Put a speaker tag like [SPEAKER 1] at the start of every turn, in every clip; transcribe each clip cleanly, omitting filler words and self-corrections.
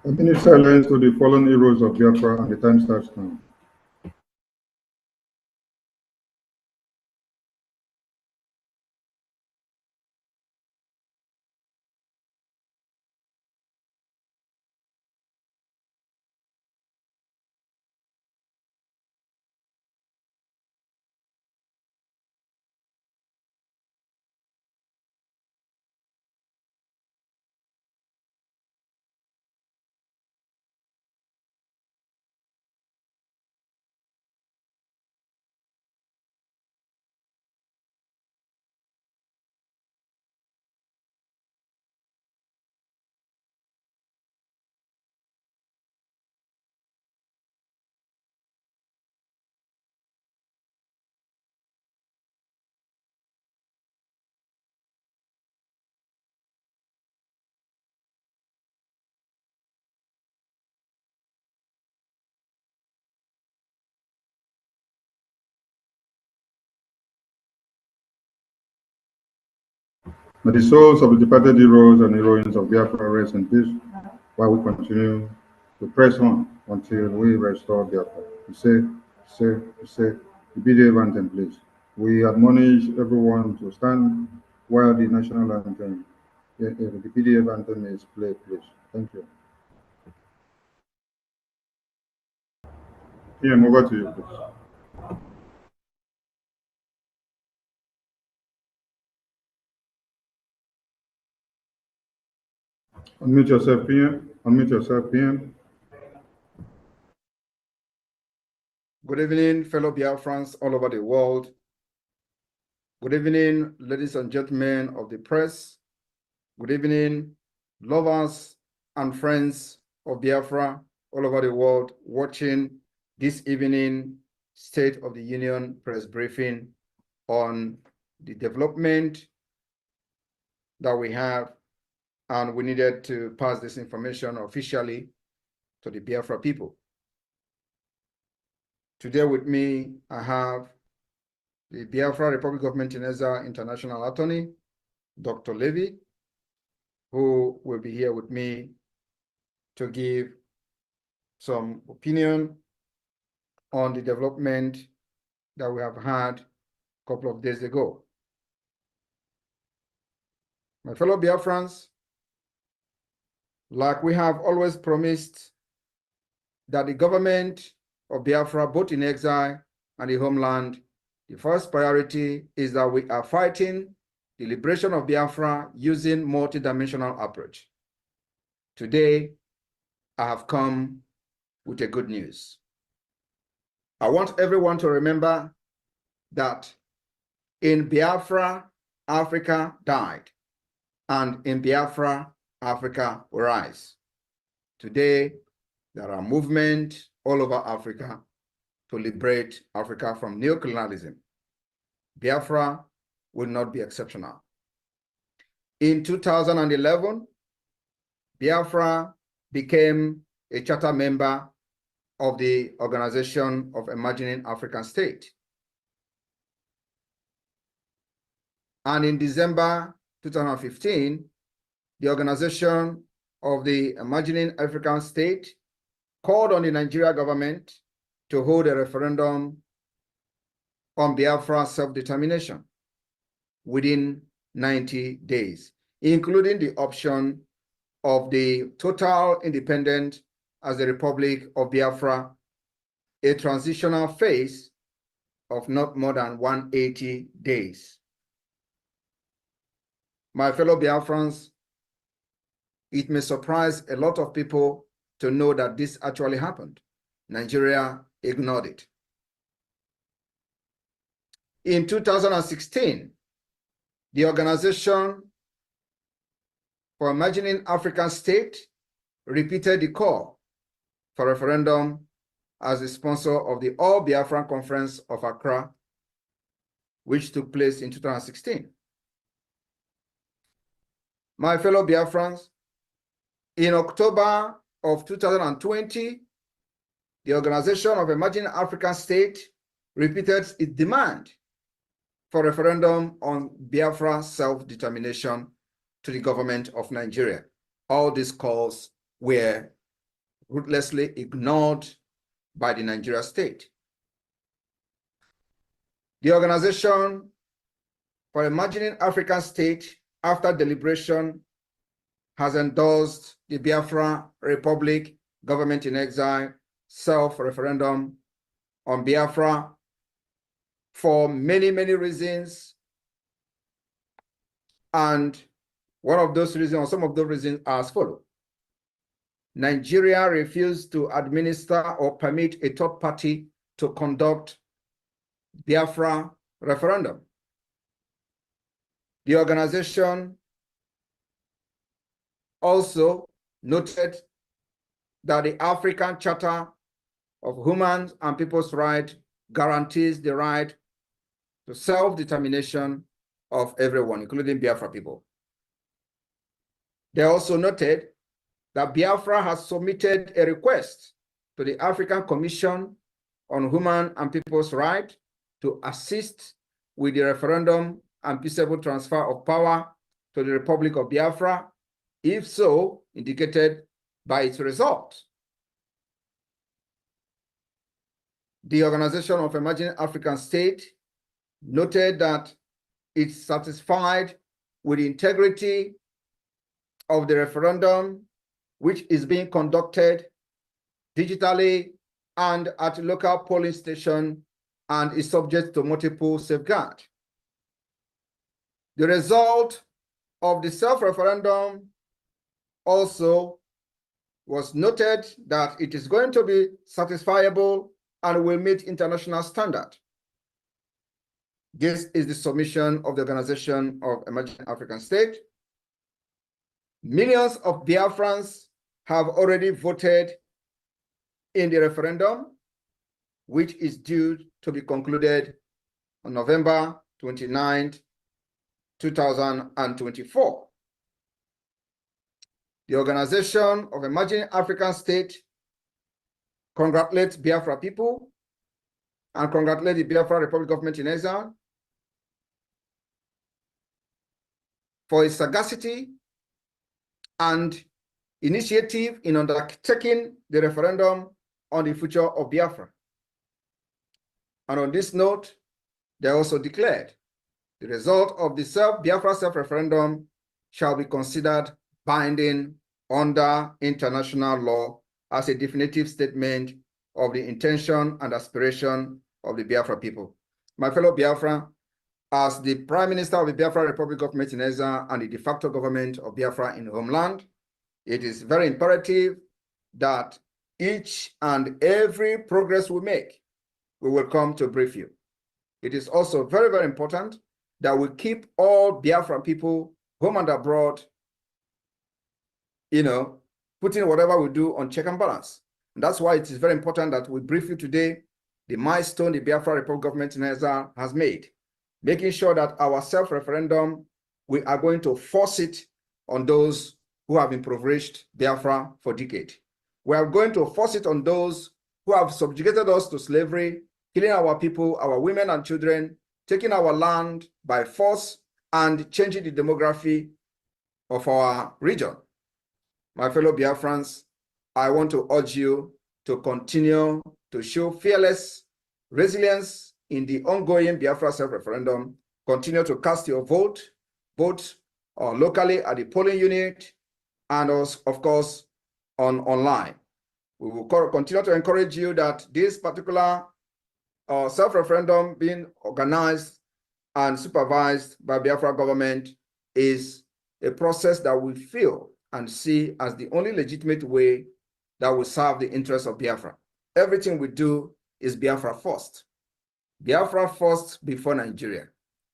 [SPEAKER 1] A minute silence to the fallen heroes of Biafra, and the time starts now. May the souls of the departed heroes and heroines of Biafra rest in peace while we continue to press on until we restore Biafra. We say, the BDF anthem, please. We admonish everyone to stand while the national anthem, the BDF anthem is played, please. Thank you. PM, over to you, please. Unmute yourself, PM. Unmute yourself, PM.
[SPEAKER 2] Good evening, fellow Biafrans all over the world. Good evening, ladies and gentlemen of the press. Good evening, lovers and friends of Biafra all over the world watching this evening State of the Union press briefing on the development that we have, and we needed to pass this information officially to the Biafra people. Today with me, I have the Biafra Republic of Exile International Attorney, Dr. Levy, who will be here with me to give some opinion on the development that we have had a couple of days ago. My fellow Biafrans, like we have always promised that the government of Biafra, both in exile and the homeland, the first priority is that we are fighting the liberation of Biafra using multidimensional approach. Today, I have come with a good news. I want everyone to remember that in Biafra, Africa died, and in Biafra, Africa will rise. Today, there are movements all over Africa to liberate Africa from neocolonialism. Biafra will not be exceptional. In 2011, Biafra became a charter member of the Organization of Emerging African States. And in December 2015, the Organization of the Emerging African States called on the Nigerian government to hold a referendum on Biafra self-determination within 90 days, including the option of the total independence as the Republic of Biafra, a transitional phase of not more than 180 days. My fellow Biafrans, it may surprise a lot of people to know that this actually happened. Nigeria ignored it. In 2016, the Organization for Emerging African States repeated the call for referendum as the sponsor of the All Biafran Conference of Accra, which took place in 2016. My fellow Biafrans, in October of 2020, the Organization of Emerging African States repeated its demand for referendum on Biafra self-determination to the government of Nigeria. All these calls were ruthlessly ignored by the Nigeria state. The Organization for Imagining African State, after deliberation, has endorsed the Biafra Republic, government in exile, self-referendum on Biafra for many, many reasons. And one of those reasons, or some of those reasons, are as follows. Nigeria refused to administer or permit a third party to conduct Biafra referendum. The organization also noted that the African Charter of Human and People's Rights guarantees the right to self-determination of everyone, including Biafra people. They also noted that Biafra has submitted a request to the African Commission on Human and People's Rights to assist with the referendum and peaceable transfer of power to the Republic of Biafra, if so indicated by its result. The Organization of Emerging African States noted that it's satisfied with the integrity of the referendum, which is being conducted digitally and at local polling station and is subject to multiple safeguards. The result of the self-referendum also was noted that it is going to be satisfiable and will meet international standard. This is the submission of the Organization of Emerging African States. Millions of Biafrans have already voted in the referendum, which is due to be concluded on November 29th, 2024. The Organization of Emerging African States congratulates Biafra people and congratulates the Biafra Republic government in exile for its sagacity and initiative in undertaking the referendum on the future of Biafra. And on this note, they also declared the result of the Biafra self-referendum shall be considered binding under international law as a definitive statement of the intention and aspiration of the Biafra people. My fellow Biafra, as the Prime Minister of the Biafra Republic government in exile and the de facto government of Biafra in homeland, it is very imperative that each and every progress we make, we will come to brief you. It is also very, very important that we keep all Biafra people, home and abroad, putting whatever we do on check and balance. And that's why it is very important that we brief you today the milestone the Biafra Republic government in exile has made, making sure that our self-referendum, we are going to force it on those who have impoverished Biafra for decades. We are going to force it on those who have subjugated us to slavery, killing our people, our women and children, taking our land by force, and changing the demography of our region. My fellow Biafrans, I want to urge you to continue to show fearless resilience in the ongoing Biafra self-referendum. Continue to cast your vote, both locally at the polling unit and also, of course, online. We will continue to encourage you that this particular self-referendum being organized and supervised by Biafra government is a process that we feel and see as the only legitimate way that will serve the interests of Biafra. Everything we do is Biafra first. Biafra first before Nigeria.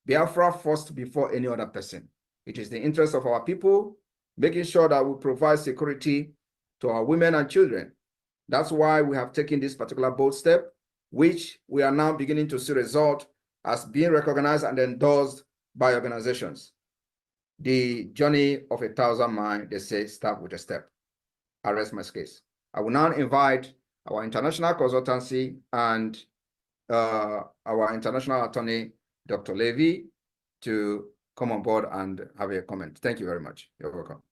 [SPEAKER 2] Biafra first before any other person. It is the interest of our people, making sure that we provide security to our women and children. That's why we have taken this particular bold step, which we are now beginning to see result as being recognized and endorsed by organizations. The journey of 1,000 miles, they say, start with a step. I rest my case. I will now invite our international consultancy and our international attorney, Dr. Levy, to come on board and have a comment. Thank you very much. You're welcome.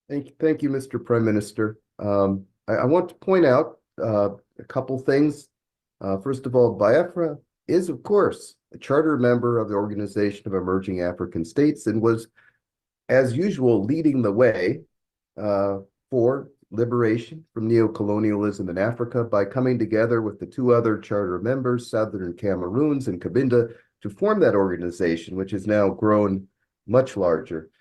[SPEAKER 3] Thank you, Mr. Prime Minister. I want to point out a couple things. First of all, Biafra is, of course, a charter member of the Organization of Emerging African States and was, as usual, leading the way for liberation from neocolonialism in Africa by coming together with the two other charter members, Southern Cameroons and Cabinda, to form that organization, which has now grown much larger.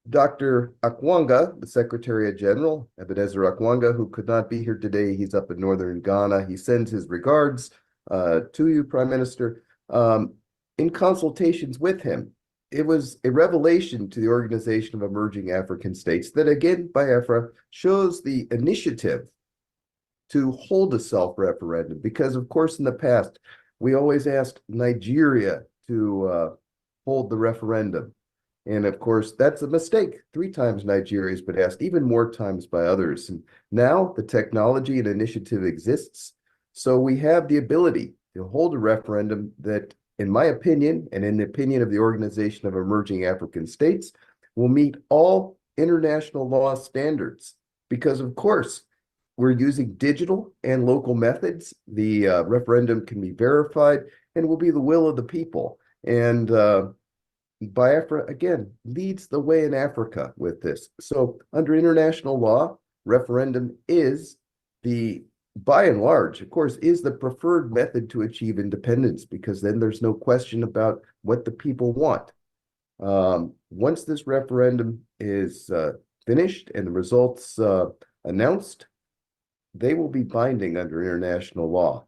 [SPEAKER 3] Dr. Akwanga, the Secretary General, Ebenezer Akwanga, who could not be here today, he's up in northern Ghana. He sends his regards to you, Prime Minister. In consultations with him, it was a revelation to the Organization of Emerging African States that, again, Biafra shows the initiative to hold a self-referendum, because, of course, in the past, we always asked Nigeria to hold the referendum. And of course, that's a mistake. 3 times Nigeria has been asked, even more times by others. And now the technology and initiative exists. So we have the ability to hold a referendum that, in my opinion, and in the opinion of the Organization of Emerging African States, will meet all international law standards. Because, of course, we're using digital and local methods. The referendum can be verified and will be the will of the people. And Biafra, again, leads the way in Africa with this. So under international law, referendum is by and large, of course, is the preferred method to achieve independence, because then there's no question about what the people want. Once this referendum is finished and the results announced, they will be binding under international law.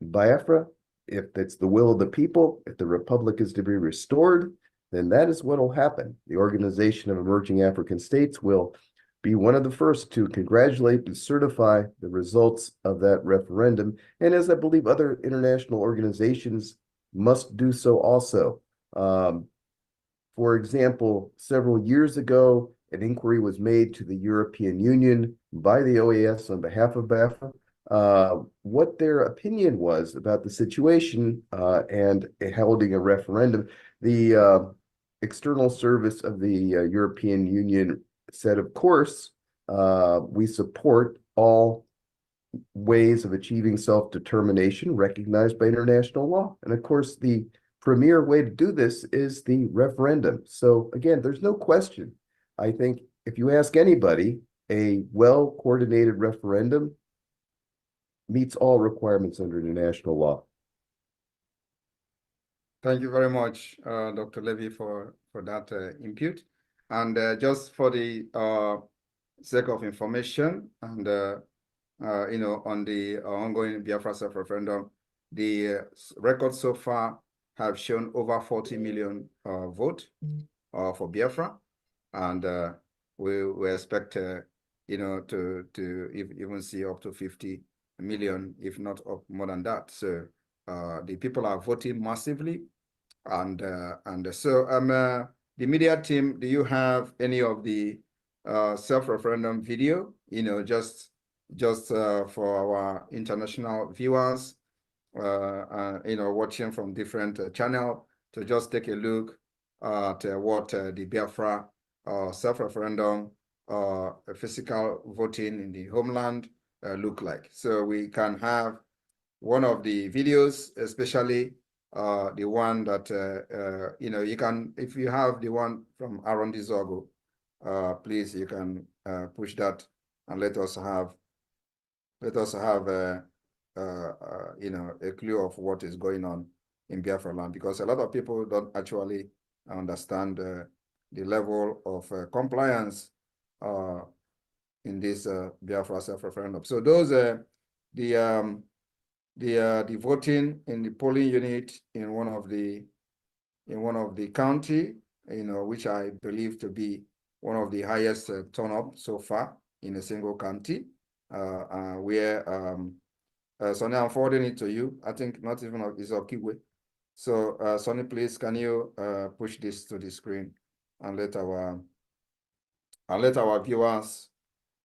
[SPEAKER 3] Biafra, if it's the will of the people, if the republic is to be restored, then that is what will happen. The Organization of Emerging African States will be one of the first to congratulate and certify the results of that referendum. And as I believe other international organizations must do so also. For example, several years ago, an inquiry was made to the European Union by the OAS on behalf of Biafra, what their opinion was about the situation and holding a referendum. The external service of the European Union said, of course, we support all ways of achieving self-determination recognized by international law. And of course, the premier way to do this is the referendum. So again, there's no question. I think if you ask anybody, a well-coordinated referendum meets all requirements under international law.
[SPEAKER 2] Thank you very much, Dr. Levy, for that input. And just for the sake of information, and on the ongoing Biafra self-referendum, the records so far have shown over 40 million votes for Biafra, and we expect to even see up to 50 million, if not up more than that. So the people are voting massively, and so the media team, do you have any of the self-referendum video? Just for our international viewers, watching from different channel, to just take a look at what the Biafra self-referendum physical voting in the homeland look like. So we can have one of the videos, especially the one that you can, if you have the one from Aaron Dizogo, please, you can push that and let us have a clue of what is going on in Biafra land, because a lot of people don't actually understand the level of compliance in this Biafra self-referendum. So those the voting in the polling unit in one of the county, which I believe to be one of the highest turn-up so far in a single county, where Sonny, I'm forwarding it to you. I think not even is Okigwe. So Sonny, please, can you push this to the screen and let our viewers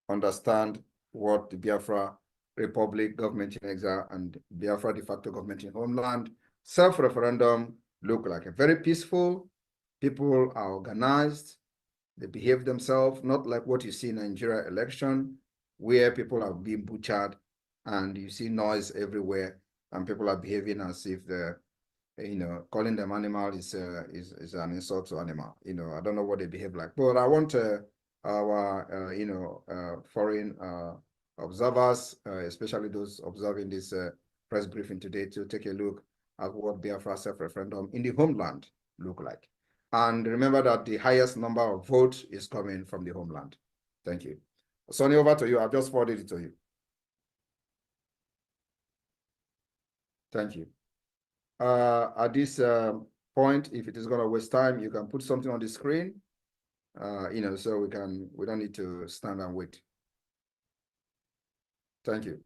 [SPEAKER 2] understand what the Biafra Republic, government in exile, and Biafra de facto government in homeland self-referendum look like. A very peaceful, people are organized, They behave themselves, not like what you see in Nigeria election, where people are being butchered and you see noise everywhere and people are behaving as if they're, calling them animal is an insult to animal. I don't know what they behave like, but I want our, foreign observers, especially those observing this press briefing today, to take a look at what Biafra self-referendum in the homeland look like. And remember that the highest number of votes is coming from the homeland. Thank you. Sonny, over to you. I've just forwarded it to you. Thank you. At this point, if it is going to waste time, you can put something on the screen, so we don't need to stand and wait. Thank you.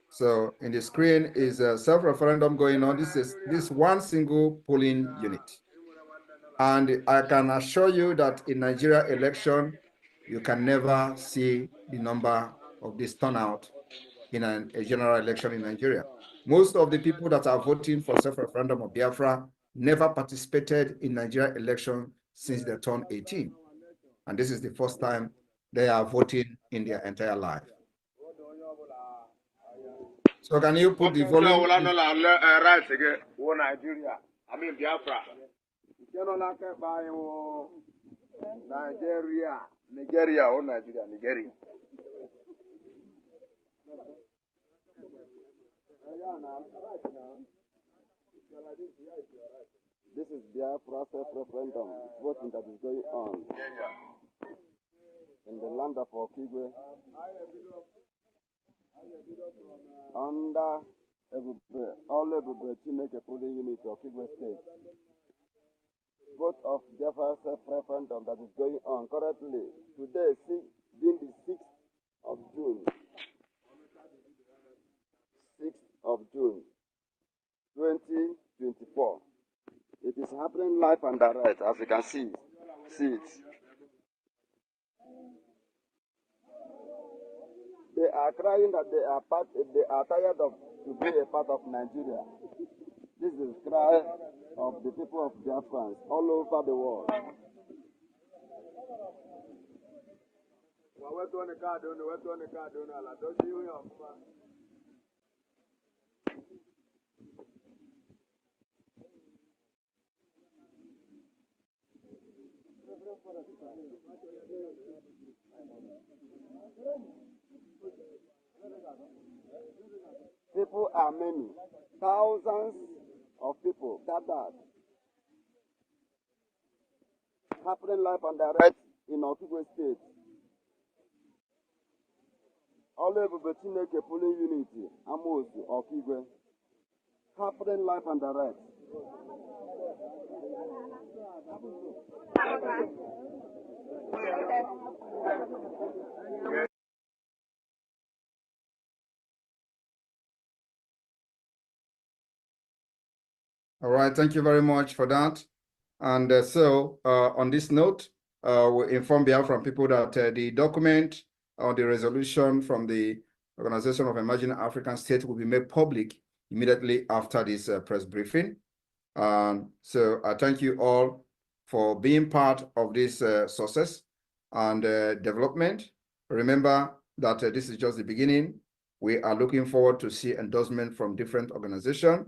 [SPEAKER 2] So in the screen is a self-referendum going on. This is one single polling unit. And I can assure you that in Nigeria election, you can never see the number of this turnout in a general election in Nigeria. Most of the people that are voting for self-referendum of Biafra never participated in Nigeria election since they turned 18. And this is the first time they are voting in their entire life. So can you put the volume?
[SPEAKER 4] Nigeria, I mean Biafra. Nigeria or Nigeria. This is Biafra self-referendum voting that is going on in the land of Okigwe under all Chineke polling unit of Okigwe State. Vote of Biafra self-referendum that is going on currently today, being the 6th of June. 6th of June, 2024. It is happening live and direct, as you can see it. They are crying that they are tired of to be a part of Nigeria. This is the cry of the people of Biafrans all over the world. People are many, thousands of people gathered, happening live and direct in Okigwe State. All over Chineke polling unity, Amos Okigwe, happening live and direct.
[SPEAKER 2] All right, thank you very much for that. And so on this note, we inform Biafran people that the document or the resolution from the Organization of Emerging African States will be made public immediately after this press briefing. So I thank you all for being part of this success and development. Remember that this is just the beginning. We are looking forward to see endorsement from different organizations.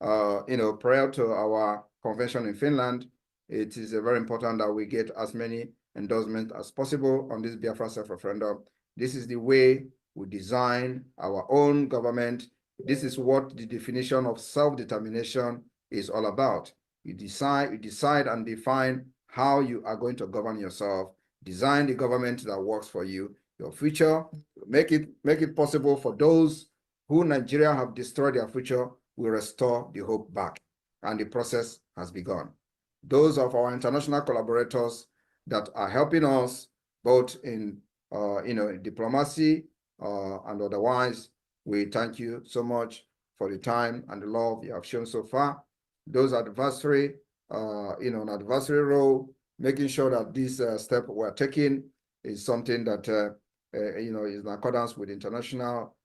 [SPEAKER 2] Prior to our convention in Finland, it is very important that we get as many endorsements as possible on this Biafra self-referendum. This is the way we design our own government. This is what the definition of self-determination is all about. You decide and define how you are going to govern yourself, design the government that works for you, your future, make it possible for those who Nigeria have destroyed their future, will restore the hope back. And the process has begun. Those of our international collaborators that are helping us both in diplomacy and otherwise, we thank you so much for the time and the love you have shown so far. Those adversary, an adversary role, making sure that this step we're taking is something that is in accordance with international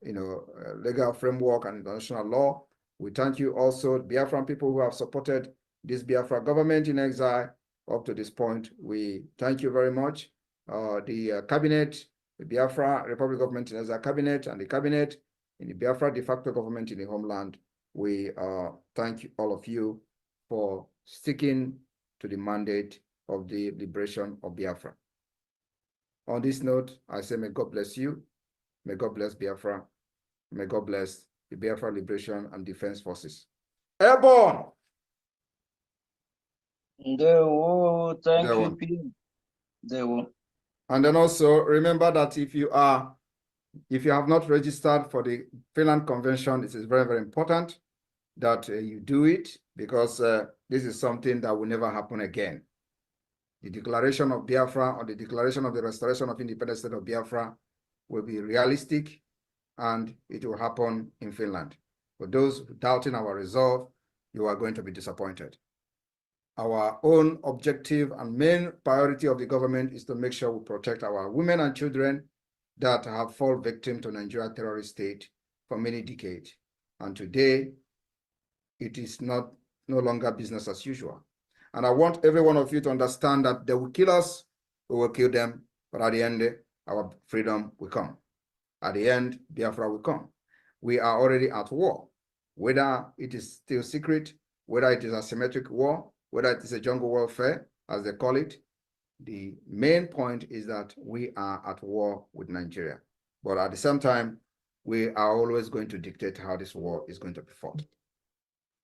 [SPEAKER 2] legal framework and international law. We thank you also, Biafran people who have supported this Biafra government in exile, up to this point. We thank you very much. The cabinet, the Biafra Republic Government in Exile cabinet, and the cabinet in the Biafra de facto government in the homeland, we thank all of you for sticking to the mandate of the liberation of Biafra. On this note, I say, may God bless you. May God bless Biafra. May God bless the Biafra Liberation and Defense Forces. Airborne!
[SPEAKER 5] Thank you, Pete.
[SPEAKER 2] And then also remember that if you have not registered for the Finland Convention, it is very, very important that you do it, because this is something that will never happen again. The declaration of Biafra, or the declaration of the restoration of independent state of Biafra, will be realistic, and it will happen in Finland. For those doubting our resolve, you are going to be disappointed. Our own objective and main priority of the government is to make sure we protect our women and children that have fallen victim to Nigeria terrorist state for many decades. And today, it is no longer business as usual. And I want every one of you to understand that they will kill us, we will kill them, but at the end, our freedom will come. At the end, Biafra will come. We are already at war, whether it is still secret, whether it is asymmetric war, whether it is a jungle warfare, as they call it. The main point is that we are at war with Nigeria. But at the same time, we are always going to dictate how this war is going to be fought.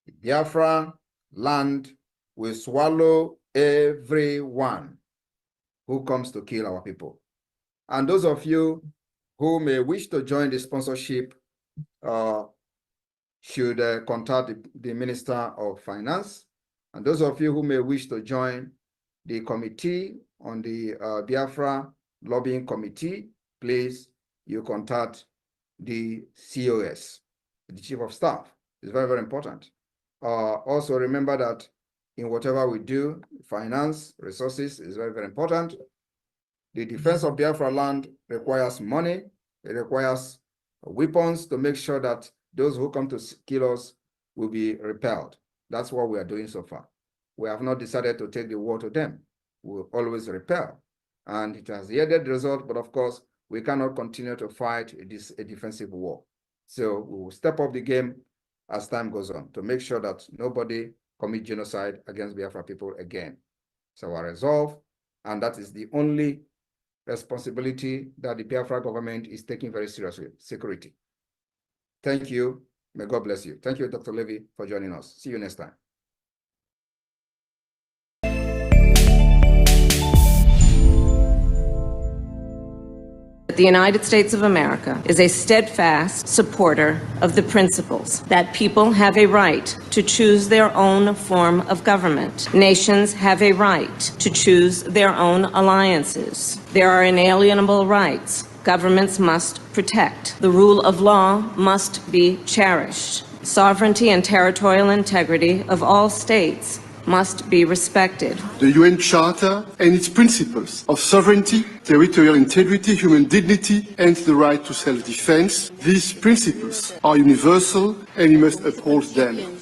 [SPEAKER 2] The Biafra land will swallow everyone who comes to kill our people. And those of you who may wish to join the sponsorship should contact the Minister of Finance. And those of you who may wish to join the committee on the Biafra lobbying committee, please, you contact the COS, the Chief of Staff. It's very, very important. Also remember that in whatever we do, finance, resources is very, very important. The defense of Biafra land requires money. It requires weapons to make sure that those who come to kill us will be repelled. That's what we are doing so far. We have not decided to take the war to them. We will always repel. And it has yielded the result, but of course, we cannot continue to fight a defensive war. So we will step up the game as time goes on to make sure that nobody commit genocide against Biafra people again. So our resolve, and that is the only responsibility that the Biafra government is taking very seriously: security. Thank you. May God bless you. Thank you, Dr. Levy, for joining us. See you next time.
[SPEAKER 6] The United States of America is a steadfast supporter of the principles that people have a right to choose their own form of government. Nations have a right to choose their own alliances. There are inalienable rights governments must protect. The rule of law must be cherished. Sovereignty and territorial integrity of all states must be respected.
[SPEAKER 7] The UN Charter and its principles of sovereignty, territorial integrity, human dignity, and the right to self-defense, these principles are universal and we must uphold them.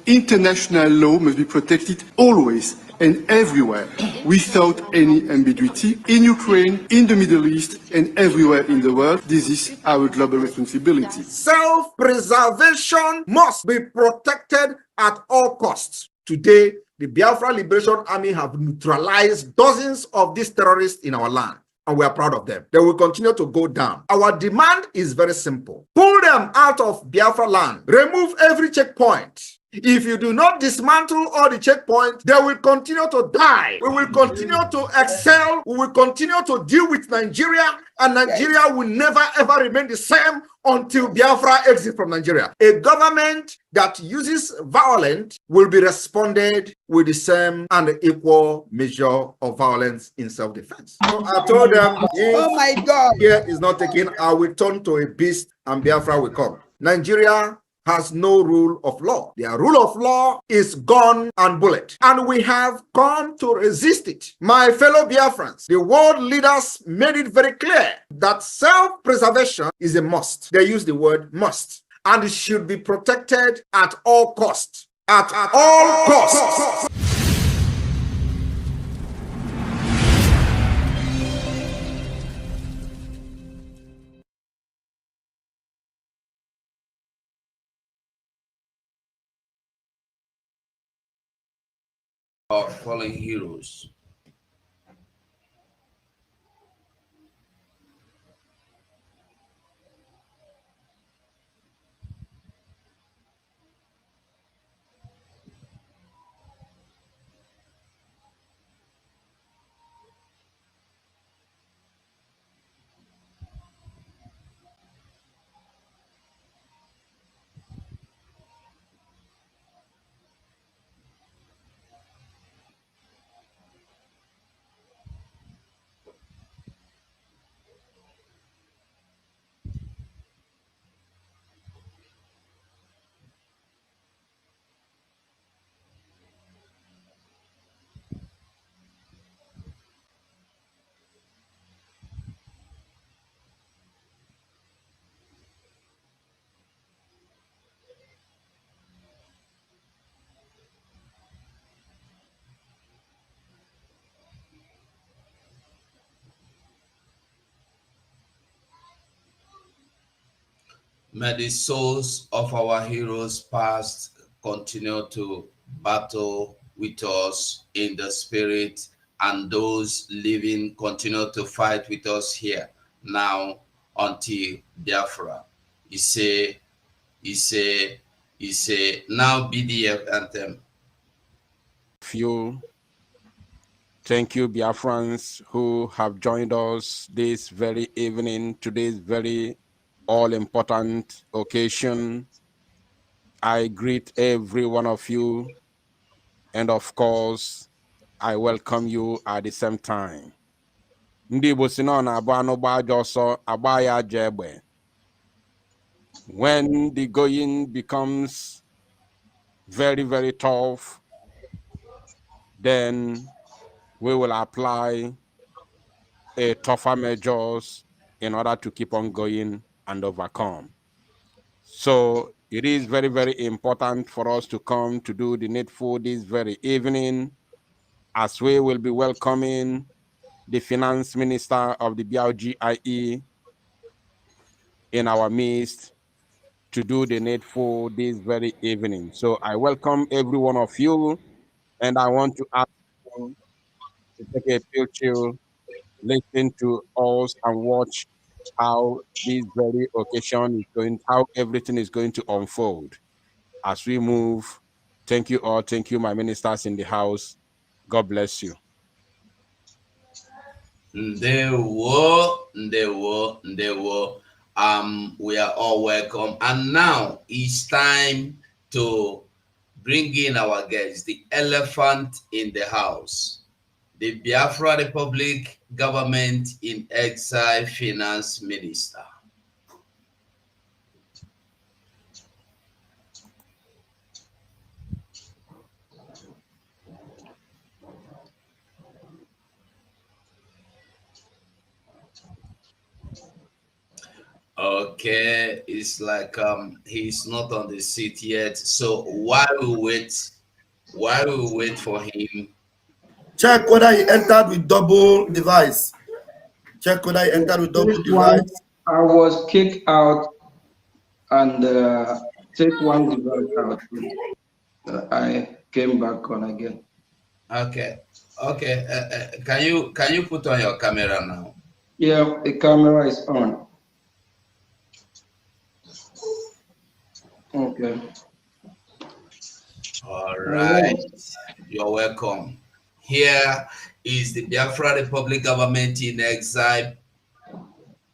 [SPEAKER 7] International law must be protected always and everywhere, without any ambiguity, in Ukraine, in the Middle East, and everywhere in the world. This is our global responsibility.
[SPEAKER 2] Self-preservation must be protected at all costs. Today, the Biafra Liberation Army have neutralized dozens of these terrorists in our land, and we are proud of them. They will continue to go down. Our demand is very simple. Pull them out of Biafra land. Remove every checkpoint. If you do not dismantle all the checkpoints, they will continue to die. We will continue to excel. We will continue to deal with Nigeria, and Nigeria will never ever remain the same until Biafra exits from Nigeria. A government that uses violence will be responded with the same and equal measure of violence in self-defense. So I told them,
[SPEAKER 8] oh my God,
[SPEAKER 2] here is not taken, I will turn to a beast and Biafra will come. Nigeria has no rule of law. Their rule of law is gun and bullet. And we have come to resist it. My fellow Biafrans, the world leaders made it very clear that self-preservation is a must. They use the word must. And it should be protected at all costs. At all costs.
[SPEAKER 8] our fallen heroes. May the souls of our heroes past continue to battle with us in the spirit, and those living continue to fight with us here now until Biafra. He say, now BDF anthem.
[SPEAKER 9] Thank you, Biafrans, who have joined us this very evening, today's very all-important occasion. I greet every one of you, and of course, I welcome you at the same time. Ndị Igbo si na na-abụ anụ gba aja ọsọ agba ya aja egbe. When the going becomes very, very tough, then we will apply a tougher measures in order to keep on going and overcome. So it is very, very important for us to come to do the needful this very evening, as we will be welcoming the Finance Minister of the BLGIE in our midst to do the needful this very evening. So I welcome every one of you, and I want to ask you to take a chill, listen to us and watch how this very occasion is going, how everything is going to unfold as we move. Thank you all. Thank you, my ministers in the house. God bless you.
[SPEAKER 8] Ndewo. We are all welcome. And now it's time to bring in our guests, the elephant in the house, the Biafra Republic Government in Exile Finance Minister. Okay, it's like he's not on the seat yet. So while we wait for him,
[SPEAKER 10] check whether he entered with double device. Check whether he entered with double device.
[SPEAKER 5] I was kicked out and take one device out. I came back on again.
[SPEAKER 8] Okay. Can you put on your camera now?
[SPEAKER 5] Yeah, the camera is on. Okay.
[SPEAKER 8] All right. You're welcome. Here is the Biafra Republic Government in Exile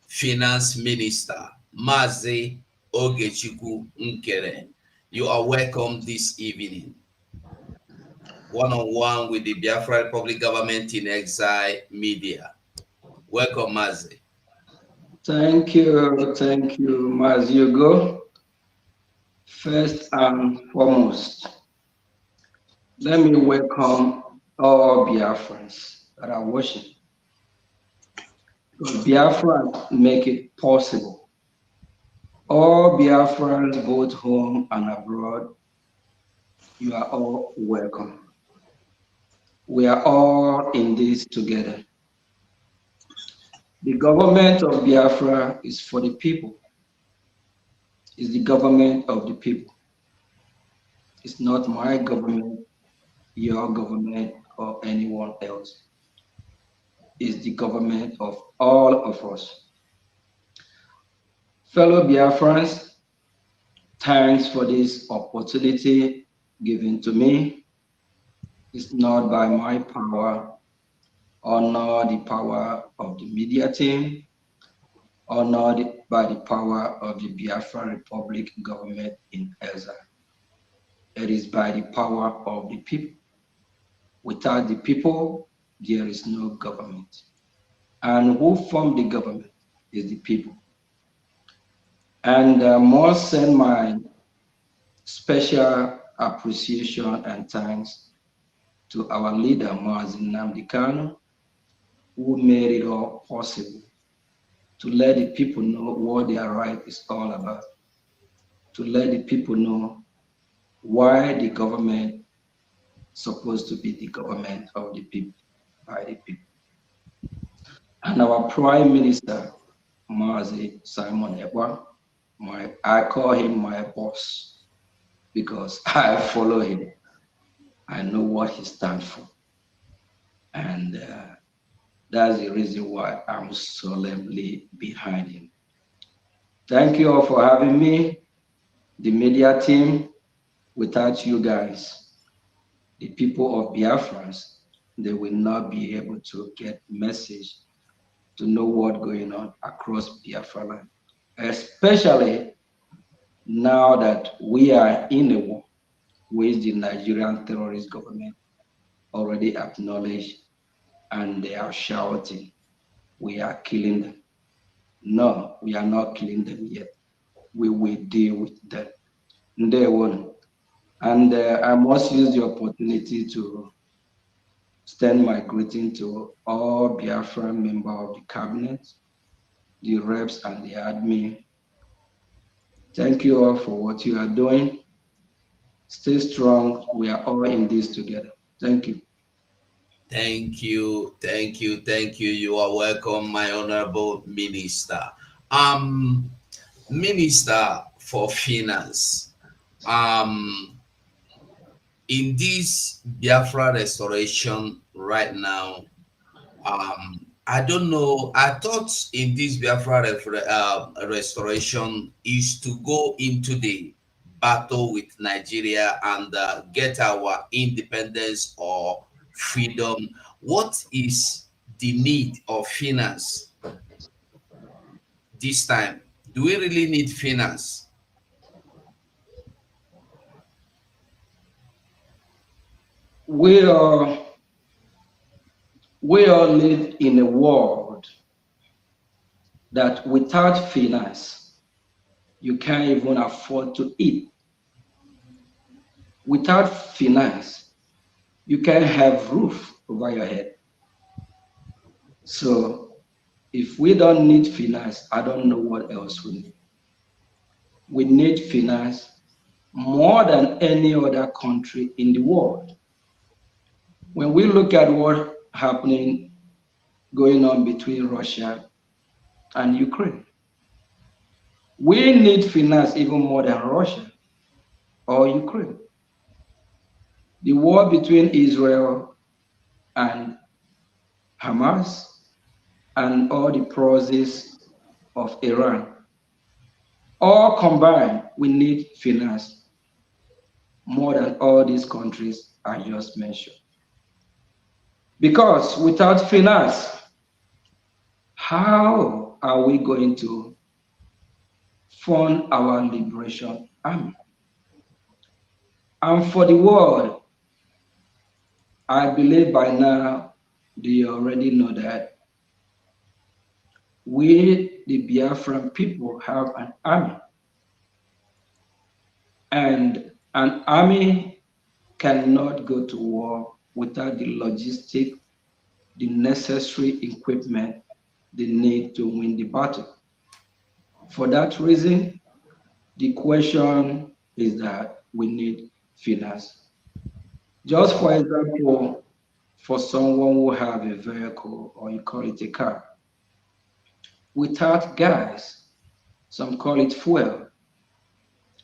[SPEAKER 8] Finance Minister, Mazi Ogechukwu Nkere. You are welcome this evening. One-on-one with the Biafra Republic Government in Exile Media. Welcome, Mazi.
[SPEAKER 5] Thank you, Mazi. You go. First and foremost, let me welcome all Biafrans that are watching. Because Biafra make it possible. All Biafrans, both home and abroad, you are all welcome. We are all in this together. The government of Biafra is for the people. It's the government of the people. It's not my government. your government or anyone else. It's the government of all of us. Fellow Biafrans, thanks for this opportunity given to me. It's not by my power or not the power of the media team or not by the power of the Biafra Republic government in Exile. It is by the power of the people. Without the people, there is no government. And who formed the government is the people. And I must send my special appreciation and thanks to our leader, Mazi Nnamdi Kanu, who made it all possible to let the people know what their right is all about, to let the people know why the government is supposed to be the government of the people, by the people. And our Prime Minister, Mazi Simon Ekpa, I call him my boss because I follow him. I know what he stands for. And that's the reason why I'm solemnly behind him. Thank you all for having me, the media team. Without you guys, the people of Biafrans, they will not be able to get message to know what's going on across Biafra land, especially now that we are in a war which the Nigerian terrorist government already acknowledged, and they are shouting, we are killing them. No, we are not killing them yet. We will deal with them. They won't. And I must use the opportunity to extend my greeting to all Biafran members of the cabinet, the reps and the admin. Thank you all for what you are doing. Stay strong. We are all in this together. Thank you.
[SPEAKER 8] Thank you, thank you, thank you. You are welcome, my honorable minister. Minister for Finance. In this Biafra restoration right now, I don't know. I thought in this Biafra restoration is to go into the battle with Nigeria and get our independence or freedom. What is the need of finance this time? Do we really need finance?
[SPEAKER 5] We all live in a world that without finance, you can't even afford to eat. Without finance, you can't have roof over your head. So if we don't need finance, I don't know what else we need. We need finance more than any other country in the world. When we look at what's happening, going on between Russia and Ukraine, we need finance even more than Russia or Ukraine. The war between Israel and Hamas and all the proxies of Iran, all combined, we need finance more than all these countries I just mentioned. Because without finance, how are we going to fund our liberation army? And for the world, I believe by now they already know that we, the Biafran people, have an army. And an army cannot go to war without the logistic, the necessary equipment they need to win the battle. For that reason, the question is that we need finance. Just for example, for someone who have a vehicle, or you call it a car, without gas, some call it fuel,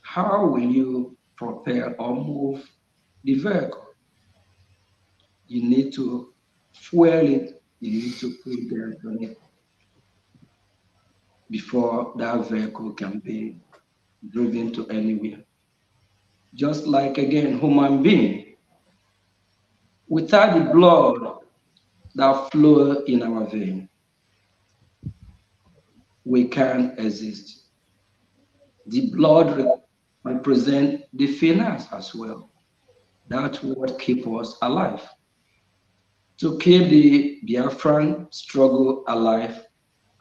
[SPEAKER 5] how will you propel or move the vehicle? You need to fuel it. You need to put gas on it before that vehicle can be driven to anywhere. Just like, again, human being. Without the blood that flows in our vein, we can't exist. The blood represents the finance as well. That's what keeps us alive. To keep the Biafran struggle alive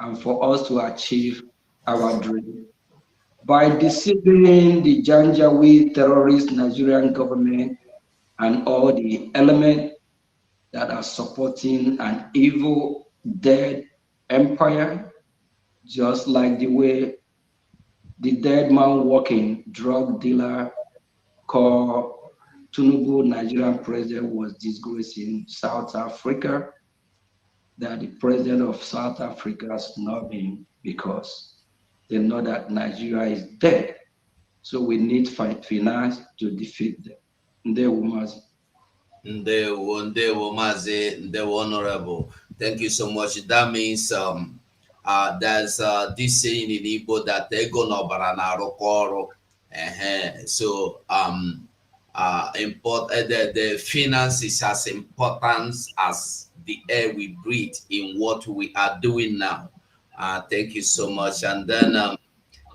[SPEAKER 5] and for us to achieve our dream. By deceiving the Janjaweed terrorist Nigerian government and all the elements that are supporting an evil, dead empire, just like the way the dead man walking drug dealer called Tinubu, Nigerian president, was disgracing South Africa, that the president of South Africa is snubbing because they know that Nigeria is dead. So we need finance to defeat them. Ndewo
[SPEAKER 8] Honorable. Thank you so much. That means there's this saying in Igbo that ego no barana rokoro. So the finance is as important as the air we breathe in what we are doing now. Thank you so much. And then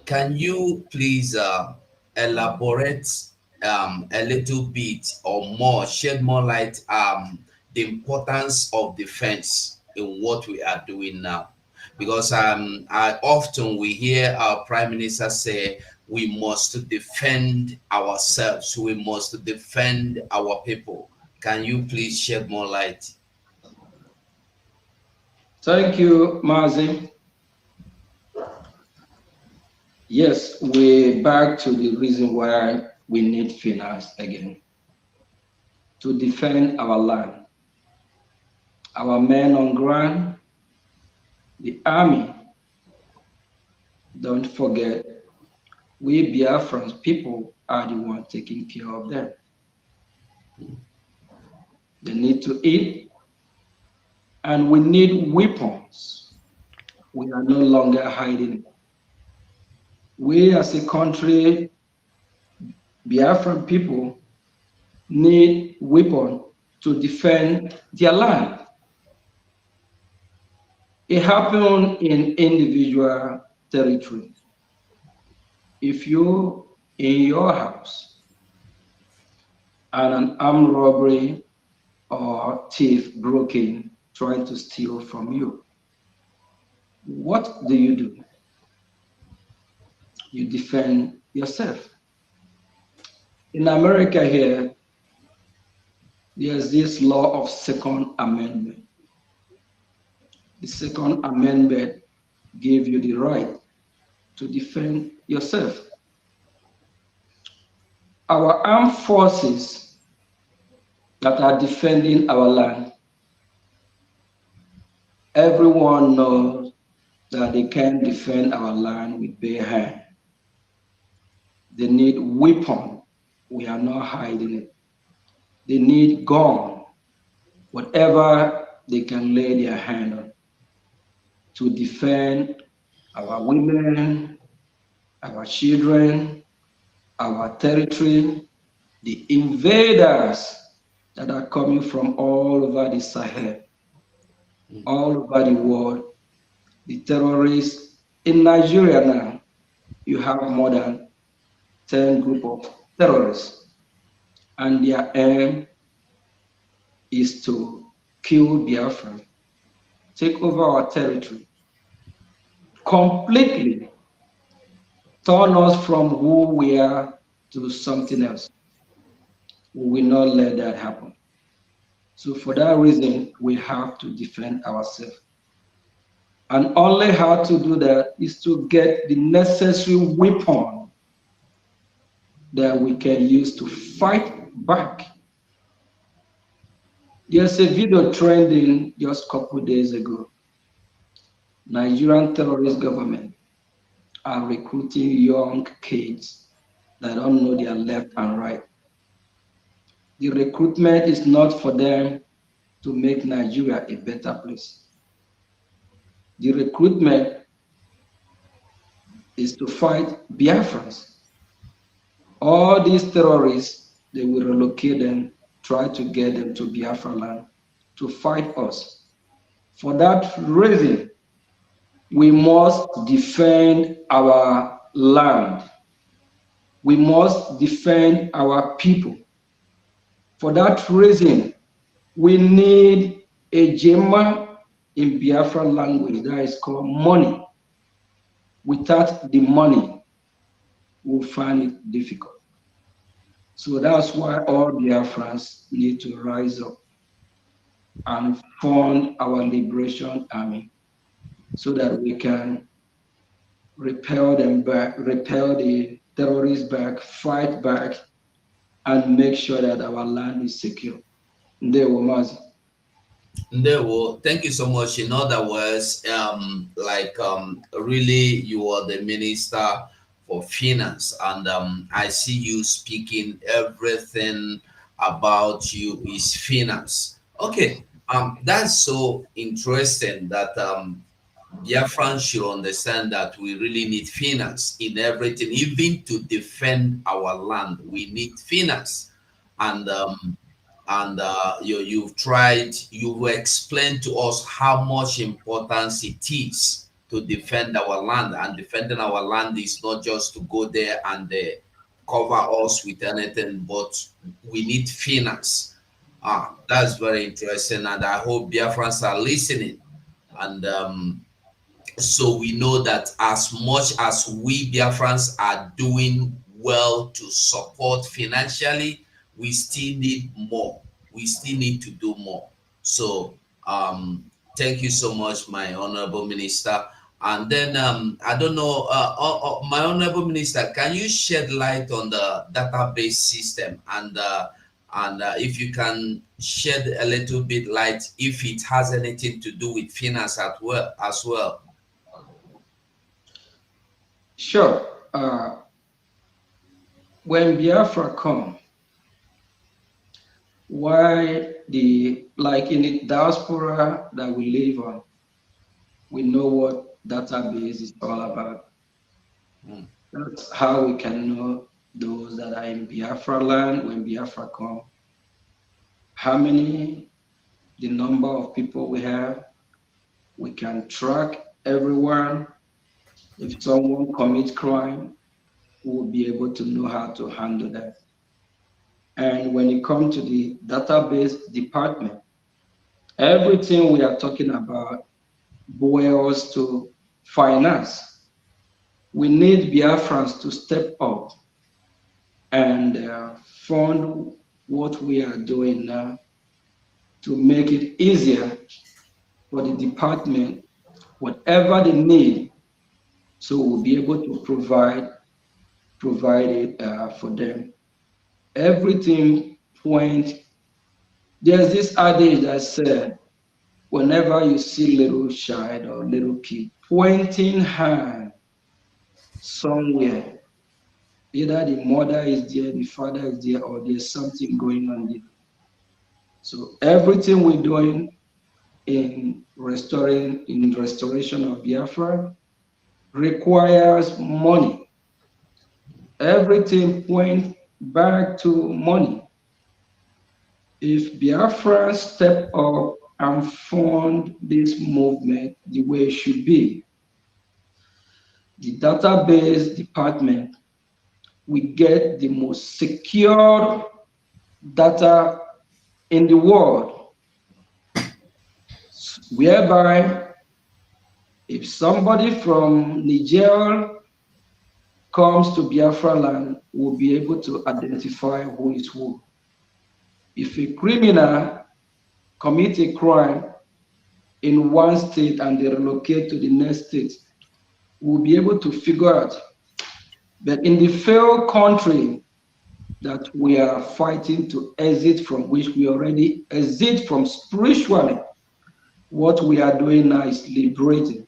[SPEAKER 8] can you please elaborate a little bit or more, shed more light the importance of defense in what we are doing now? Because we hear our Prime Minister say we must defend ourselves, we must defend our people. Can you please shed more light?
[SPEAKER 5] Thank you, Mazi. Yes, we're back to the reason why we need finance again. To defend our land. Our men on ground, the army. Don't forget, we Biafran people are the ones taking care of them. They need to eat, and we need weapons. We are no longer hiding. We as a country, Biafran people, need weapons to defend their land. It happens in individual territory. If you in your house and an armed robbery or thief broke in trying to steal from you, what do? You defend yourself. In America here, there's this law of Second Amendment. The Second Amendment gives you the right to defend yourself. Our armed forces that are defending our land, everyone knows that they can't defend our land with bare hands. They need weapons. We are not hiding it. They need gun, whatever they can lay their hand on, to defend our women, our children, our territory, the invaders that are coming from all over the Sahel, all over the world, the terrorists. In Nigeria now, you have more than 10 groups of terrorists, and their aim is to kill Biafra, take over our territory, completely turn us from who we are to something else. We will not let that happen. So for that reason, we have to defend ourselves. And only how to do that is to get the necessary weapon that we can use to fight back. There's a video trending just a couple days ago. Nigerian terrorist government are recruiting young kids that don't know their left and right. The recruitment is not for them to make Nigeria a better place. The recruitment is to fight Biafrans. All these terrorists, they will relocate them, try to get them to Biafra land to fight us. For that reason, we must defend our land. We must defend our people. For that reason, we need a Jema in Biafra language that is called money. Without the money, we'll find it difficult. So that's why all Biafrans need to rise up and fund our liberation army so that we can repel them back, repel the terrorists back, fight back, and make sure that our land is secure. Ndewo Mazi.
[SPEAKER 8] Ndewo, thank you so much. In other words, really you are the minister for finance, and I see you speaking everything about you is finance. Okay, that's so interesting that Biafrans should understand that we really need finance in everything, even to defend our land. We need finance, and you've explained to us how much importance it is to defend our land, and defending our land is not just to go there and cover us with anything, but we need finance. That's very interesting, and I hope Biafrans are listening, and so we know that as much as we Biafrans are doing well to support financially, we still need more. We still need to do more. So thank you so much, my honorable minister. And then I don't know, my honorable minister, can you shed light on the database system, and if you can shed a little bit light if it has anything to do with finance as well.
[SPEAKER 5] Sure. When Biafra come, why like in the diaspora that we live on, we know what database is all about. That's how we can know those that are in Biafra land when Biafra come, how many, the number of people we have. We can track everyone. If someone commits crime, we'll be able to know how to handle that. And when it comes to the database department, everything we are talking about boils to finance. We need Biafrans to step up and fund what we are doing now to make it easier for the department, whatever they need, so we'll be able to provide it for them. Everything point. There's this adage that said, whenever you see little child or little kid pointing hand somewhere, either the mother is there, the father is there, or there's something going on there. So everything we're doing in restoration of Biafra requires money. Everything points back to money. If Biafra step up and fund this movement the way it should be, the database department will get the most secure data in the world, whereby if somebody from Niger comes to Biafra land, we'll be able to identify who is who. If a criminal commits a crime in one state and they relocate to the next state, we'll be able to figure out. But in the failed country that we are fighting to exit from, which we already exit from spiritually, what we are doing now is liberating.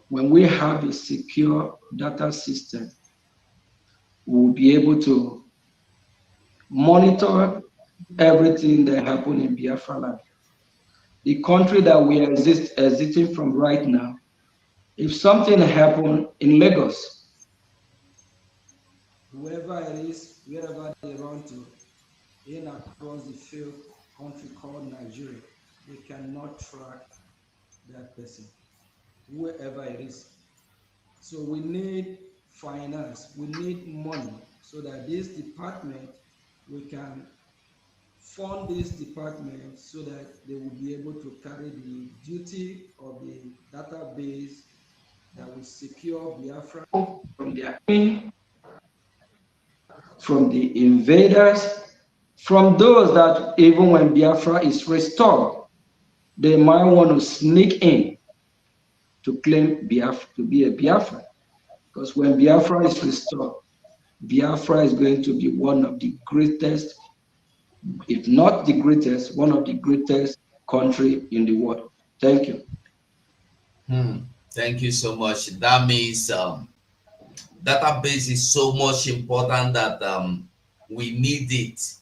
[SPEAKER 5] When we have a secure data system, we'll be able to monitor everything that happened in Biafra land. The country that we are exiting from right now, if something happened in Lagos, whoever it is, wherever they run to, in across the failed country called Nigeria, they cannot track that person, whoever it is. So we need finance, we need money so that this department, we can fund this department so that they will be able to carry the duty of the database that will secure Biafra from the enemy, from the invaders, from those that even when Biafra is restored, they might want to sneak in to claim Biafra, to be a Biafra. Because when Biafra is restored, Biafra is going to be one of the greatest, if not the greatest, one of the greatest country in the world. Thank you.
[SPEAKER 8] Thank you so much. That means database is so much important that we need it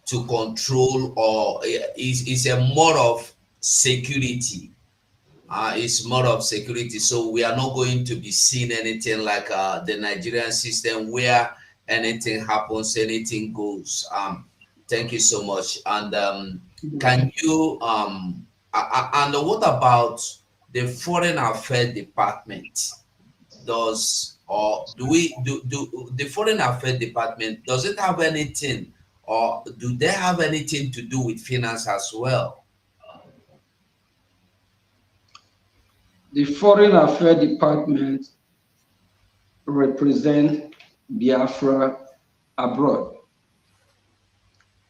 [SPEAKER 8] to control, or is a more of security. It's more of security. So we are not going to be seeing anything like the Nigerian system where anything happens, anything goes. Thank you so much. And can you and what about the Foreign Affairs Department? Do the Foreign Affairs Department, does it have anything, or do they have anything to do with finance as well?
[SPEAKER 5] The Foreign Affairs Department represents Biafra abroad.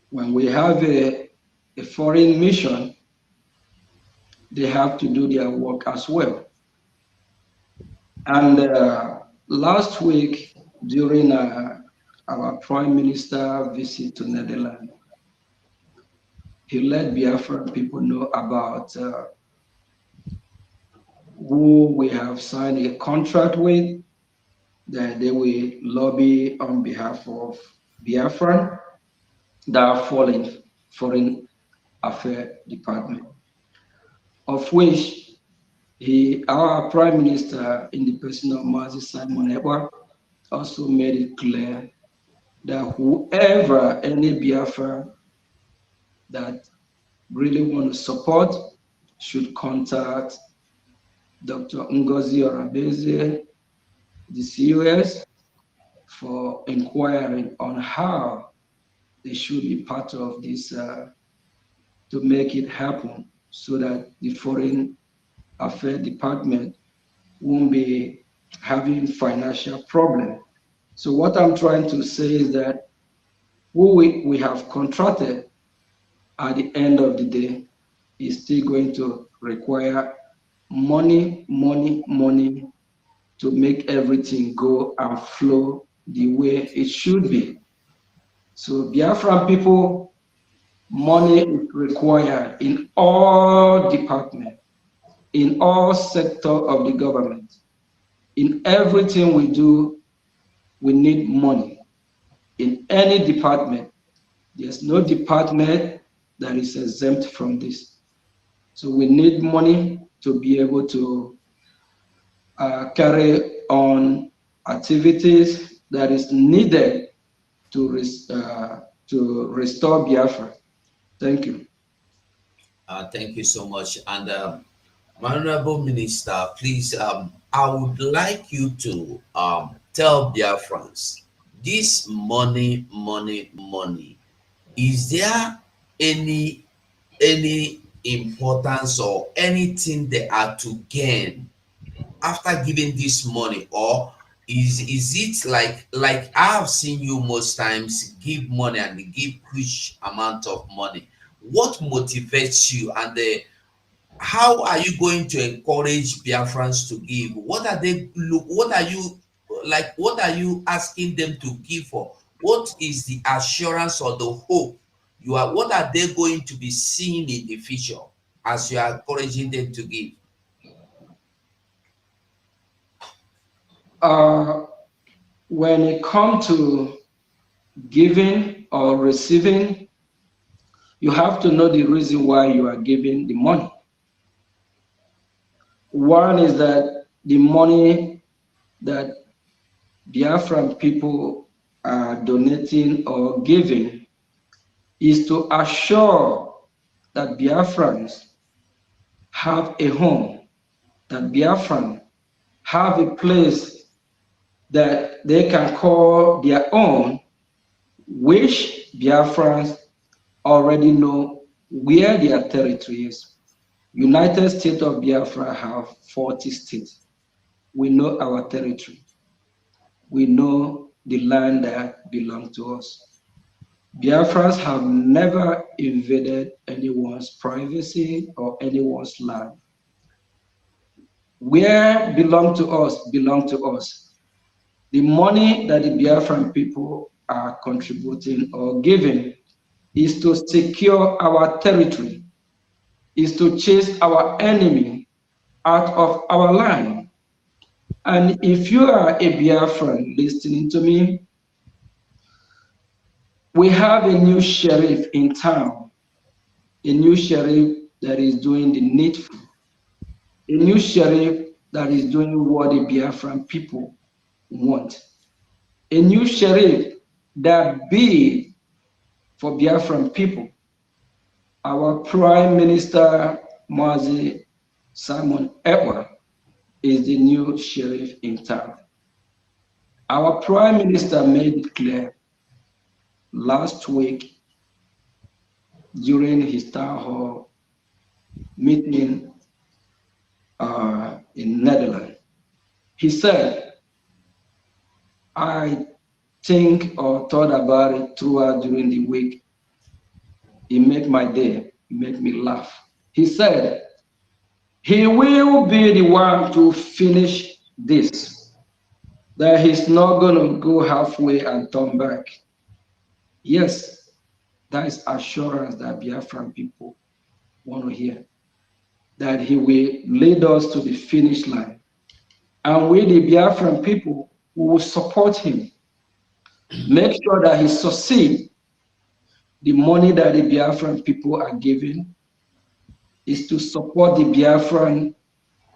[SPEAKER 5] When we have a foreign mission, they have to do their work as well. And last week, during our Prime Minister visit to Netherlands, he let Biafran people know about who we have signed a contract with, that they will lobby on behalf of Biafran, that foreign affairs department, of which our Prime Minister, in the person of Mazi Simon Ekpa, also made it clear that whoever, any Biafra that really want to support, should contact Dr. Ngozi Orabeze, the COS, for inquiring on how they should be part of this to make it happen, so that the Foreign Affairs Department won't be having financial problem. So what I'm trying to say is that who we have contracted at the end of the day is still going to require money to make everything go and flow the way it should be. So Biafran people, money is required in all departments, in all sectors of the government. In everything we do, we need money. In any department, there's no department that is exempt from this. So we need money to be able to carry on activities that is needed to restore Biafra. Thank you.
[SPEAKER 8] Thank you so much. And my Honorable Minister, please, I would like you to tell Biafrans, this money, is there any importance or anything they are to gain after giving this money, or is it like I have seen you most times give money and give huge amount of money? What motivates you, and how are you going to encourage Biafrans to give? What are you asking them to give for? What is the assurance or the hope what are they going to be seeing in the future as you are encouraging them to give?
[SPEAKER 5] When it comes to giving or receiving, you have to know the reason why you are giving the money. One is that the money that Biafran people are donating or giving is to assure that Biafrans have a home, that Biafrans have a place that they can call their own, which Biafrans already know where their territory is. United States of Biafra have 40 states. We know our territory. We know the land that belongs to us. Biafrans have never invaded anyone's privacy or anyone's land. Where belong to us, belong to us. The money that the Biafran people are contributing or giving is to secure our territory, is to chase our enemy out of our land. And if you are a Biafran listening to me, we have a new sheriff in town, a new sheriff that is doing the needful, a new sheriff that is doing what the Biafran people want, a new sheriff that be for Biafran people. Our Prime Minister, Mazi Simon Ekpa, is the new sheriff in town. Our Prime Minister made it clear last week during his town hall meeting in Netherlands. He said, I think or thought about it throughout during the week. It made my day, it made me laugh. He said, he will be the one to finish this, that he's not going to go halfway and turn back. Yes, that is assurance that Biafran people want to hear, that he will lead us to the finish line. And we, the Biafran people, will support him, make sure that he succeeds. The money that the Biafran people are giving is to support the Biafran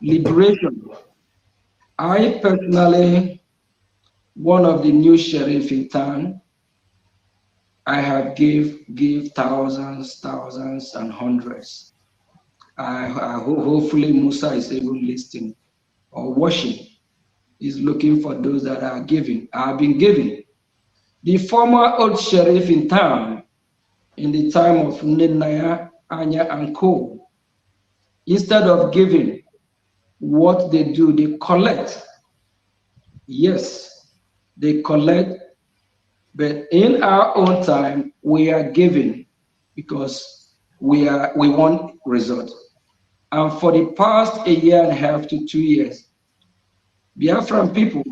[SPEAKER 5] liberation. I personally, one of the new sheriff in town, I have give thousands and hundreds. Hopefully Musa is even listening or watching. He's looking for those that are giving. I've been giving. The former old sheriff in town, in the time of Nenaya, Anya, and Co., instead of giving, what they do, they collect. Yes, they collect, but in our own time, we are giving because we want results. And for the past 1.5 years to 2 years, Biafran people,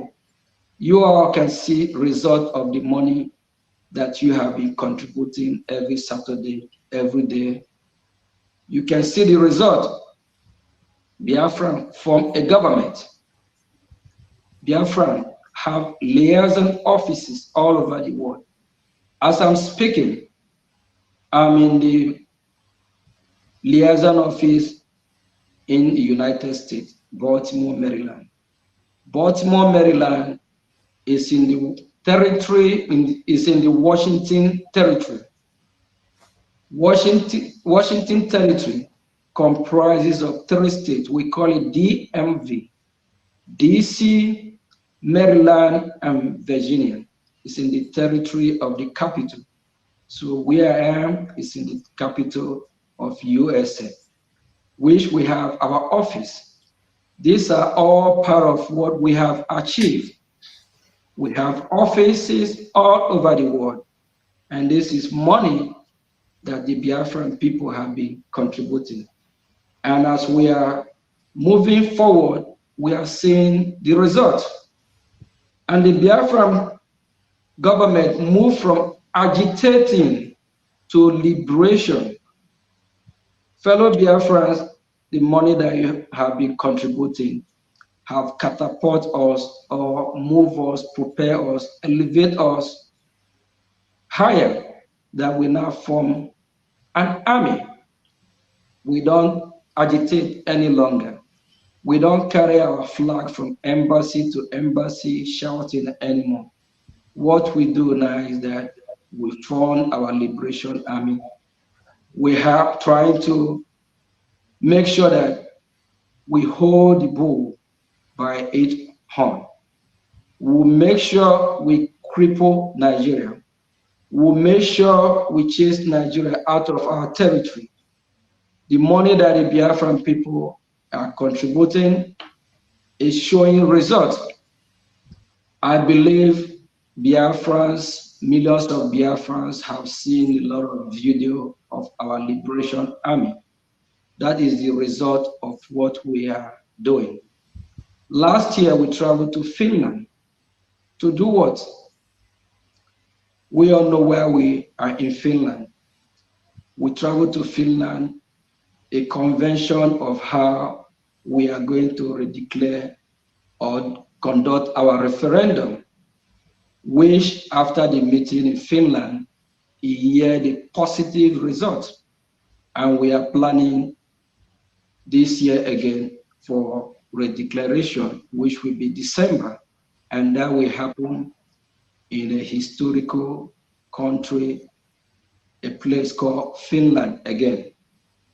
[SPEAKER 5] you all can see result of the money that you have been contributing every Saturday, every day. You can see the result. Biafran form a government. Biafran have liaison offices all over the world. As I'm speaking, I'm in the liaison office in the United States, Baltimore, Maryland. Baltimore, Maryland is in the territory, is in the Washington territory. Washington territory comprises of 3 states. We call it DMV, DC, Maryland, and Virginia. It's in the territory of the capital. So where I am is in the capital of USA, which we have our office. These are all part of what we have achieved. We have offices all over the world, and this is money that the Biafran people have been contributing. And as we are moving forward, we are seeing the result. And the Biafran government moved from agitating to liberation. Fellow Biafrans, the money that you have been contributing have catapulted us or move us, prepare us, elevate us higher that we now form an army. We don't agitate any longer. We don't carry our flag from embassy to embassy shouting anymore. What we do now is that we form our liberation army. We are trying to make sure that we hold the bull by its horn. We'll make sure we cripple Nigeria. We'll make sure we chase Nigeria out of our territory. The money that the Biafran people are contributing is showing results. I believe Biafrans, millions of Biafrans have seen a lot of video of our liberation army. That is the result of what we are doing. Last year, we traveled to Finland to do what? We all know where we are in Finland. We traveled to Finland, a convention of how we are going to redeclare or conduct our referendum, which after the meeting in Finland, he yielded a positive result. And we are planning this year again for redeclaration, which will be December. And that will happen in a historical country, a place called Finland again.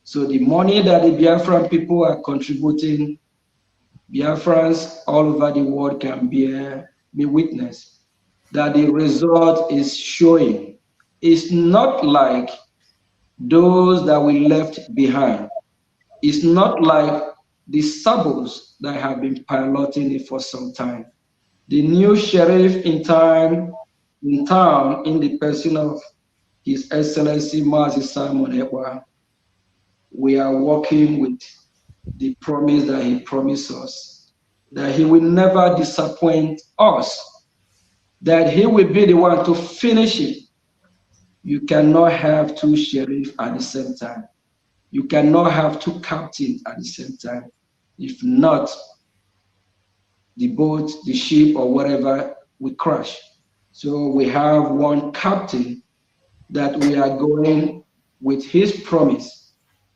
[SPEAKER 5] So the money that the Biafran people are contributing, Biafrans all over the world can bear me witness that the result is showing. It's not like those that we left behind. It's not like the sabos that have been piloting it for some time. The new sheriff in town, in the person of His Excellency Mazi Simon Ekwa, we are working with the promise that he promised us, that he will never disappoint us, that he will be the one to finish it. You cannot have two sheriffs at the same time. You cannot have two captains at the same time. If not, the boat, the ship, or whatever will crash. So we have one captain that we are going with his promise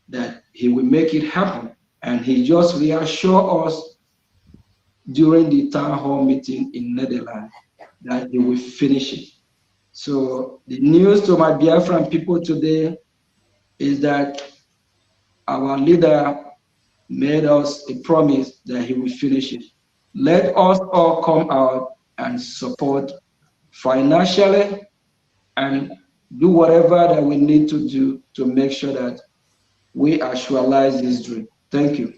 [SPEAKER 5] that he will make it happen. And he just reassured us during the town hall meeting in Netherlands that he will finish it. So the news to my Biafran people today is that our leader made us a promise that he will finish it. Let us all come out and support financially and do whatever that we need to do to make sure that we actualize this dream. Thank you.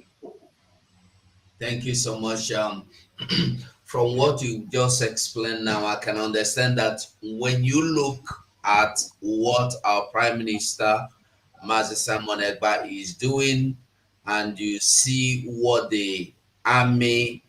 [SPEAKER 8] Thank you so much. From what you just explained now, I can understand that when you look at what our Prime Minister, Mazi Simon Ekpa, is doing, and you see what the army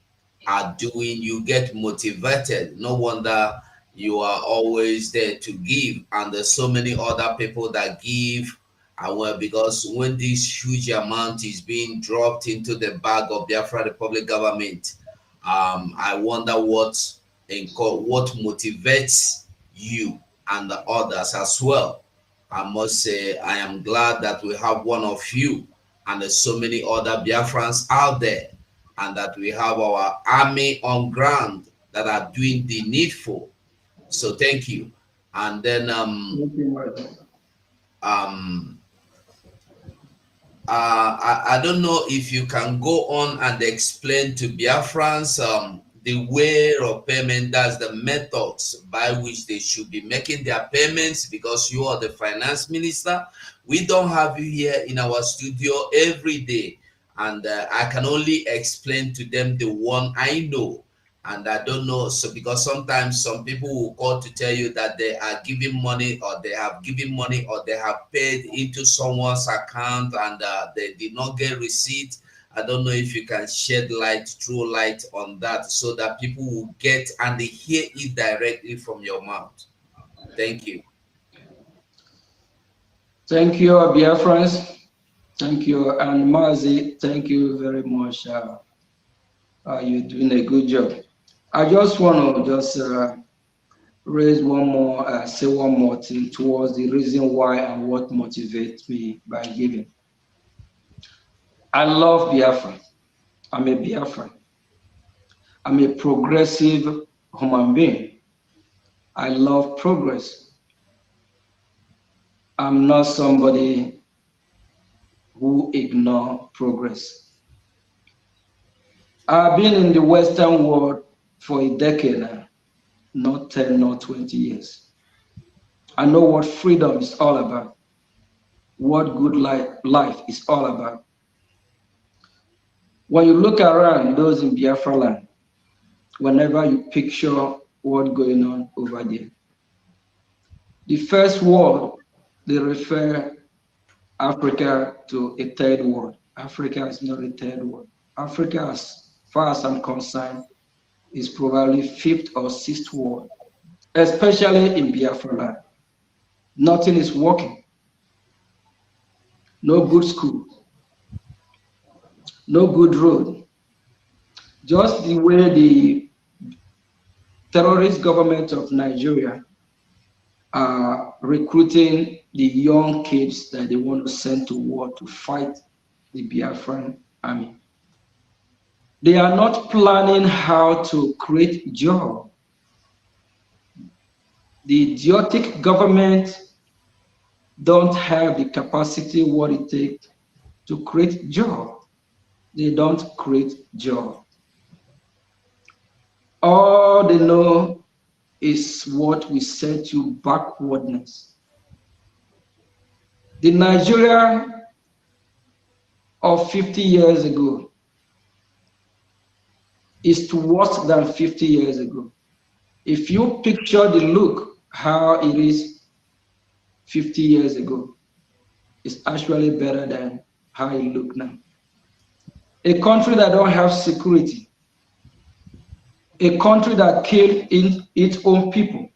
[SPEAKER 8] are doing, you get motivated. No wonder you are always there to give, and there's so many other people that give. Well, because when this huge amount is being dropped into the bag of Biafra Republic government, I wonder what motivates you and the others as well. I must say, I am glad that we have one of you, and there's so many other Biafrans out there, and that we have our army on ground that are doing the needful. So thank you. And then I don't know if you can go on and explain to Biafrans the way of payment, that's the methods by which they should be making their payments, because you are the finance minister. We don't have you here in our studio every day, and I can only explain to them the one I know. And I don't know, so because sometimes some people will call to tell you that they are giving money, or they have given money, or they have paid into someone's account and they did not get receipt. I don't know if you can shed light, true light on that, so that people will get and they hear it directly from your mouth. Thank you.
[SPEAKER 5] Thank you, Biafrans. Thank you, and Mazi, thank you very much. You're doing a good job. I just want to say one more thing towards the reason why and what motivates me by giving. I love Biafra. I'm a Biafran. I'm a progressive human being. I love progress. I'm not somebody who ignores progress. I've been in the Western world for a decade now, not 10, not 20 years. I know what freedom is all about, what good life is all about. When you look around those in Biafra land, whenever you picture what's going on over there, the first world, they refer Africa to a third world. Africa is not a third world. Africa, as far as I'm concerned, is probably fifth or sixth world, especially in Biafra land. Nothing is working. No good school, no good road. Just the way the terrorist government of Nigeria are recruiting the young kids that they want to send to war to fight the Biafran army. They are not planning how to create jobs. The idiotic government don't have the capacity what it takes to create jobs. They don't create jobs. All they know is what we said to backwardness. The Nigeria of 50 years ago is worse than 50 years ago. If you picture the look, how it is 50 years ago, it's actually better than how it looks now. A country that don't have security, a country that killed its own people,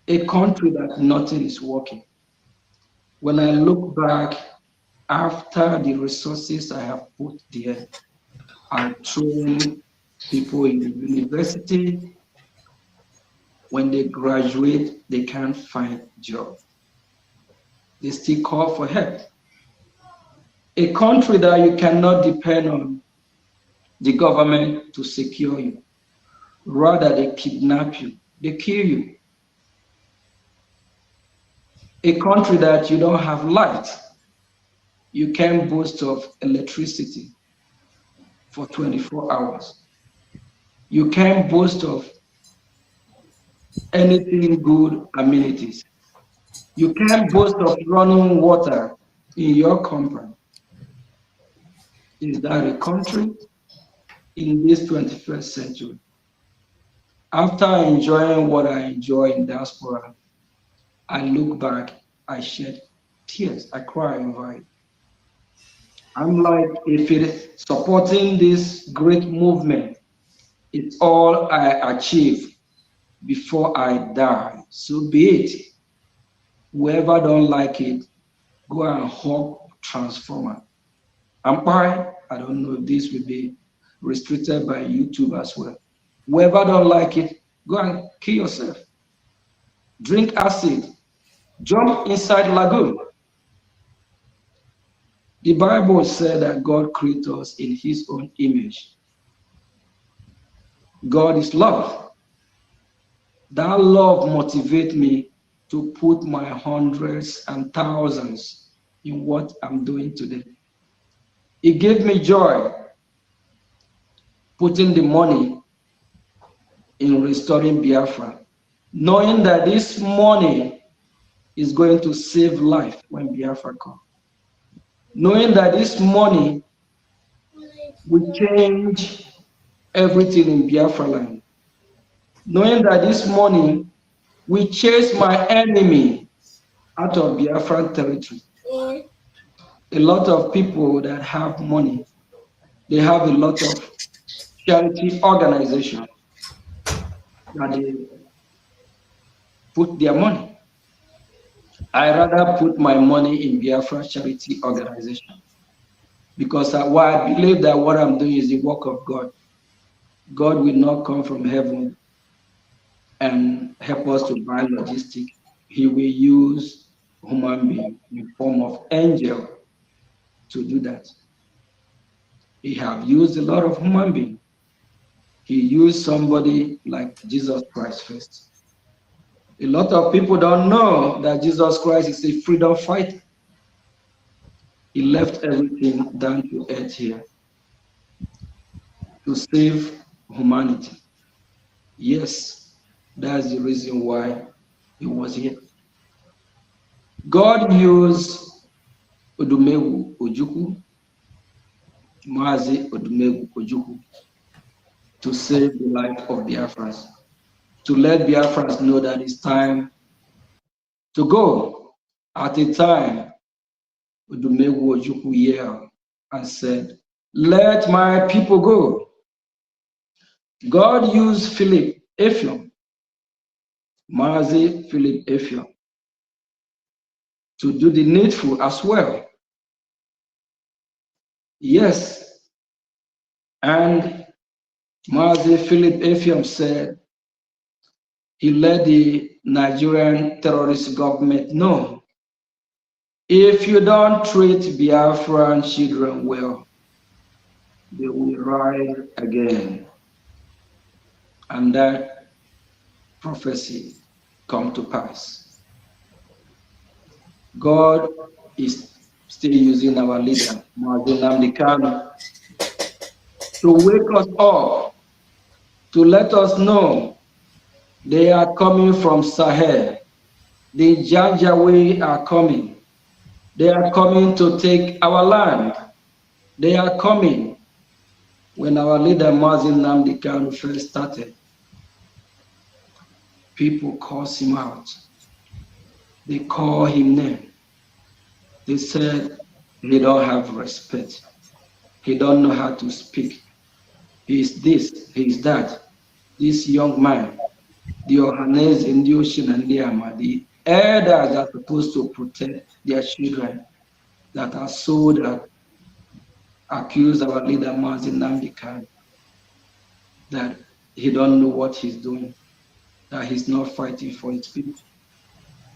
[SPEAKER 5] a country that nothing is working. When I look back after the resources I have put there, I train people in the university. When they graduate, they can't find a job. They still call for help. A country that you cannot depend on the government to secure you. Rather, they kidnap you, they kill you. A country that you don't have light, you can't boast of electricity for 24 hours. You can't boast of anything good amenities. You can't boast of running water in your compound. Is that a country in this 21st century? After enjoying what I enjoy in diaspora, I look back, I shed tears, I cry over it. I'm like, if it is supporting this great movement, it's all I achieve before I die, so be it. Whoever don't like it, go and hug transformer. I'm fine. I don't know if this will be restricted by YouTube as well. Whoever don't like it, go and kill yourself. Drink acid. Jump inside lagoon. The Bible said that God created us in his own image. God is love. That love motivates me to put my hundreds and thousands in what I'm doing today. It gave me joy putting the money in restoring Biafra, knowing that this money is going to save life when Biafra comes. Knowing that this money will change everything in Biafra land. Knowing that this money will chase my enemy out of Biafran territory. A lot of people that have money, they have a lot of charity organizations that they put their money. I rather put my money in Biafra charity organization because I believe that what I'm doing is the work of God. God will not come from heaven and help us to buy logistics, he will use human being in form of angel to do that. He have used a lot of human being. He used somebody like Jesus Christ first. A lot of people don't know that Jesus Christ is a freedom fighter. He left everything down to earth here to save humanity. Yes, that's the reason why he was here. God used Odumegwu Ojukwu, Mazi Odumegwu Ojukwu, to save the life of Biafrans, to let Biafrans know that it's time to go. At a time, Odumegwu Ojukwu yelled and said, "Let my people go." God used Philip Effiong, Mazi Philip Effiong, to do the needful as well. Yes, and Mazi Philip Effiong said he let the Nigerian terrorist government know, if you don't treat Biafran children well, they will rise again. And that prophecy come to pass. God is still using our leader, Mazi Nnamdi Kanu, to wake us up, to let us know they are coming from Sahel. The Janjaweed are coming. They are coming to take our land. They are coming. When our leader Mazi Nnamdi Kanu first started, people called him out. They call him name. They said he don't have respect. He don't know how to speak. He is this, he is that. This young man, the Ohanes in the ocean and the elders are supposed to protect their children that are sold that accuse our leader Mazi Nnamdi Kanu that he don't know what he's doing, that he's not fighting for his people.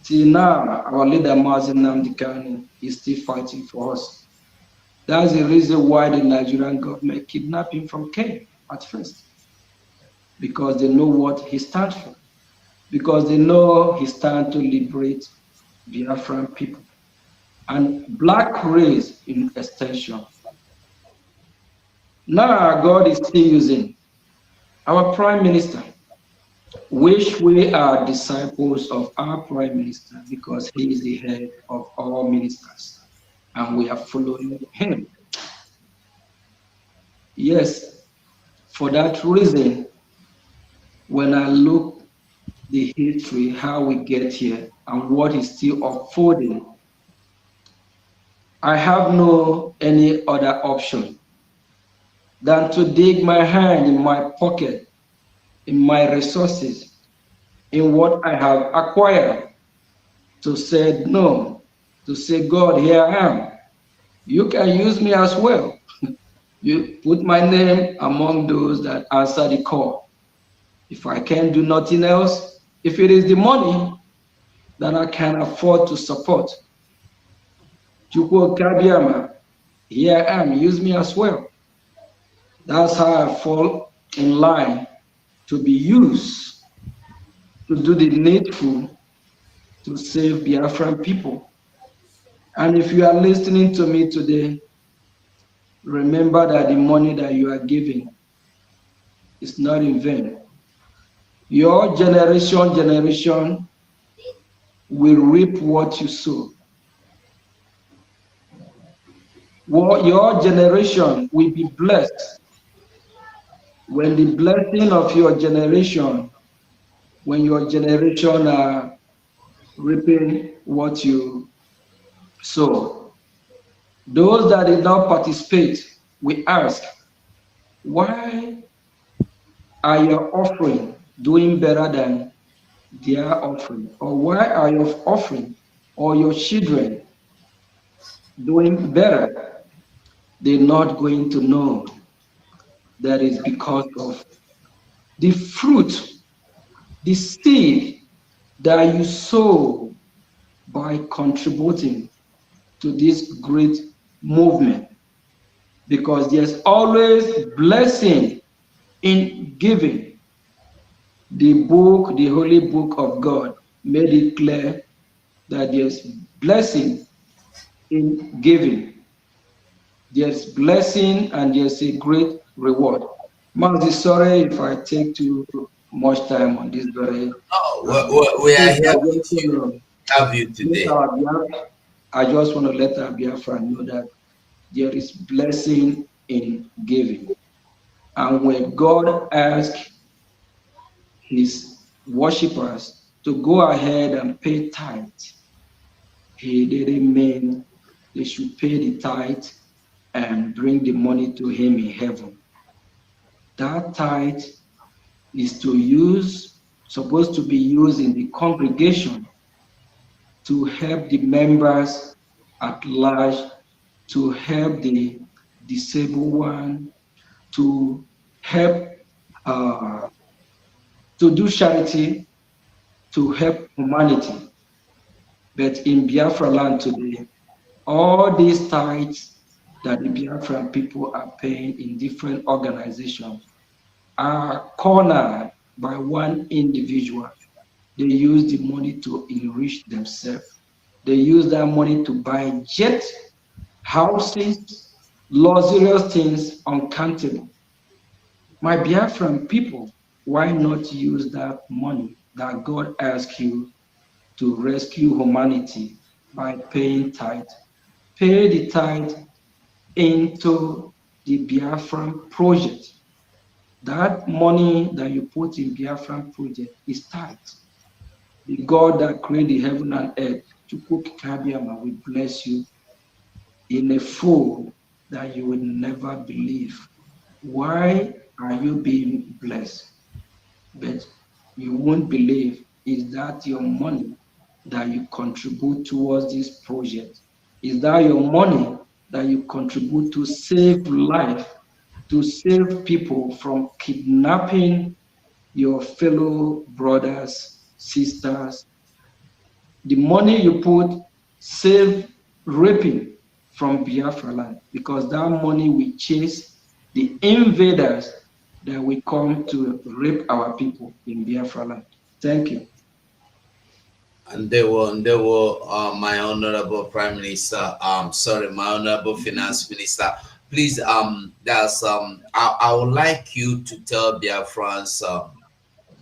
[SPEAKER 5] Till now, our leader Mazi Nnamdi Kanu is still fighting for us. That's the reason why the Nigerian government kidnapped him from Kenya at first, because they know what he stands for, because they know he stands to liberate Biafran people and black race in extension. Now God is still using our Prime Minister, which we are disciples of our Prime Minister because he is the head of all ministers and we are following him. Yes, for that reason, when I look the history, how we get here and what is still unfolding, I have no any other option than to dig my hand in my pocket, in my resources, in what I have acquired, to say no, to say, God, here I am. You can use me as well. You put my name among those that answer the call. If I can do nothing else, if it is the money that I can afford to support, Chukwu Kabiama, here I am, use me as well. That's how I fall in line to be used to do the needful to save Biafran people. And if you are listening to me today, remember that the money that you are giving is not in vain. Your generation will reap what you sow. Your generation will be blessed when the blessing of your generation, when your generation are reaping what you sow. Those that did not participate, we ask, why are your offering doing better than their offering? Or why are your offering or your children doing better? They're not going to know that is because of the fruit the seed that you sow by contributing to this great movement, because there's always blessing in giving. The book, the holy book of God, made it clear that there's blessing in giving. There's blessing and there's a great reward. Mazi, sorry if I take too much time on this very.
[SPEAKER 8] We are here with you. Have you today?
[SPEAKER 5] I just want to let our Biafra know that there is blessing in giving. And when God asks his worshippers to go ahead and pay tithe, he didn't mean they should pay the tithe and bring the money to him in heaven. That tithe is supposed to be used in the congregation to help the members at large, to help the disabled one, to help to do charity, to help humanity. But in Biafra land today, all these tithes that the Biafran people are paying in different organizations are cornered by one individual. They use the money to enrich themselves. They use that money to buy jet, houses, luxurious things uncountable. My Biafran people, why not use that money that God asked you to rescue humanity by paying tithe? Pay the tithe into the Biafran project. That money that you put in Biafran project is tithe. The God that created heaven and earth, Chukwu Kabiama, will bless you in a full that you will never believe. Why are you being blessed? But you won't believe is that your money that you contribute towards this project? Is that your money that you contribute to save life, to save people from kidnapping your fellow brothers, sisters? The money you put save raping from Biafra land, because that money will chase the invaders that will come to rape our people in Biafra land. Thank you.
[SPEAKER 8] And they were my honorable Prime Minister, my honorable Finance Minister. Please, I would like you to tell Biafrans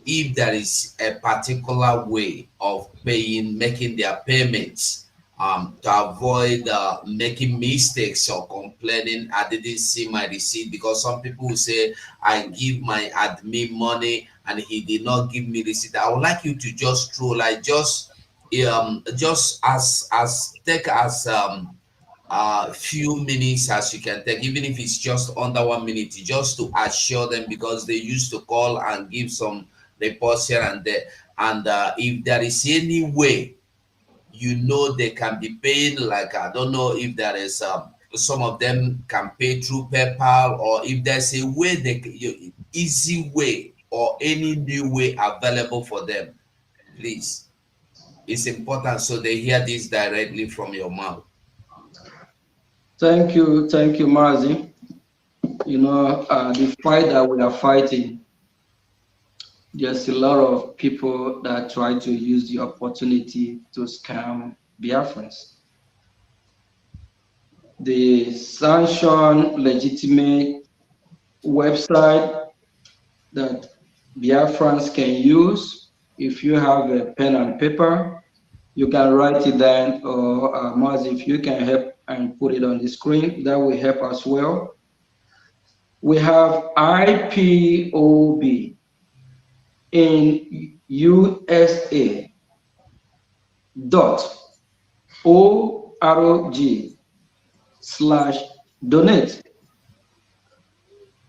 [SPEAKER 8] if there is a particular way of making their payments to avoid making mistakes or complaining, I didn't see my receipt, because some people will say, I give my admin money and he did not give me receipt. I would like you to just take as few minutes as you can take, even if it's just under 1 minute, just to assure them, because they used to call and give some reports here and there. And if there is any way, they can be paid, like, I don't know if there is some of them can pay through PayPal, or if there's a way, easy way or any new way available for them, please. It's important so they hear this directly from your mouth.
[SPEAKER 5] Thank you, Mazi. The fight that we are fighting, there's a lot of people that try to use the opportunity to scam Biafrans. The sanctioned, legitimate website that Biafrans can use, if you have a pen and paper, you can write it down, or Mazi, if you can help and put it on the screen, that will help as well. We have IPOB in USA .org/donate.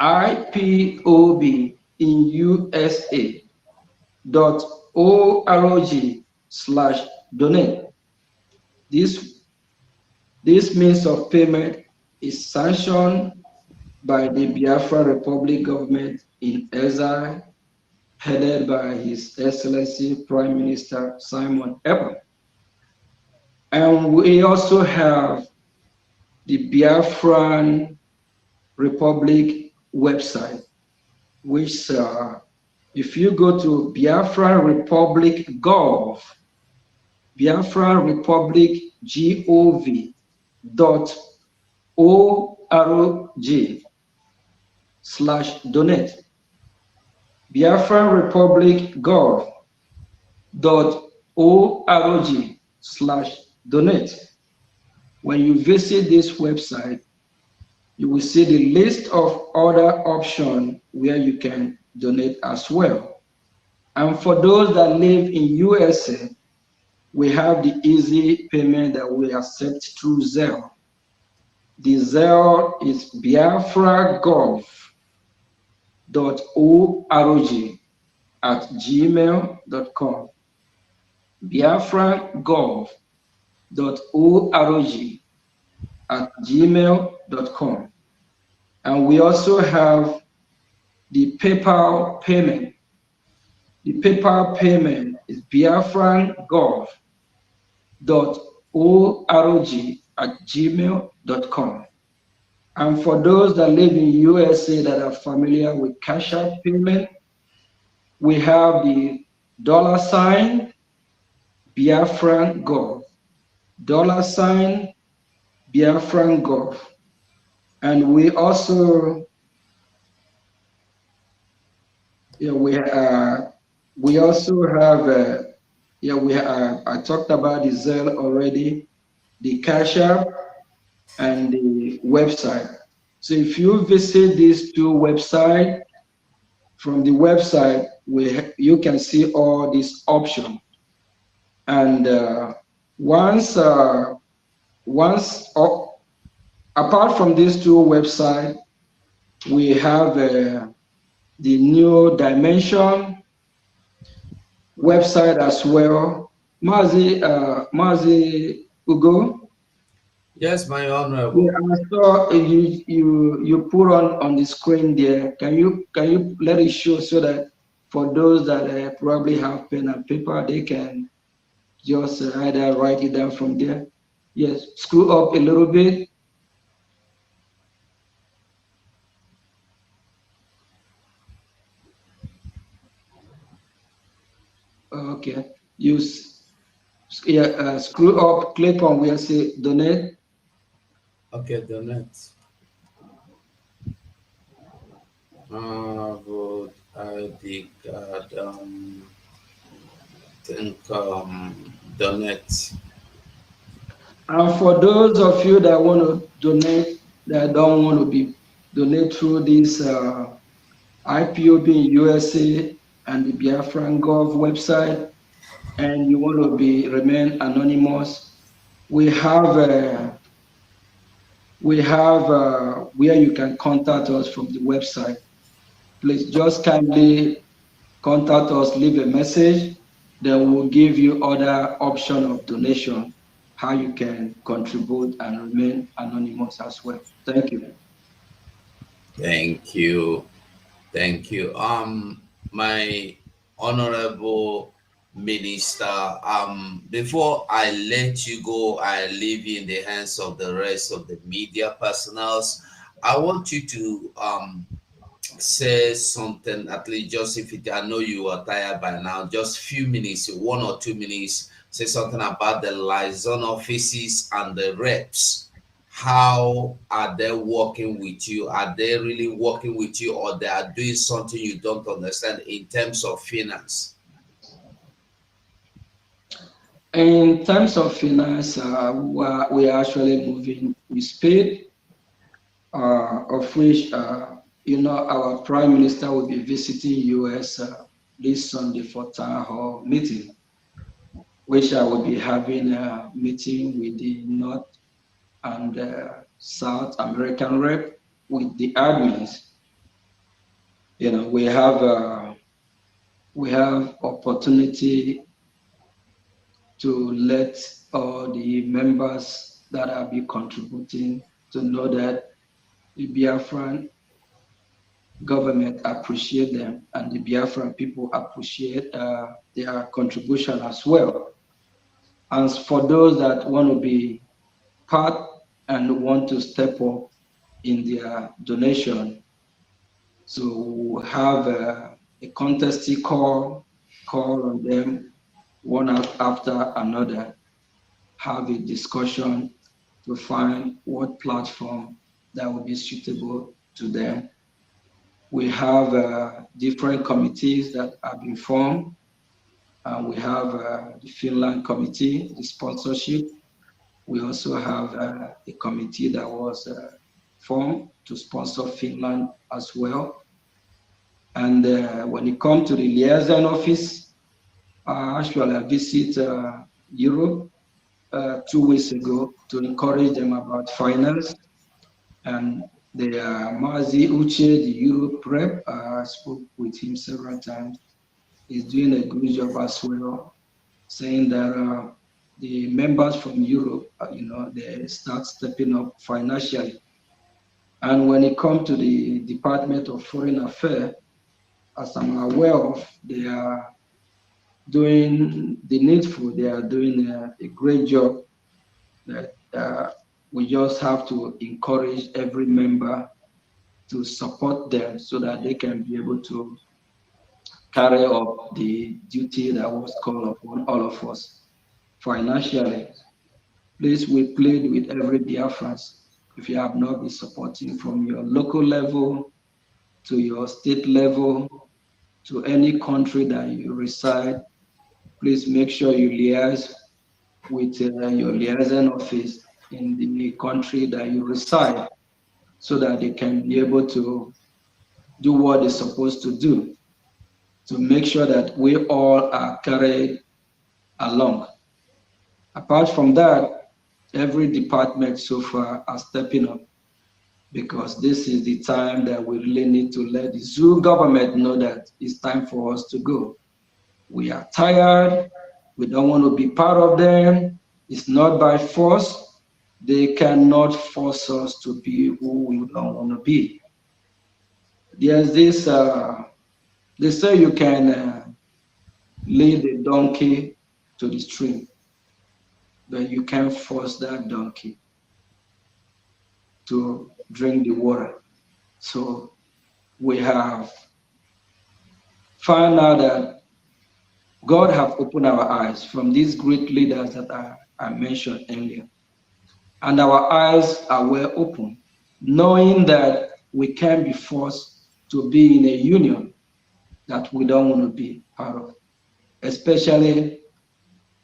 [SPEAKER 5] IPOB in USA .org/donate. This means of payment is sanctioned by the Biafra Republic government in Exile headed by His Excellency Prime Minister Simon Ekpa. And we also have the Biafran Republic website, which if you go to Biafra Republic Gov, Biafra Republic gov.org/donate. Biafra Republic gov.org/donate. When you visit this website, you will see the list of other options where you can donate as well. And for those that live in USA, we have the easy payment that we accept through Zelle. The Zelle is biafragov.org@gmail.com. biafragov.org@gmail.com. And we also have the PayPal payment. The PayPal payment is biafragov.org@gmail.com. And for those that live in USA that are familiar with Cash App payment, we have the $Biafran Gov, $Biafran Gov. And we also, we also have, I talked about the Zelle already, the Cash App, and the website. So if you visit these two websites, from the website, you can see all these options. And apart from these two websites, we have the New Dimension website as well. Mazi Ugo?
[SPEAKER 8] Yes, my honorable.
[SPEAKER 5] Yeah, I saw you put on the screen there. Can you let it show so that for those that probably have pen and paper, they can just either write it down from there. Yes, screw up a little bit. Okay, screw up, click on where say donate.
[SPEAKER 8] Okay, donate. Vote ID card. Donate.
[SPEAKER 5] And for those of you that want to donate, that don't want to be donate through this IPOB in USA and the Biafran Gov website, and you want to remain anonymous, we have where you can contact us from the website. Please just kindly contact us, leave a message, then we'll give you other option of donation, how you can contribute and remain anonymous as well. Thank you.
[SPEAKER 8] Thank you. Thank you. My honorable minister, before I let you go, I leave you in the hands of the rest of the media personnels. I want you to say something, at least just if it, I know you are tired by now, just few minutes, 1 or 2 minutes, say something about the liaison offices and the reps. How are they working with you? Are they really working with you, or they are doing something you don't understand in terms of finance?
[SPEAKER 5] In terms of finance, we are actually moving with speed, of which our Prime Minister will be visiting US this Sunday for town hall meeting, which I will be having a meeting with the North and South American rep with the admins. We have opportunity to let all the members that are be contributing to know that the Biafran government appreciate them, and the Biafran people appreciate their contribution as well. And for those that want to be part and want to step up in their donation, so we'll have a contesting call on them one after another, have a discussion to find what platform that will be suitable to them. We have different committees that have been formed. We have the Finland committee, the sponsorship. We also have a committee that was formed to sponsor Finland as well. And when it comes to the liaison office, actually I visited Europe 2 weeks ago to encourage them about finance. And the Mazi Uche, the Europe rep, I spoke with him several times. He's doing a good job as well, saying that the members from Europe, they start stepping up financially. And when it comes to the Department of Foreign Affairs, as I'm aware of, they are doing the needful. They are doing a great job. That we just have to encourage every member to support them so that they can be able to carry out the duty that was called upon all of us financially. Please, we plead with every Biafran. If you have not been supporting from your local level to your state level to any country that you reside, please make sure you liaise with your liaison office in the country that you reside so that they can be able to do what they're supposed to do to make sure that we all are carried along. Apart from that, every department so far are stepping up because this is the time that we really need to let the zoo government know that it's time for us to go. We are tired. We don't want to be part of them. It's not by force. They cannot force us to be who we don't want to be. There's this, they say you can lead a donkey to the stream, but you can't force that donkey to drink the water. So we have found out that God have opened our eyes from these great leaders that I mentioned earlier. And our eyes are well open, knowing that we can be forced to be in a union that we don't want to be part of, especially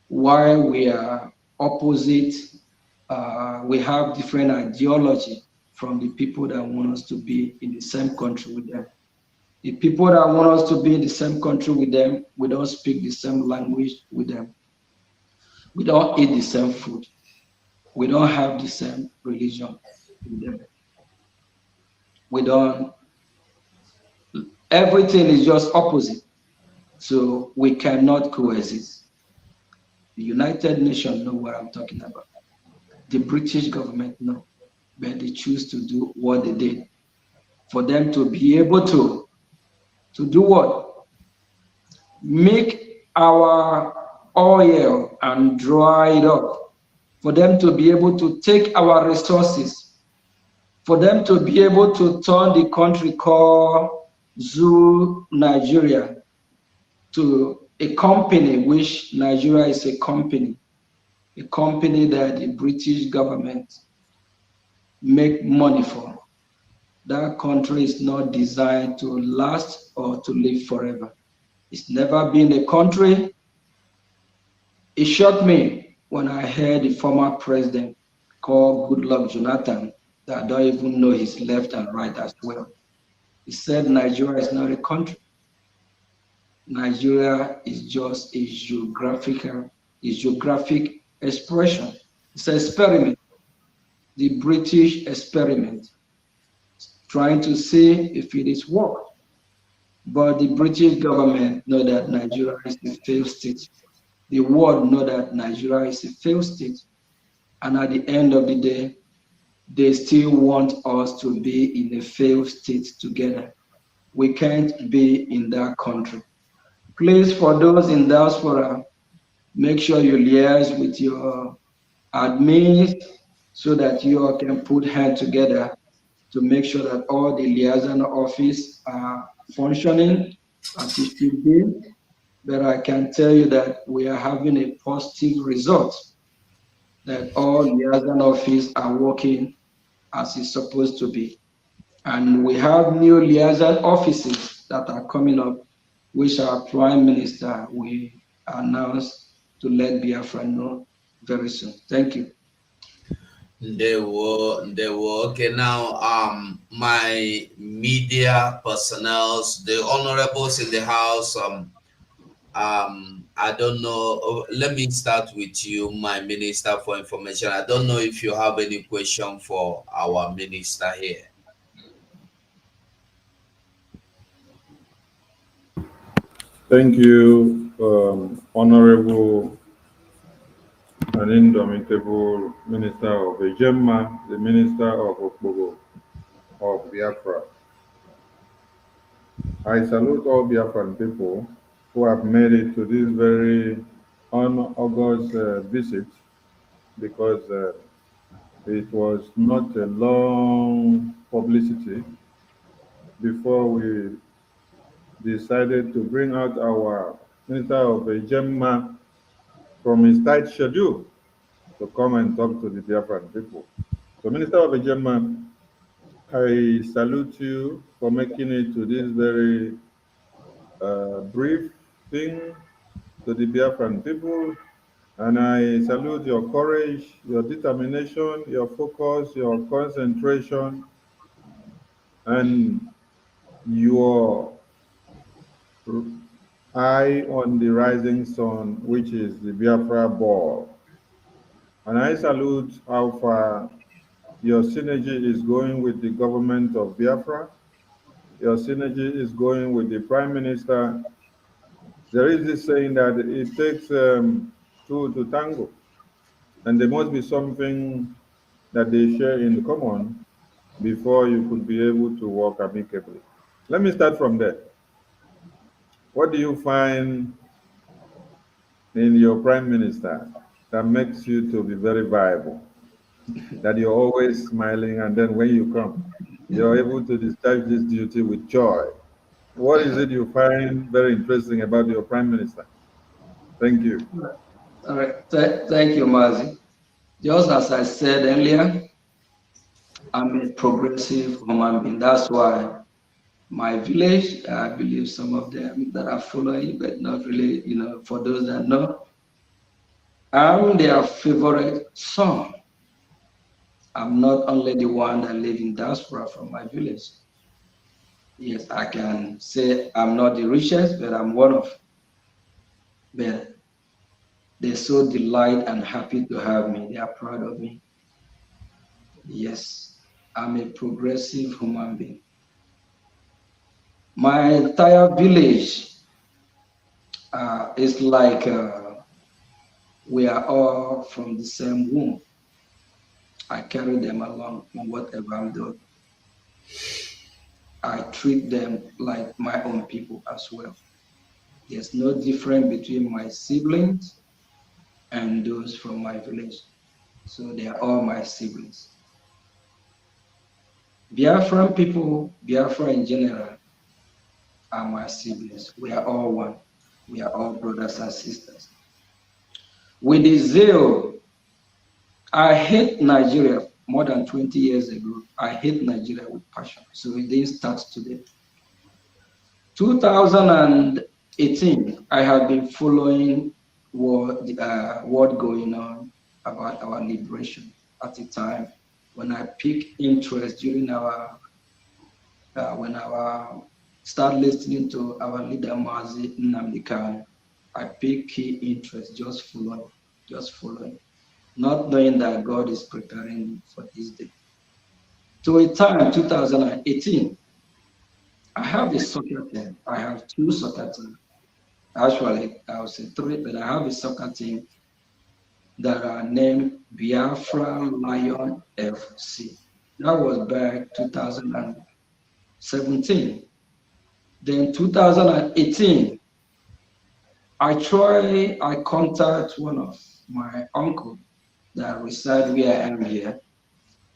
[SPEAKER 5] while we are opposite. We have different ideology from the people that want us to be in the same country with them. The people that want us to be in the same country with them, we don't speak the same language with them. We don't eat the same food. We don't have the same religion with them. We don't, everything is just opposite. So we cannot coexist. The United Nations know what I'm talking about. The British government know, but they choose to do what they did. For them to be able to do what? Make our oil and dry it up. For them to be able to take our resources. For them to be able to turn the country called Zoo Nigeria to a company, which Nigeria is a company that the British government make money for. That country is not designed to last or to live forever. It's never been a country. It shocked me when I heard the former president call Goodluck Jonathan, that I don't even know his left and right as well. He said Nigeria is not a country. Nigeria is just a geographic expression. It's an experiment, the British experiment, trying to see if it is work. But the British government know that Nigeria is a failed state. The world know that Nigeria is a failed state. And at the end of the day, they still want us to be in a failed state together. we can't be in that country. Please, for those in diaspora, make sure you liaise with your admins so that you all can put hands together to make sure that all the liaison office are functioning as it should be. But I can tell you that we are having a positive result, that all liaison office are working as it's supposed to be. And we have new liaison offices that are coming up, which our Prime Minister will announce to let Biafra know very soon. Thank you.
[SPEAKER 8] They were okay. Now, my media personnels, the honorables in the house, I don't know. Let me start with you, my Minister for Information. I don't know if you have any question for our minister here.
[SPEAKER 1] Thank you, Honorable and indomitable Minister of Ejemma, the Minister of Okpogo of Biafra. I salute all Biafran people who have made it to this very unaugust visit, because it was not a long publicity before we decided to bring out our Minister of Ejemma from his tight schedule to come and talk to the Biafran people. So, Minister of Ejemma, I salute you for making it to this very brief thing to the Biafran people, and I salute your courage, your determination, your focus, your concentration, and your eye on the rising sun, which is the Biafra ball. And I salute how far your synergy is going with the government of Biafra. Your synergy is going with the Prime Minister. There is this saying that it takes two to tango, and there must be something that they share in common before you could be able to work amicably. Let me start from there. What do you find in your Prime Minister that makes you to be very viable? That you're always smiling, and then when you come, you're able to discharge this duty with joy. What is it you find very interesting about your Prime Minister? Thank you.
[SPEAKER 5] All right. Thank you, Mazi. Just as I said earlier, I'm a progressive human being. That's why my village, I believe some of them that are following, but not really, for those that know, I'm their favorite son. I'm not only the one that live in diaspora from my village. Yes, I can say I'm not the richest, but I'm one of. But they're so delighted and happy to have me. They are proud of me. Yes, I'm a progressive human being. My entire village is like we are all from the same womb. I carry them along in whatever I'm doing. I treat them like my own people as well. There's no difference between my siblings and those from my village. So they are all my siblings. Biafran people, Biafra in general, are my siblings. We are all one. We are all brothers and sisters. With the zeal, I hate Nigeria more than 20 years ago. I hate Nigeria with passion. So it didn't start today. 2018, I have been following what going on about our liberation at the time when I picked interest during when I start listening to our leader Mazi Nnamdi Kanu. I picked key interest, just following, not knowing that God is preparing me for this day. To a time, 2018, I have a soccer team. I have two soccer teams. Actually, I would say three, but I have a soccer team that are named Biafra Lion FC. That was back 2017. Then 2018, I contact one of my uncle that reside where I am here,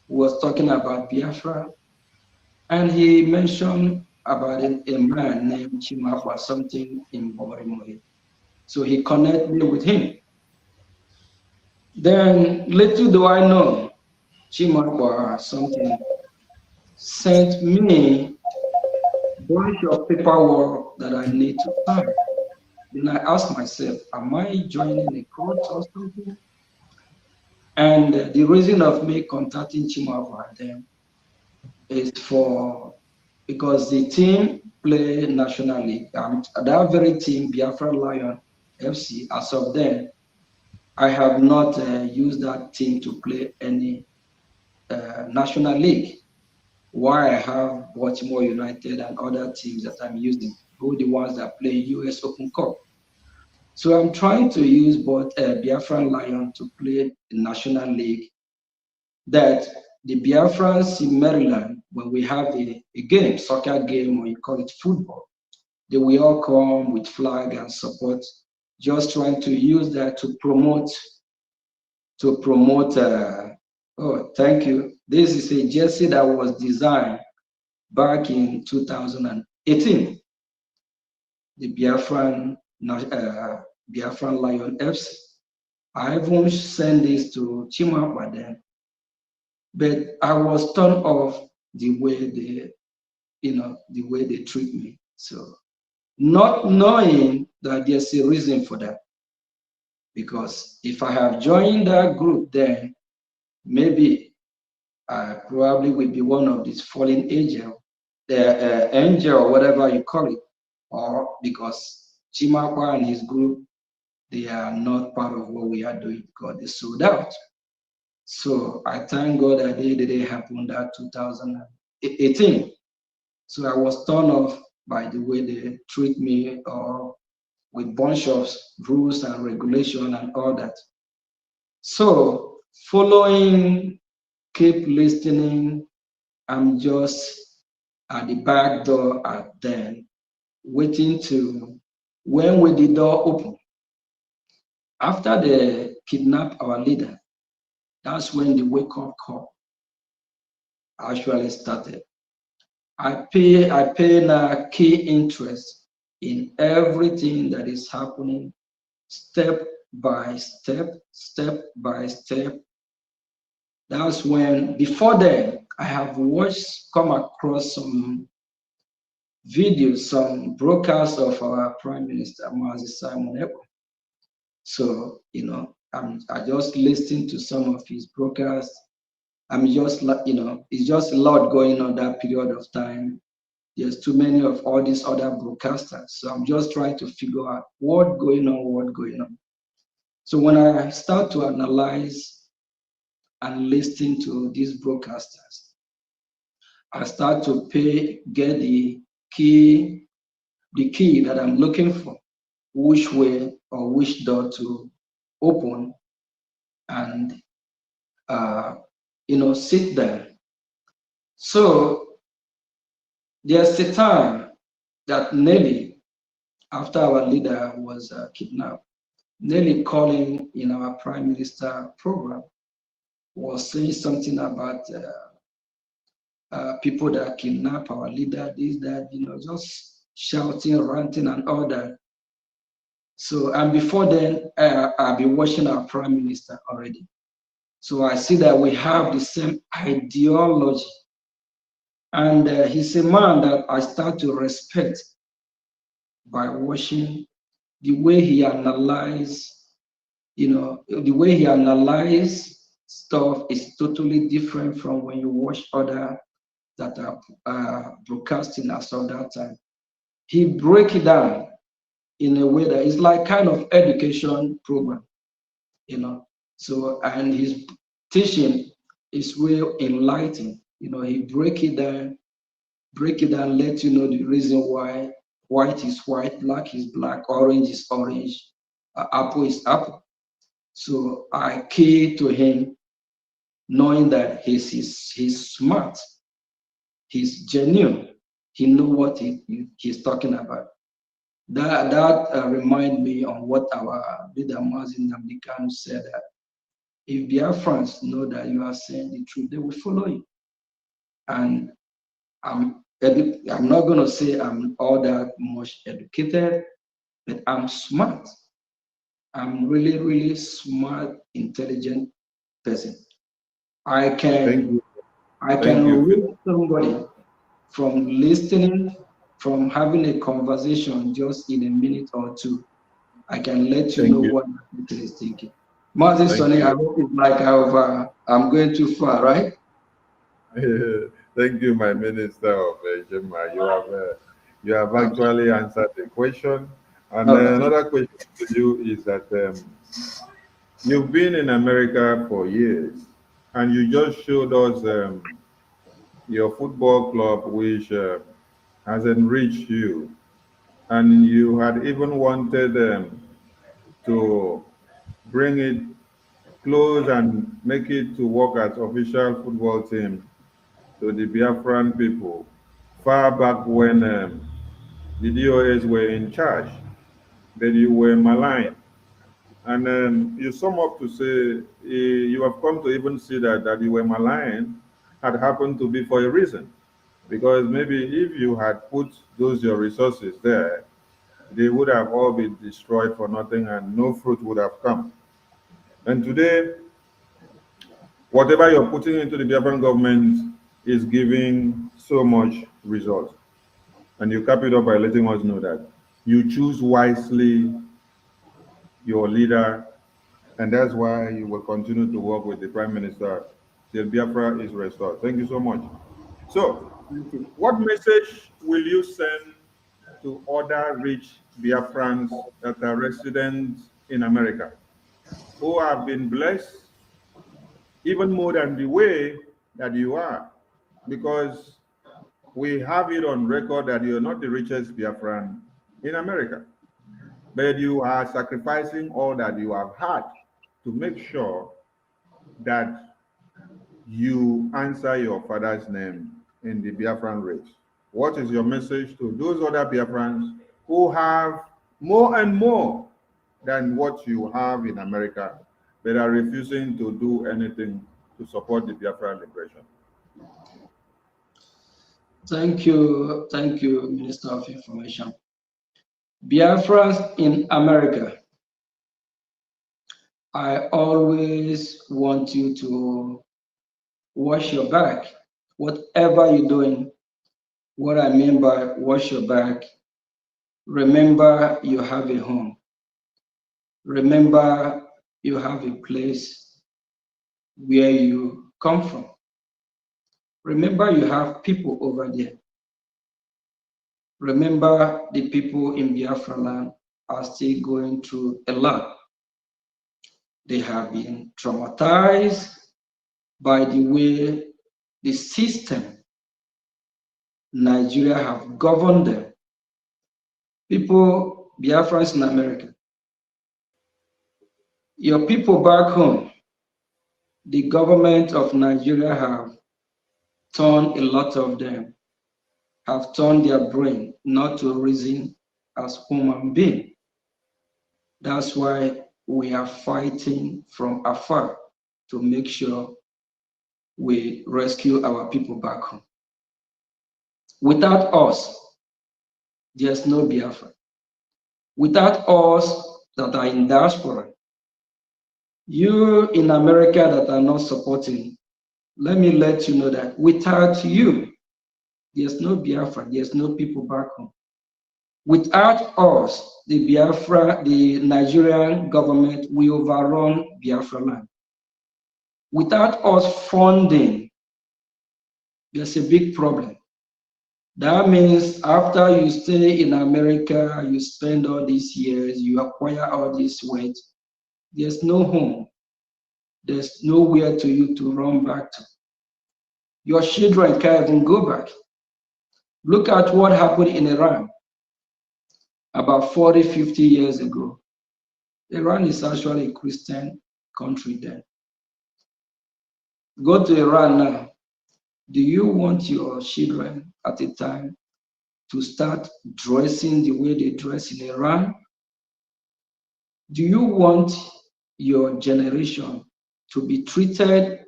[SPEAKER 5] who was talking about Biafra, and he mentioned about a man named Chimapa, something in Bomarimoye. So he connected me with him. Then little do I know, Chimapa something sent me a bunch of paperwork that I need to sign. Then I asked myself, am I joining a court or something? And the reason of me contacting Chimapa then is because the team play National League. That very team, Biafra Lion FC, as of then, I have not used that team to play any National League. Why I have Baltimore United and other teams that I'm using, who the ones that play US Open Cup. So I'm trying to use both Biafra Lion to play the National League, that the Biafrans in Maryland, when we have a game, soccer game, or you call it football, they will all come with flag and support, just trying to use that to promote, oh, thank you. This is a jersey that was designed back in 2018, the Biafran Lion FC. I haven't sent this to Chimapa then, but I was turned off the way they treat me. So not knowing that there's a reason for that, because if I have joined that group, then maybe I probably will be one of these fallen angel, or whatever you call it, or because Chimapa and his group, they are not part of what we are doing because they sold out. So I thank God that it didn't happen that 2018. So I was turned off by the way they treat me, or with bunch of rules and regulation and all that. So following, keep listening, I'm just at the back door at then, waiting to, when will the door open? After they kidnap our leader, that's when the wake-up call actually started. I pay now key interest in everything that is happening, step by step, step by step. That's when, before then, I have come across some videos, some broadcasts of our Prime Minister, Simon Ekpa. So, I just listened to some of his broadcasts. I'm just, it's just a lot going on that period of time. There's too many of all these other broadcasters. So I'm just trying to figure out what's going on. So when I start to analyze and listen to these broadcasters, I start to get the key that I'm looking for, which way or which door to open, and sit there. So there's a time that Nelly, after our leader was kidnapped, Nelly calling in our Prime Minister program was saying something about people that kidnap our leader, this, that, just shouting, ranting, and all that. So, and before then, I've been watching our Prime Minister already. So I see that we have the same ideology. And he's a man that I start to respect by watching the way he analyzes, the way he analyzes stuff is totally different from when you watch other that are broadcasting as of that time. He break it down in a way that is like kind of education program, So, and his teaching is real enlightening. He break it down, let you know the reason why white is white, black is black, orange is orange, apple is apple. So I key to him, knowing that he's smart, he's genuine, he knew what he's talking about. That remind me of what our leader Mazin Namdekan said, that if Biafrans know that you are saying the truth, they will follow you. And I'm not going to say I'm all that much educated, but I'm smart. I'm really, really smart, intelligent person. I can read somebody from listening, from having a conversation just in a minute or two. I can let you know what the person is thinking. Martin Sonny, I hope it's like I'm going too far, right?
[SPEAKER 1] Thank you, my Minister of Jema. You have actually answered the question. And another question to you is that you've been in America for years, and you just showed us your football club, which has enriched you, and you had even wanted to bring it close and make it to work as official football team to the Biafran people far back when the DOS were in charge, that you were maligned. And you sum up to say you have come to even see that you were maligned had happened to be for a reason. Because maybe if you had put your resources there, they would have all been destroyed for nothing and no fruit would have come. And today, whatever you're putting into the Biafran government is giving so much result. And you cap it up by letting us know that you choose wisely your leader, and that's why you will continue to work with the Prime Minister till Biafra is restored. Thank you so much. So, what message will you send to other rich Biafrans that are residents in America who have been blessed even more than the way that you are? Because we have it on record that you're not the richest Biafran in America, but you are sacrificing all that you have had to make sure that you answer your father's name in the Biafran race. What is your message to those other Biafrans who have more and more than what you have in America, but are refusing to do anything to support the Biafran liberation?
[SPEAKER 5] Thank you, Minister of Information. Biafrans in America, I always want you to wash your back. Whatever you're doing, what I mean by wash your back, remember you have a home. Remember you have a place where you come from. Remember you have people over there. Remember the people in Biafra land are still going through a lot. They have been traumatized by the way the system, Nigeria, have governed them. People, Biafrans in America, your people back home, the government of Nigeria have turned a lot of them, have turned their brain not to reason as human beings. That's why we are fighting from afar to make sure we rescue our people back home. Without us, there's no Biafra. Without us that are in diaspora, you in America that are not supporting, let me let you know that without you, there's no Biafra, there's no people back home. Without us, the Nigerian government will overrun Biafra land. Without us funding, there's a big problem. That means after you stay in America, you spend all these years, you acquire all this wealth, there's no home. There's nowhere to you to run back to. Your children can't even go back. Look at what happened in Iran about 40, 50 years ago. Iran is actually a Christian country then. Go to Iran now. Do you want your children at a time to start dressing the way they dress in Iran? Do you want your generation to be treated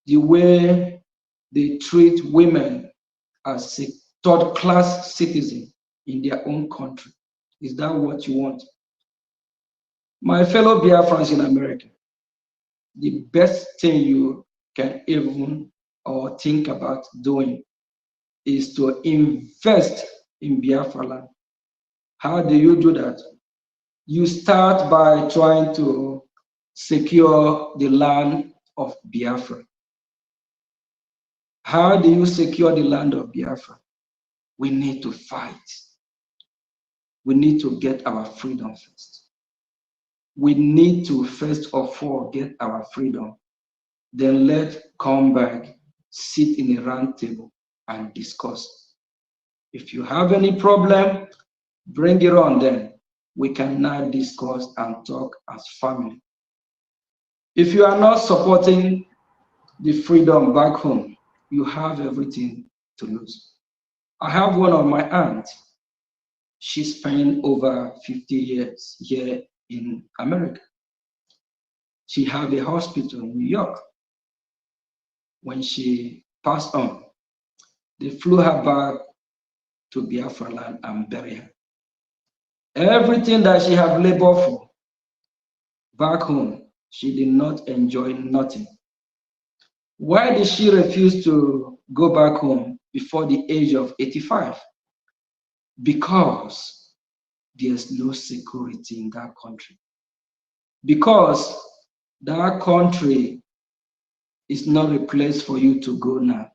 [SPEAKER 5] the way they treat women as a third-class citizen in their own country? Is that what you want? My fellow Biafrans in America, the best thing you can even or think about doing is to invest in Biafra land. How do you do that? You start by trying to secure the land of Biafra. How do you secure the land of Biafra? We need to fight. We need to get our freedom first. We need to first of all get our freedom. Then let's come back, sit in a round table and discuss. If you have any problem, bring it on then. We can now discuss and talk as family. If you are not supporting the freedom back home, you have everything to lose. I have one of my aunts. She spent over 50 years here in America. She had a hospital in New York. When she passed on, they flew her back to Biafra land and buried her. Everything that she had labored for back home, she did not enjoy nothing. Why did she refuse to go back home before the age of 85? Because there's no security in that country. Because that country is not a place for you to go now.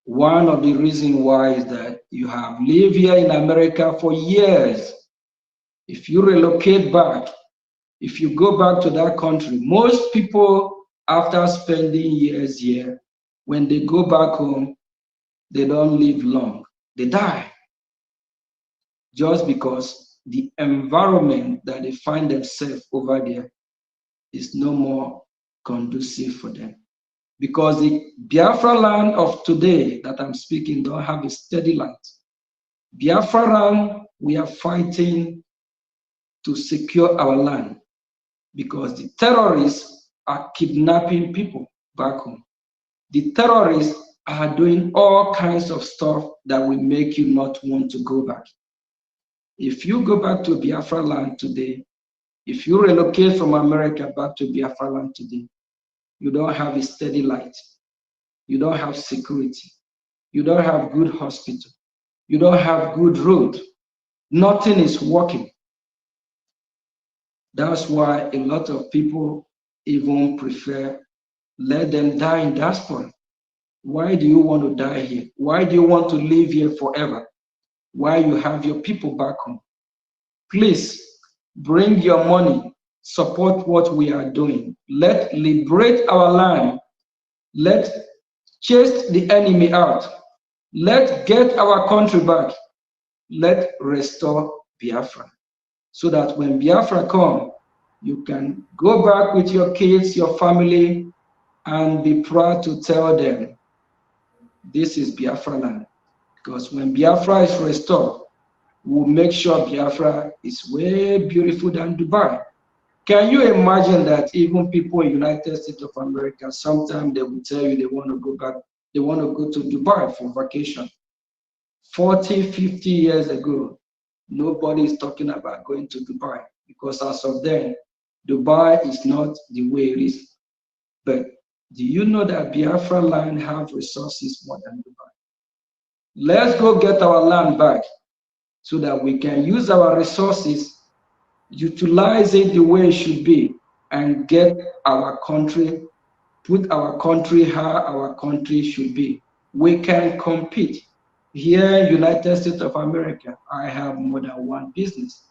[SPEAKER 5] One of the reasons why is that you have lived here in America for years. If you relocate back, if you go back to that country, most people, after spending years here, when they go back home, they don't live long. They die. Just because the environment that they find themselves over there is no more conducive for them. Because the Biafra land of today that I'm speaking don't have a steady light. Biafra land, we are fighting to secure our land because the terrorists are kidnapping people back home. The terrorists are doing all kinds of stuff that will make you not want to go back. If you go back to Biafra land today, if you relocate from America back to Biafra land today, you don't have a steady light. You don't have security. You don't have good hospital. You don't have good road. Nothing is working. That's why a lot of people even prefer let them die in diaspora. Why do you want to die here? Why do you want to live here forever? Why you have your people back home? Please bring your money, support what we are doing. Let's liberate our land. Let's chase the enemy out. Let's get our country back. Let's restore Biafra. So that when Biafra comes, you can go back with your kids, your family, and be proud to tell them, this is Biafra land. Because when Biafra is restored, we'll make sure Biafra is way beautiful than Dubai. Can you imagine that even people in the United States of America, sometimes they will tell you they want to go back, they want to go to Dubai for vacation. 40, 50 years ago, nobody is talking about going to Dubai because as of then, Dubai is not the way it is. But do you know that Biafra land have resources more than Dubai? Let's go get our land back so that we can use our resources, utilize it the way it should be, and get our country, put our country how our country should be. We can compete. Here in United States of America, I have more than one business.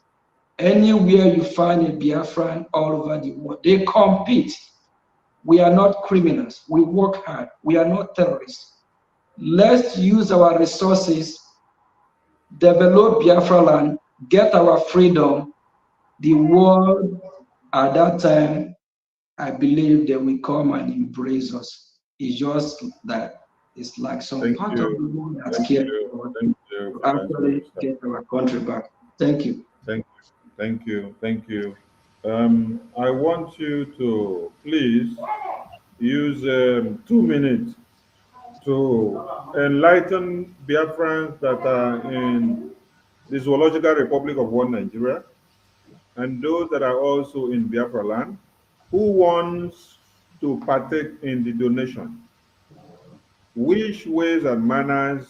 [SPEAKER 5] Anywhere you find a Biafran all over the world, they compete. We are not criminals. We work hard. We are not terrorists. Let's use our resources, develop Biafra land, get our freedom. The world at that time, I believe they will come and embrace us. It's just that It's like some
[SPEAKER 1] Thank
[SPEAKER 5] part
[SPEAKER 1] you.
[SPEAKER 5] of the world that's
[SPEAKER 1] Thank
[SPEAKER 5] scared
[SPEAKER 1] you. Thank you,
[SPEAKER 5] to
[SPEAKER 1] Finance
[SPEAKER 5] actually
[SPEAKER 1] Minister.
[SPEAKER 5] get our country back. Thank you.
[SPEAKER 1] Thank you. Thank you. Thank you. I want you to please use 2 minutes to enlighten Biafrans that are in the Zoological Republic of One Nigeria and those that are also in Biafra land who wants to partake in the donation. Which ways and manners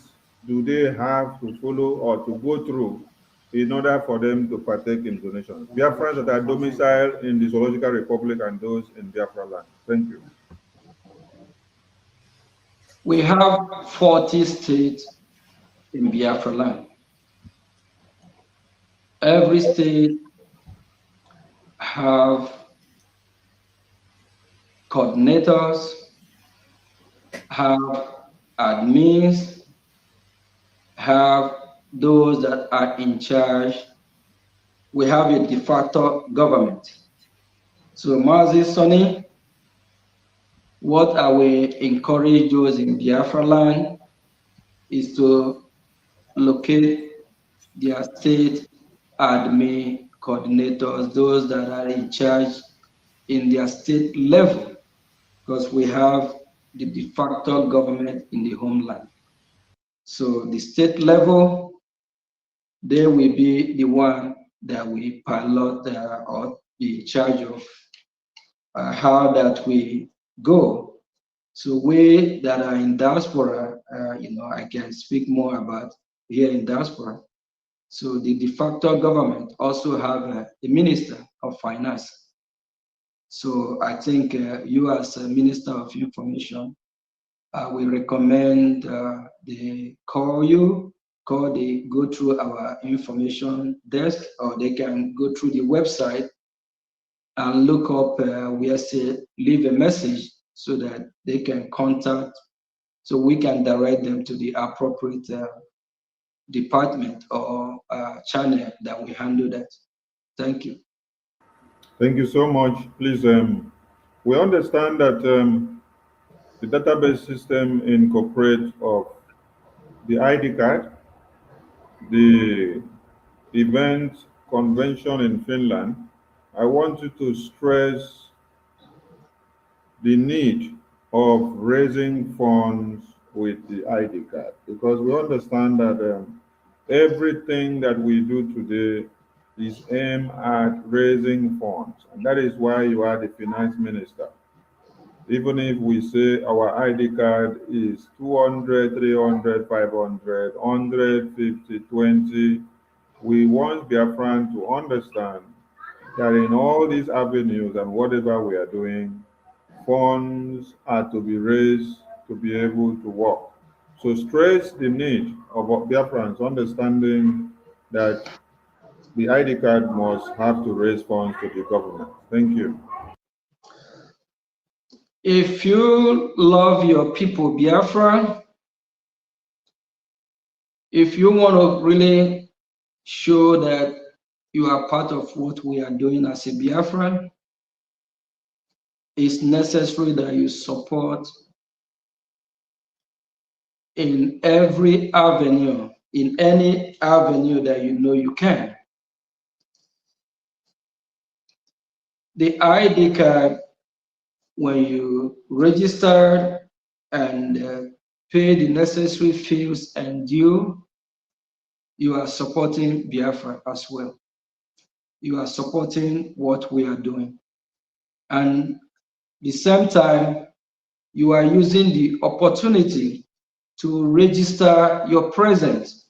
[SPEAKER 1] do they have to follow or to go through in order for them to partake in donations? Biafrans that are domiciled in the Zoological Republic and those in Biafra land. Thank you.
[SPEAKER 5] We have 40 states in Biafra land. Every state have coordinators, have admins, have those that are in charge. We have a de facto government. So, Mazi Sonny, what I will encourage those in Biafra land is to locate their state admin coordinators, those that are in charge in their state level, because we have the de facto government in the homeland. So the state level, they will be the one that we pilot or be in charge of how that we go. So we that are in diaspora, I can speak more about here in diaspora. So the de facto government also have a minister of finance. So I think you as a Minister of Information, I will recommend they go through our information desk, or they can go through the website and look up where say leave a message so that they can contact, so we can direct them to the appropriate department or channel that we handle that. Thank you.
[SPEAKER 1] Thank you so much. Please, we understand that the database system incorporates of the ID card, the event convention in Finland. I want you to stress the need of raising funds with the ID card, because we understand that everything that we do today is aimed at raising funds, and that is why you are the finance minister. Even if we say our ID card is 200, 300, 500, 150, 20, we want Biafran to understand that in all these avenues and whatever we are doing, funds are to be raised to be able to work. So stress the need of Biafrans understanding that the ID card must have to raise funds to the government. Thank you.
[SPEAKER 5] If you love your people, Biafra, if you want to really show that you are part of what we are doing as a Biafran, it's necessary that you support in every avenue, in any avenue that you know you can. The ID card, when you register and pay the necessary fees and due, you are supporting Biafra as well. You are supporting what we are doing. And at the same time, you are using the opportunity to register your presence.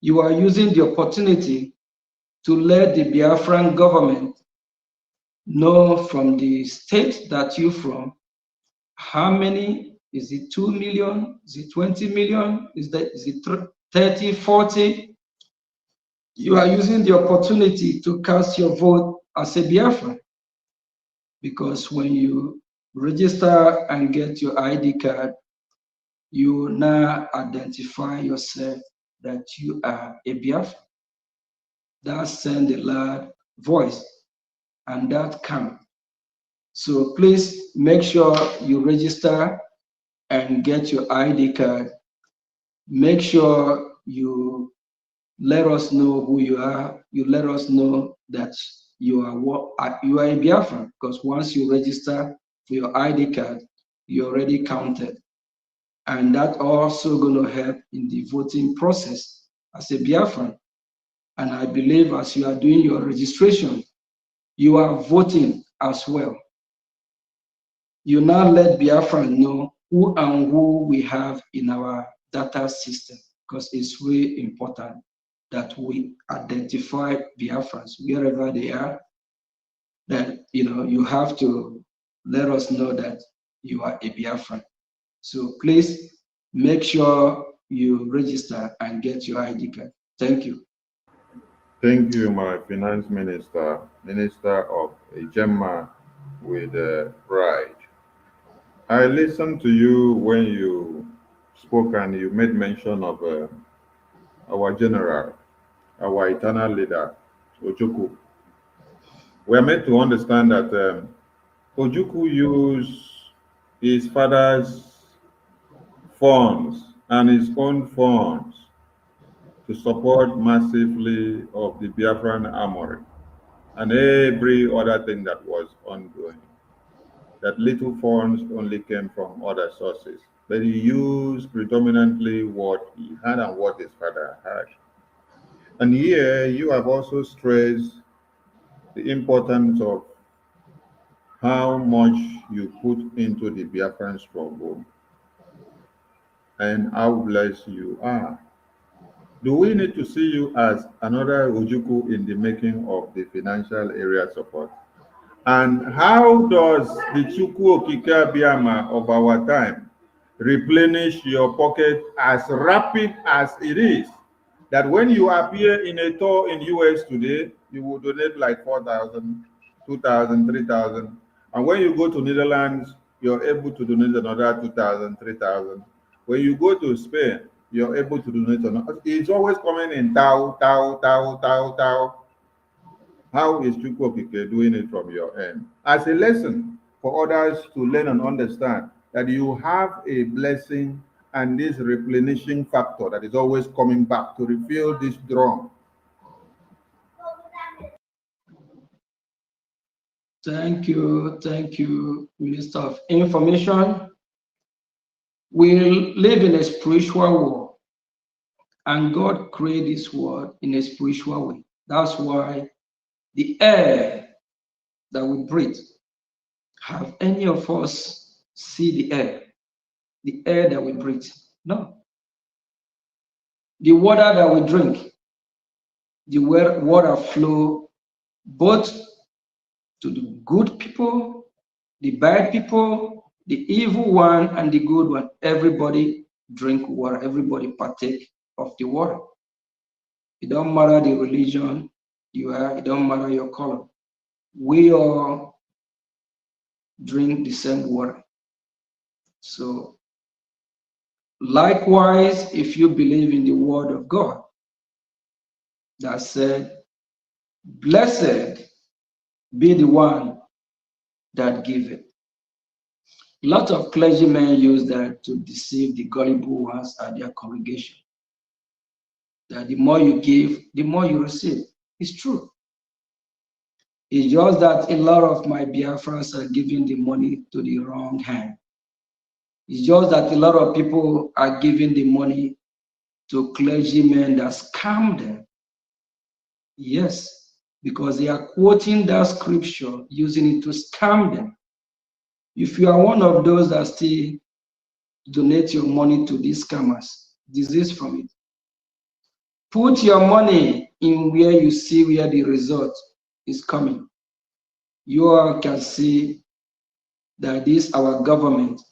[SPEAKER 5] You are using the opportunity to let the Biafran government know from the state that you're from, how many, is it 2 million, is it 20 million, is it 30, 40? You are using the opportunity to cast your vote as a Biafran, because when you register and get your ID card, you now identify yourself that you are a Biafran. That sends a loud voice, and that counts. So please make sure you register and get your ID card, make sure you let us know who you are. You let us know that you are a Biafran, because once you register for your ID card, you're already counted. And that also going to help in the voting process as a Biafran. And I believe as you are doing your registration, you are voting as well. You now let Biafran know who and who we have in our data system, because it's really important that we identify Biafrans wherever they are. That you have to let us know that you are a Biafran. So please make sure you register and get your ID card. Thank you.
[SPEAKER 1] Thank you, my finance minister, minister of a Gemma with pride. I listened to you when you spoke and you made mention of our general, our eternal leader, Ojukwu. We are meant to understand that Ojukwu used his father's funds and his own funds to support massively of the Biafran armory and every other thing that was ongoing. That little funds only came from other sources, but he used predominantly what he had and what his father had. And here you have also stressed the importance of how much you put into the Biafran struggle and how blessed you are. Do we need to see you as another Ojukwu in the making of the financial area support? And how does the Chukwu Okike Abiyama of our time replenish your pocket as rapid as it is? That when you appear in a tour in US today, you will donate like 4,000, 2,000, 3,000. And when you go to Netherlands, you're able to donate another 2,000, 3,000. When you go to Spain, you're able to donate another. It's always coming in tau, tau, tau, tau, tau. How is Chukwu Okike doing it from your end? As a lesson for others to learn and understand that you have a blessing and this replenishing factor that is always coming back to refill this drum.
[SPEAKER 5] Thank you, Minister of Information. We live in a spiritual world, and God created this world in a spiritual way. That's why the air that we breathe, have any of us see the air that we breathe? No. The water that we drink, the water flow both to the good people, the bad people, the evil one, and the good one. Everybody drink water, everybody partake of the water. It don't matter the religion you are, it don't matter your color. We all drink the same water. So likewise, if you believe in the word of God that said, blessed be the one that giveth. A lot of clergymen use that to deceive the gullible ones at their congregation. That the more you give, the more you receive. It's true. It's just that a lot of my Biafrans are giving the money to the wrong hand. It's just that a lot of people are giving the money to clergymen that scam them. Yes, because they are quoting that scripture, using it to scam them. If you are one of those that still donate your money to these scammers, desist from it. Put your money in where you see where the result is coming. You all can see that this our government,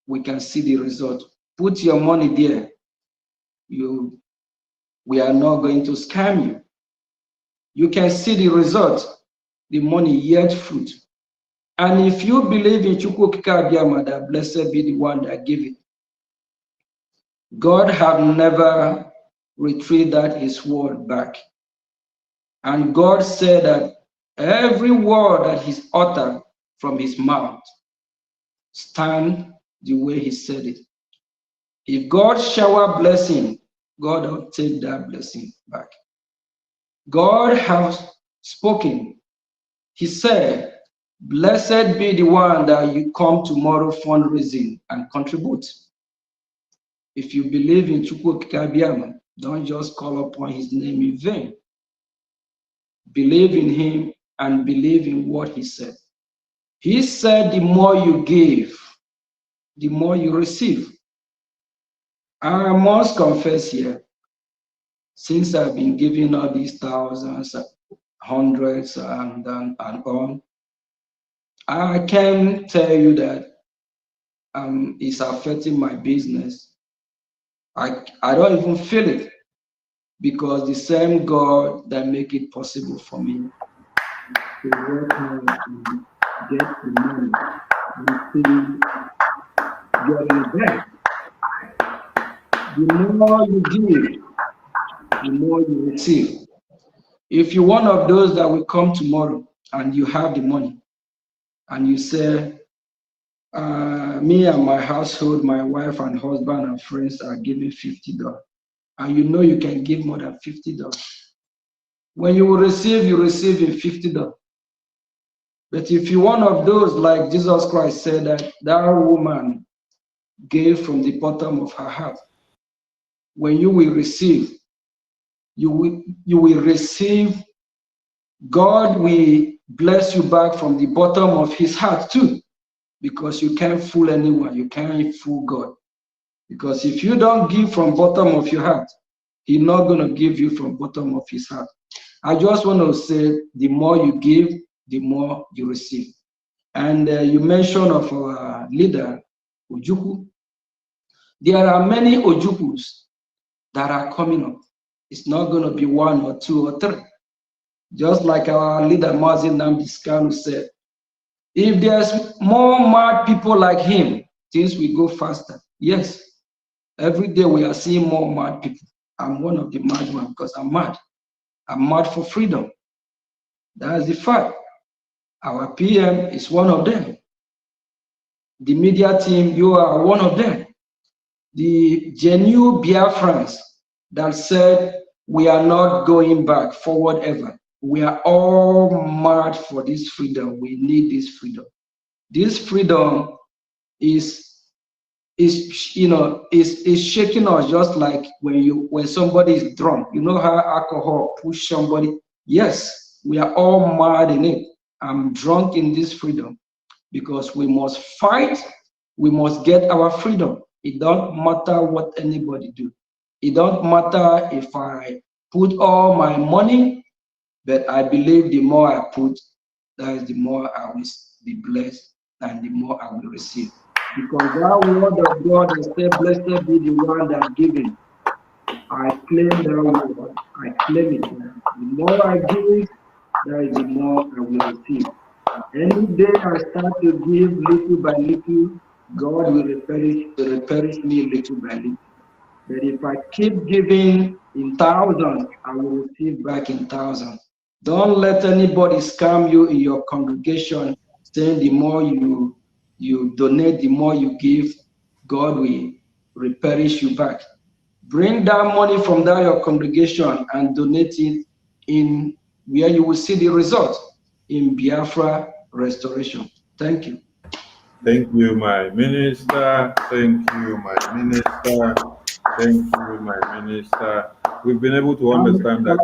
[SPEAKER 5] we can see the result. Put your money there. We are not going to scam you. You can see the result, the money yield fruit. And if you believe in Chukwu Okike Abiyama, that blessed be the one that gave it, God have never retrieved his word back. And God said that every word that he's uttered from his mouth stand the way he said it. If God shower blessing, God will take that blessing back. God has spoken. He said, blessed be the one that you come tomorrow fundraising and contribute. If you believe in Chukwu Kikabiama, don't just call upon his name in vain. Believe in him and believe in what he said. He said the more you give, the more you receive. I must confess here, since I've been giving all these thousands, hundreds, and on, I can tell you that it's affecting my business. I don't even feel it, because the same God that make it possible for me to work hard and get the money and still getting it back. The more you give, the more you receive. If you're one of those that will come tomorrow and you have the money and you say, me and my household, my wife and husband and friends are giving $50, and you know you can give more than $50. When you will receive, you receive in $50. But if you're one of those, like Jesus Christ said, that woman gave from the bottom of her heart, when you will receive, you will receive. God will bless you back from the bottom of his heart too, because you can't fool anyone. You can't fool God. Because if you don't give from bottom of your heart, he's not going to give you from bottom of his heart. I just want to say, the more you give, the more you receive. And you mentioned of our leader, Ojukwu. There are many Ojukus that are coming up. It's not going to be one or two or three. Just like our leader, Mazin Namdiskanu, said, if there's more mad people like him, things will go faster. Yes, every day we are seeing more mad people. I'm one of the mad ones because I'm mad. I'm mad for freedom. That's the fact. Our PM is one of them. The media team, you are one of them. The genuine Biafrans that said, we are not going back forward ever. We are all mad for this freedom. We need this freedom. This freedom is shaking us, just like when somebody is drunk. You know how alcohol push somebody? Yes, we are all mad in it. I'm drunk in this freedom, because we must fight. We must get our freedom. It don't matter what anybody do. It don't matter if I put all my money, but I believe the more I put, that is the more I will be blessed and the more I will receive. Because that word of God has said, blessed be the one that giving. I claim that word. I claim it. The more I give, that is the more I will receive. Any day I start to give little by little, God will replenish me little by little. But if I keep giving in thousands, I will receive back in thousands. Don't let anybody scam you in your congregation, saying the more you donate, the more you give, God will replenish you back. Bring that money from that your congregation and donate it in where you will see the result, in Biafra restoration. Thank you.
[SPEAKER 1] Thank you, my minister. Thank you, my minister. Thank you, my minister. We've been able to understand that.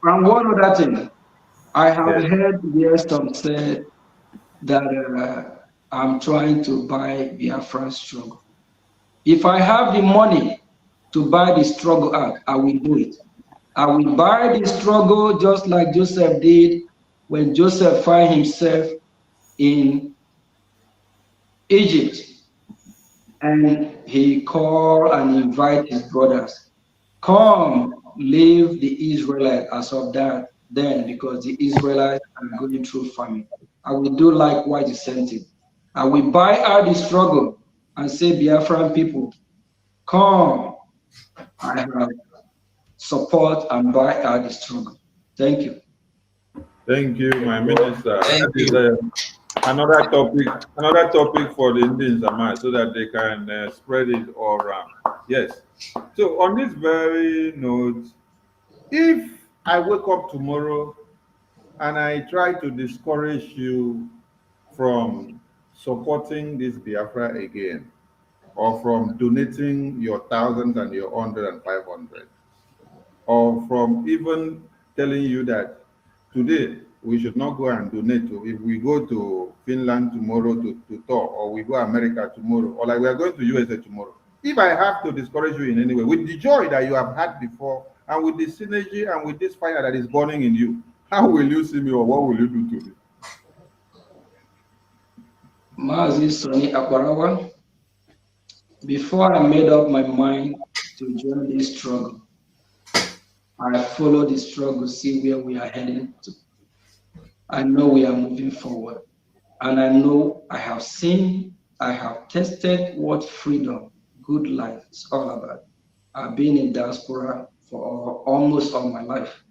[SPEAKER 5] And one other thing, I have heard some say that I'm trying to buy Biafra struggle. If I have the money to buy the struggle out, I will do it. I will buy the struggle just like Joseph did when Joseph found himself in Egypt, and he called and invited his brothers, come, leave the Israelites as of that then, because the Israelites are going through famine. I will do likewise the same thing. I will buy out the struggle and say, Biafran people, come, I have support and buy out the struggle. Thank you.
[SPEAKER 1] Thank you, my minister.
[SPEAKER 8] Thank you.
[SPEAKER 11] another topic for the Indians so that they can spread it all around. Yes. So on this very note, if I wake up tomorrow and I try to discourage you from supporting this Biafra again, or from donating your thousands and your 100 and 500, or from even telling you that today we should not go and donate to, if we go to Finland tomorrow to talk, or we go America tomorrow, or like we are going to USA tomorrow. If I have to discourage you in any way, with the joy that you have had before, and with the synergy and with this fire that is burning in you, how will you see me, or what will you do to me?
[SPEAKER 5] Mazi Soni Akwarawa, before I made up my mind to join this struggle, I followed the struggle, see where we are heading to. I know we are moving forward. And I know I have seen, I have tested what freedom, good life is all about. I've been in diaspora for almost all my life.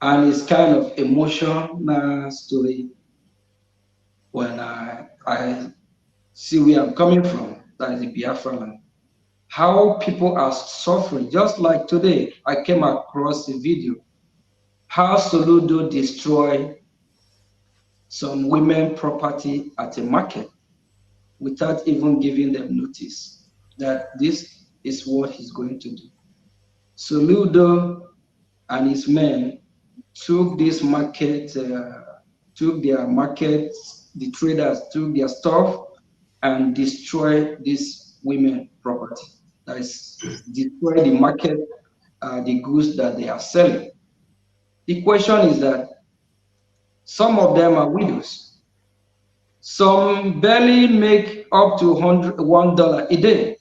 [SPEAKER 5] And it's kind of emotional story when I see where I'm coming from, that is the Biafra land. How people are suffering, just like today, I came across a video, how Soludo destroyed some women property at a market without even giving them notice that this is what he's going to do. Soludo and his men took this market, took their markets, the traders took their stuff and destroyed this women property. That is, destroy the market, the goods that they are selling. The question is that some of them are widows. Some barely make up to $1 a day.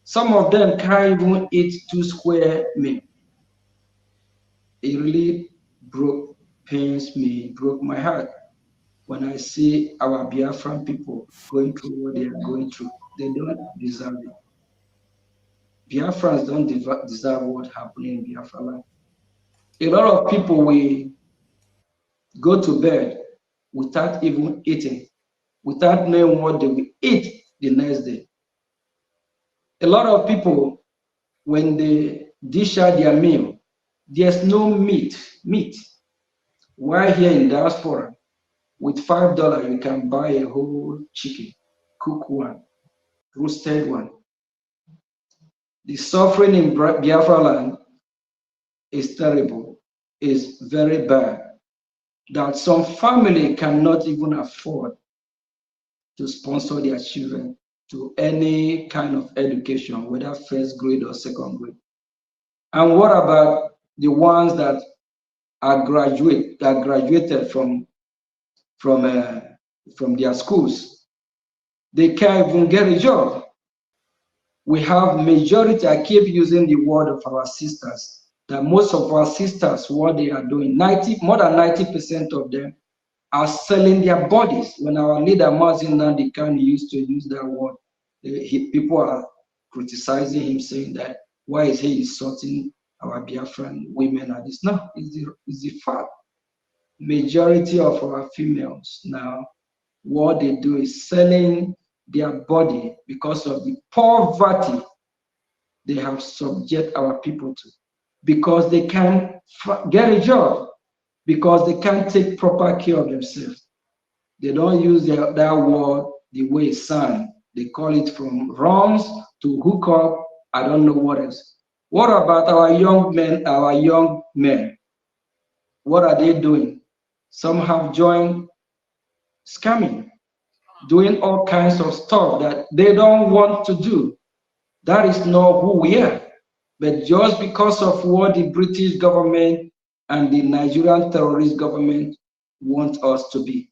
[SPEAKER 5] Some of them can't even eat 2 square meals. It really pains me, broke my heart when I see our Biafran people going through what they are going through. They don't deserve it. Biafrans don't deserve what happened in Biafra land. A lot of people will go to bed without even eating, without knowing what they will eat the next day. A lot of people, when they dish out their meal, there's no meat. While here in diaspora, with $5, you can buy a whole chicken, cook one, roasted one. The suffering in Biafra land is terrible, is very bad, that some family cannot even afford to sponsor their children to any kind of education, whether first grade or second grade. And what about the ones that are graduated from their schools? They can't even get a job. We have majority, I keep using the word of our sisters, that most of our sisters, what they are doing, more than 90% of them are selling their bodies. When our leader, Mazin Nandikan, used to use that word, people are criticizing him, saying that, why is he insulting our Biafran women at this? No, it's the fact. Majority of our females now, what they do is selling their body because of the poverty they have subject our people to, because they can't get a job, because they can't take proper care of themselves. They don't use that word the way it sounds. They call it from runs to hook up. I don't know what else. What about our young men? What are they doing? Some have joined scamming, doing all kinds of stuff that they don't want to do. That is not who we are. But just because of what the British government and the Nigerian terrorist government want us to be.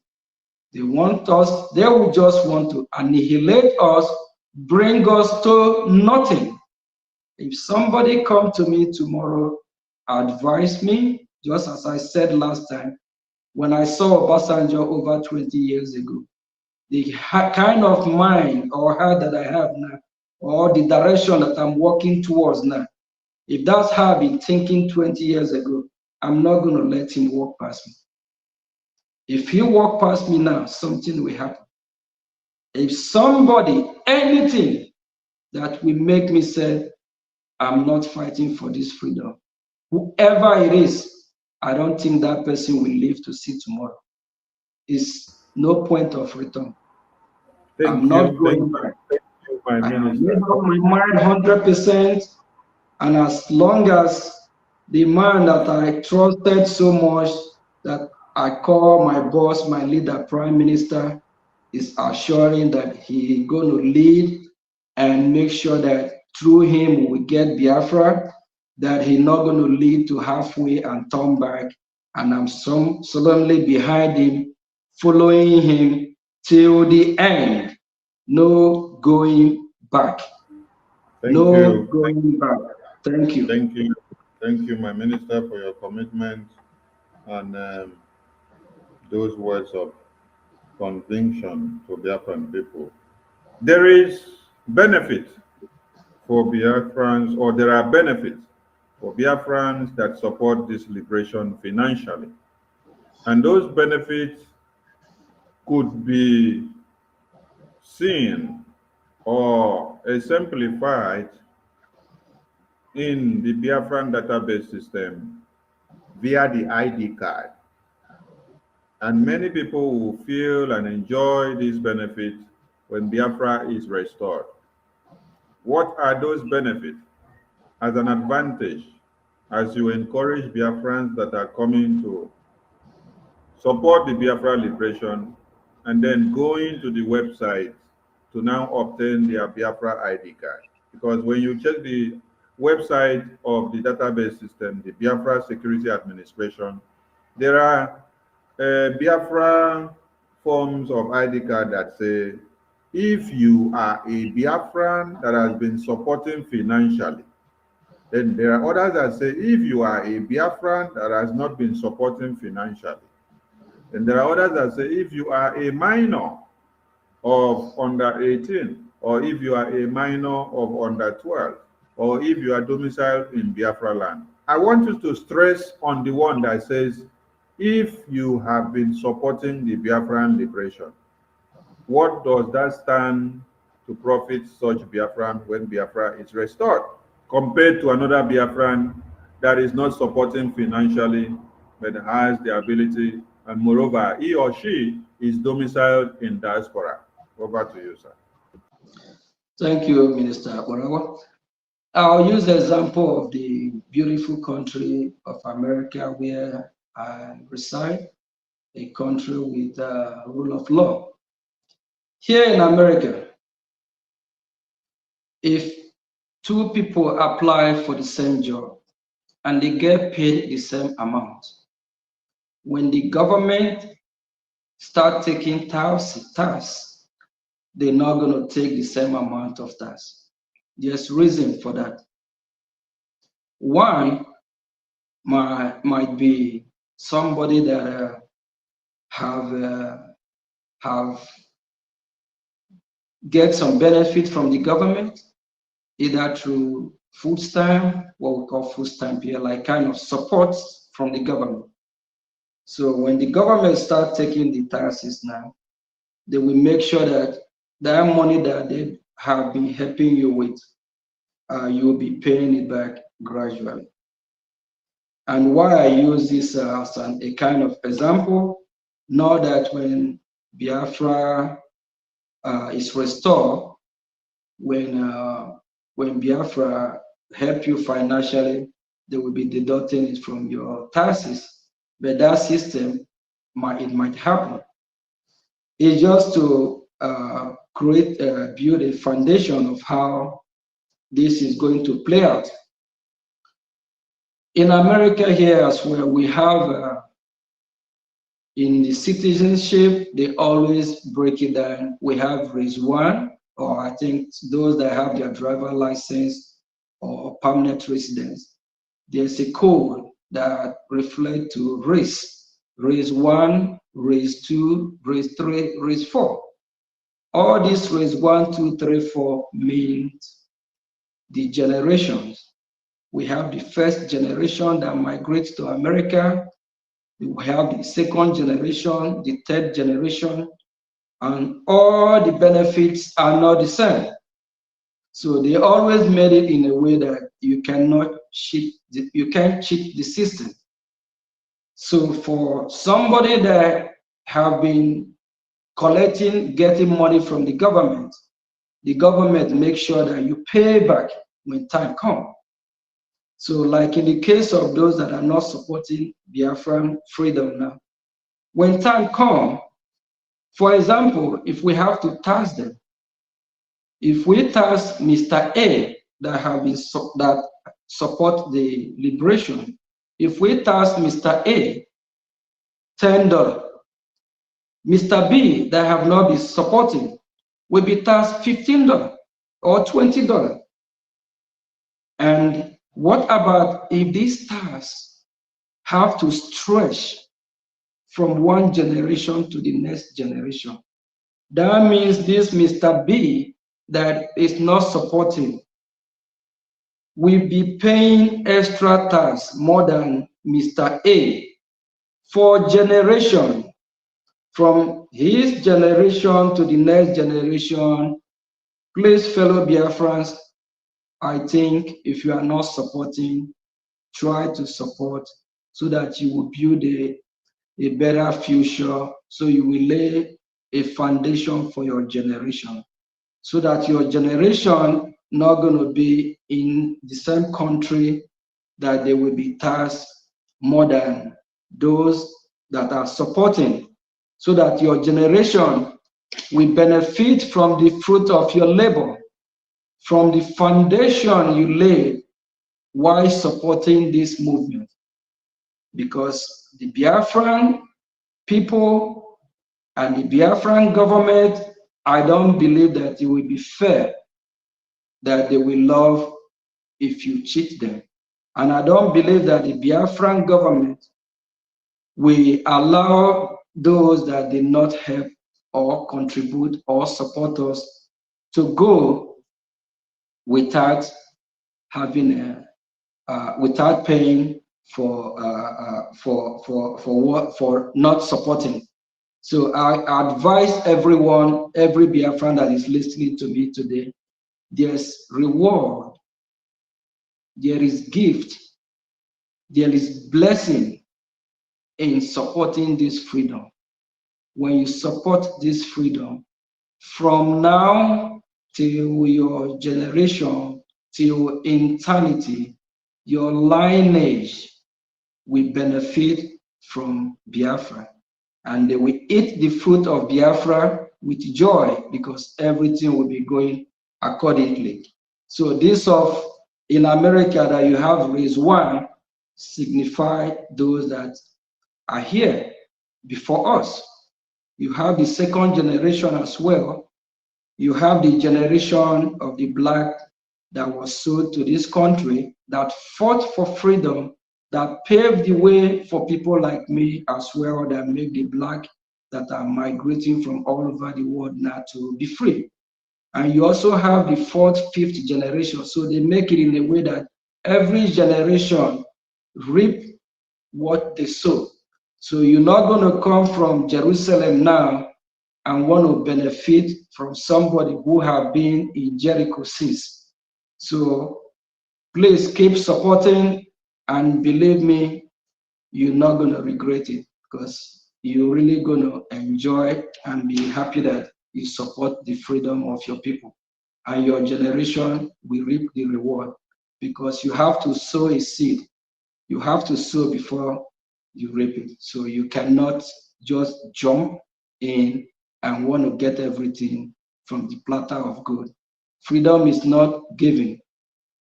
[SPEAKER 5] They will just want to annihilate us, bring us to nothing. If somebody come to me tomorrow, advise me, just as I said last time, when I saw Obasanjo over 20 years ago, the kind of mind or heart that I have now, or the direction that I'm working towards now, if that's how I've been thinking 20 years ago, I'm not going to let him walk past me. If you walk past me now, something will happen. If somebody, anything that will make me say, I'm not fighting for this freedom, whoever it is, I don't think that person will live to see tomorrow. It's no point of return. I'm not going back.
[SPEAKER 11] Thank you, my
[SPEAKER 5] I have
[SPEAKER 11] minister.
[SPEAKER 5] made up my mind 100%, and as long as the man that I trusted so much, that I call my boss, my leader, Prime Minister, is assuring that he is going to lead and make sure that through him we get Biafra, that he's not going to lead to halfway and turn back. And I'm solemnly behind him, following him till the end. No going back.
[SPEAKER 1] Thank you.
[SPEAKER 5] Going back. Thank you.
[SPEAKER 1] Thank you. Thank you, my minister, for your commitment and those words of conviction to Biafran people.
[SPEAKER 11] There is benefit for Biafrans, or there are benefits for Biafrans that support this liberation financially. And those benefits could be seen or exemplified in the Biafran database system via the ID card. And many people will feel and enjoy these benefits when Biafra is restored. What are those benefits? As an advantage, as you encourage Biafrans that are coming to support the Biafra liberation and then going to the website to now obtain their Biafra ID card. Because when you check the website of the database system, the Biafra Security Administration, there are Biafra forms of ID card that say, if you are a Biafran that has been supporting financially, then there are others that say, if you are a Biafran that has not been supporting financially, then there are others that say, if you are a minor of under 18, or if you are a minor of under 12, or if you are domiciled in Biafra land. I want you to stress on the one that says, if you have been supporting the Biafran liberation. What does that stand to profit such Biafran when Biafra is restored, compared to another Biafran that is not supporting financially, but has the ability, and moreover, he or she is domiciled in diaspora? Over to you, sir.
[SPEAKER 5] Thank you, Minister Orawa. I'll use the example of the beautiful country of America where I reside, a country with rule of law. Here in America, if two people apply for the same job and they get paid the same amount, when the government start taking tax, they're not going to take the same amount of tax. There's reason for that. One might be somebody that have get some benefit from the government, either through food stamp, what we call food stamp here, like kind of support from the government. So when the government start taking the taxes now, they will make sure that that money that they have been helping you with, you will be paying it back gradually. And why I use this as a kind of example, know that when Biafra is restored, when Biafra help you financially, they will be deducting it from your taxes. But that system, it might happen. It's just to build a foundation of how this is going to play out. In America here as well, we have in the citizenship, they always break it down. We have race 1, or I think those that have their driver license or permanent residence. There's a code that reflects to race 1, race 2, race 3, race 4. All these race 1, 2, 3, 4 means the generations. We have the first generation that migrates to America. We have the second generation, the third generation, and all the benefits are not the same. So they always made it in a way that you cannot cheat, you can't cheat the system. So for somebody that have been getting money from the government makes sure that you pay back when time comes. So like in the case of those that are not supporting Biafran freedom now, when time comes, for example, if we have to tax them, if we tax Mr. A that have been that support the liberation, if we tax Mr. A $10, Mr. B that have not been supporting will be taxed $15 or $20. And what about if these tax have to stretch from one generation to the next generation? That means this Mr. B that is not supporting will be paying extra tax more than Mr. A for generation. From his generation to the next generation. Please, fellow Biafrans, I think if you are not supporting, try to support so that you will build a better future, so you will lay a foundation for your generation, so that your generation not going to be in the same country that they will be taxed more than those that are supporting, so that your generation will benefit from the fruit of your labor, from the foundation you laid while supporting this movement. Because the Biafran people and the Biafran government, I don't believe that it will be fair that they will love if you cheat them. And I don't believe that the Biafran government will allow those that did not help or contribute or support us to go without having without paying for not supporting. So I advise everyone, every Biafran that is listening to me today, there's reward, there is gift, there is blessing in supporting this freedom. When you support this freedom, from now till your generation, till eternity, your lineage will benefit from Biafra. And they will eat the fruit of Biafra with joy, because everything will be going accordingly. So this of in America that you have raised one signify those that are here before us. You have the second generation as well. You have the generation of the black that was sold to this country, that fought for freedom, that paved the way for people like me as well, that make the black that are migrating from all over the world now to be free. And you also have the fourth, fifth generation. So they make it in a way that every generation reap what they sow. So you're not going to come from Jerusalem now and want to benefit from somebody who have been in Jericho since. So please keep supporting, and believe me, you're not going to regret it, because you're really going to enjoy and be happy that you support the freedom of your people, and your generation will reap the reward, because you have to sow a seed. You have to sow before you reap it. So you cannot just jump in and want to get everything from the platter of gold. Freedom is not giving,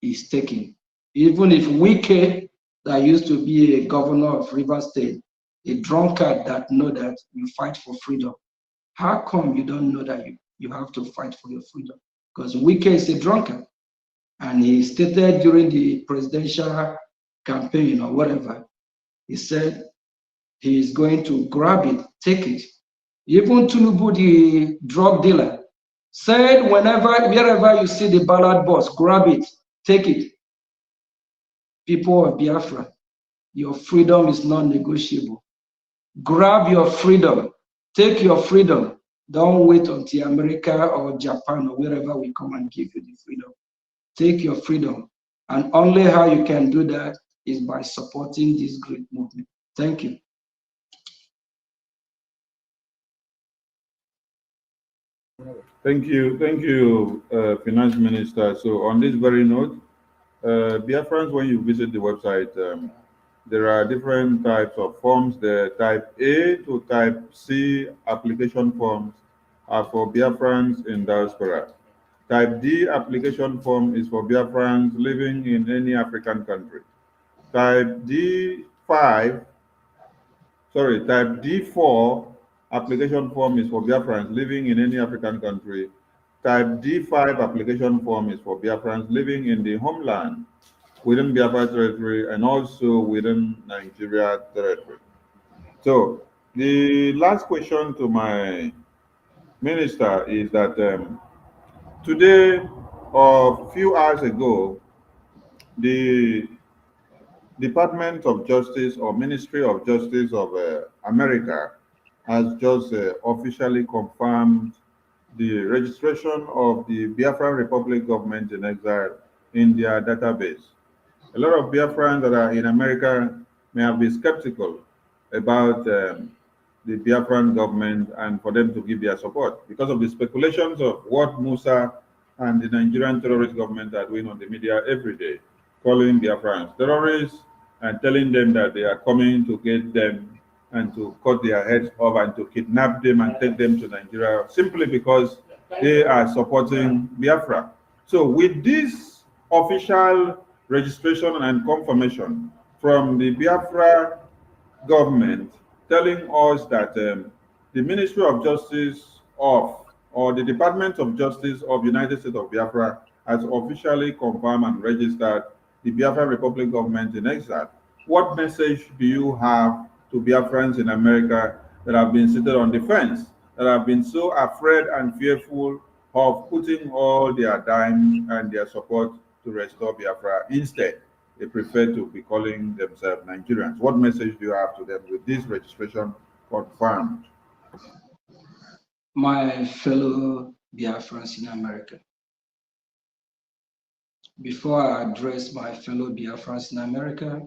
[SPEAKER 5] it's taking. Even if Wike, that used to be a governor of Rivers State, a drunkard that know that you fight for freedom, how come you don't know that you have to fight for your freedom? Because Wike is a drunkard, and he stated during the presidential campaign or whatever, he said he is going to grab it, take it. Even Tinubu, the drug dealer, said wherever you see the ballot box, grab it, take it. People of Biafra, your freedom is non-negotiable. Grab your freedom. Take your freedom. Don't wait until America or Japan or wherever we come and give you the freedom. Take your freedom. And only how you can do that is by supporting this great movement. Thank you.
[SPEAKER 11] Thank you, Finance Minister. So on this very note, Biafrans, when you visit the website, there are different types of forms. The type A to type C application forms are for Biafrans in diaspora. Type D application form is for Biafrans living in any African country. Type D4 application form is for Biafrans living in any African country. Type D5 application form is for Biafrans living in the homeland, within Biafra territory, and also within Nigeria territory. So the last question to my minister is that today, or a few hours ago, the Department of Justice or Ministry of Justice of America has just officially confirmed the registration of the Biafran Republic government in exile in their database. A lot of Biafrans that are in America may have been skeptical about the Biafran government and for them to give their support because of the speculations of what Musa and the Nigerian terrorist government are doing on the media every day, calling Biafrans terrorists and telling them that they are coming to get them and to cut their heads off and to kidnap them and take them to Nigeria simply because they are supporting Biafra. So with this official registration and confirmation from the Biafra government telling us that the Ministry of Justice or the Department of Justice of United States of Biafra has officially confirmed and registered the Biafra Republic government in exile. What message do you have to Biafrans in America that have been seated on the fence, that have been so afraid and fearful of putting all their dime and their support to restore Biafra? Instead, they prefer to be calling themselves Nigerians. What message do you have to them with this registration confirmed?
[SPEAKER 5] My fellow Biafrans in America, before I address my fellow Biafrans in America,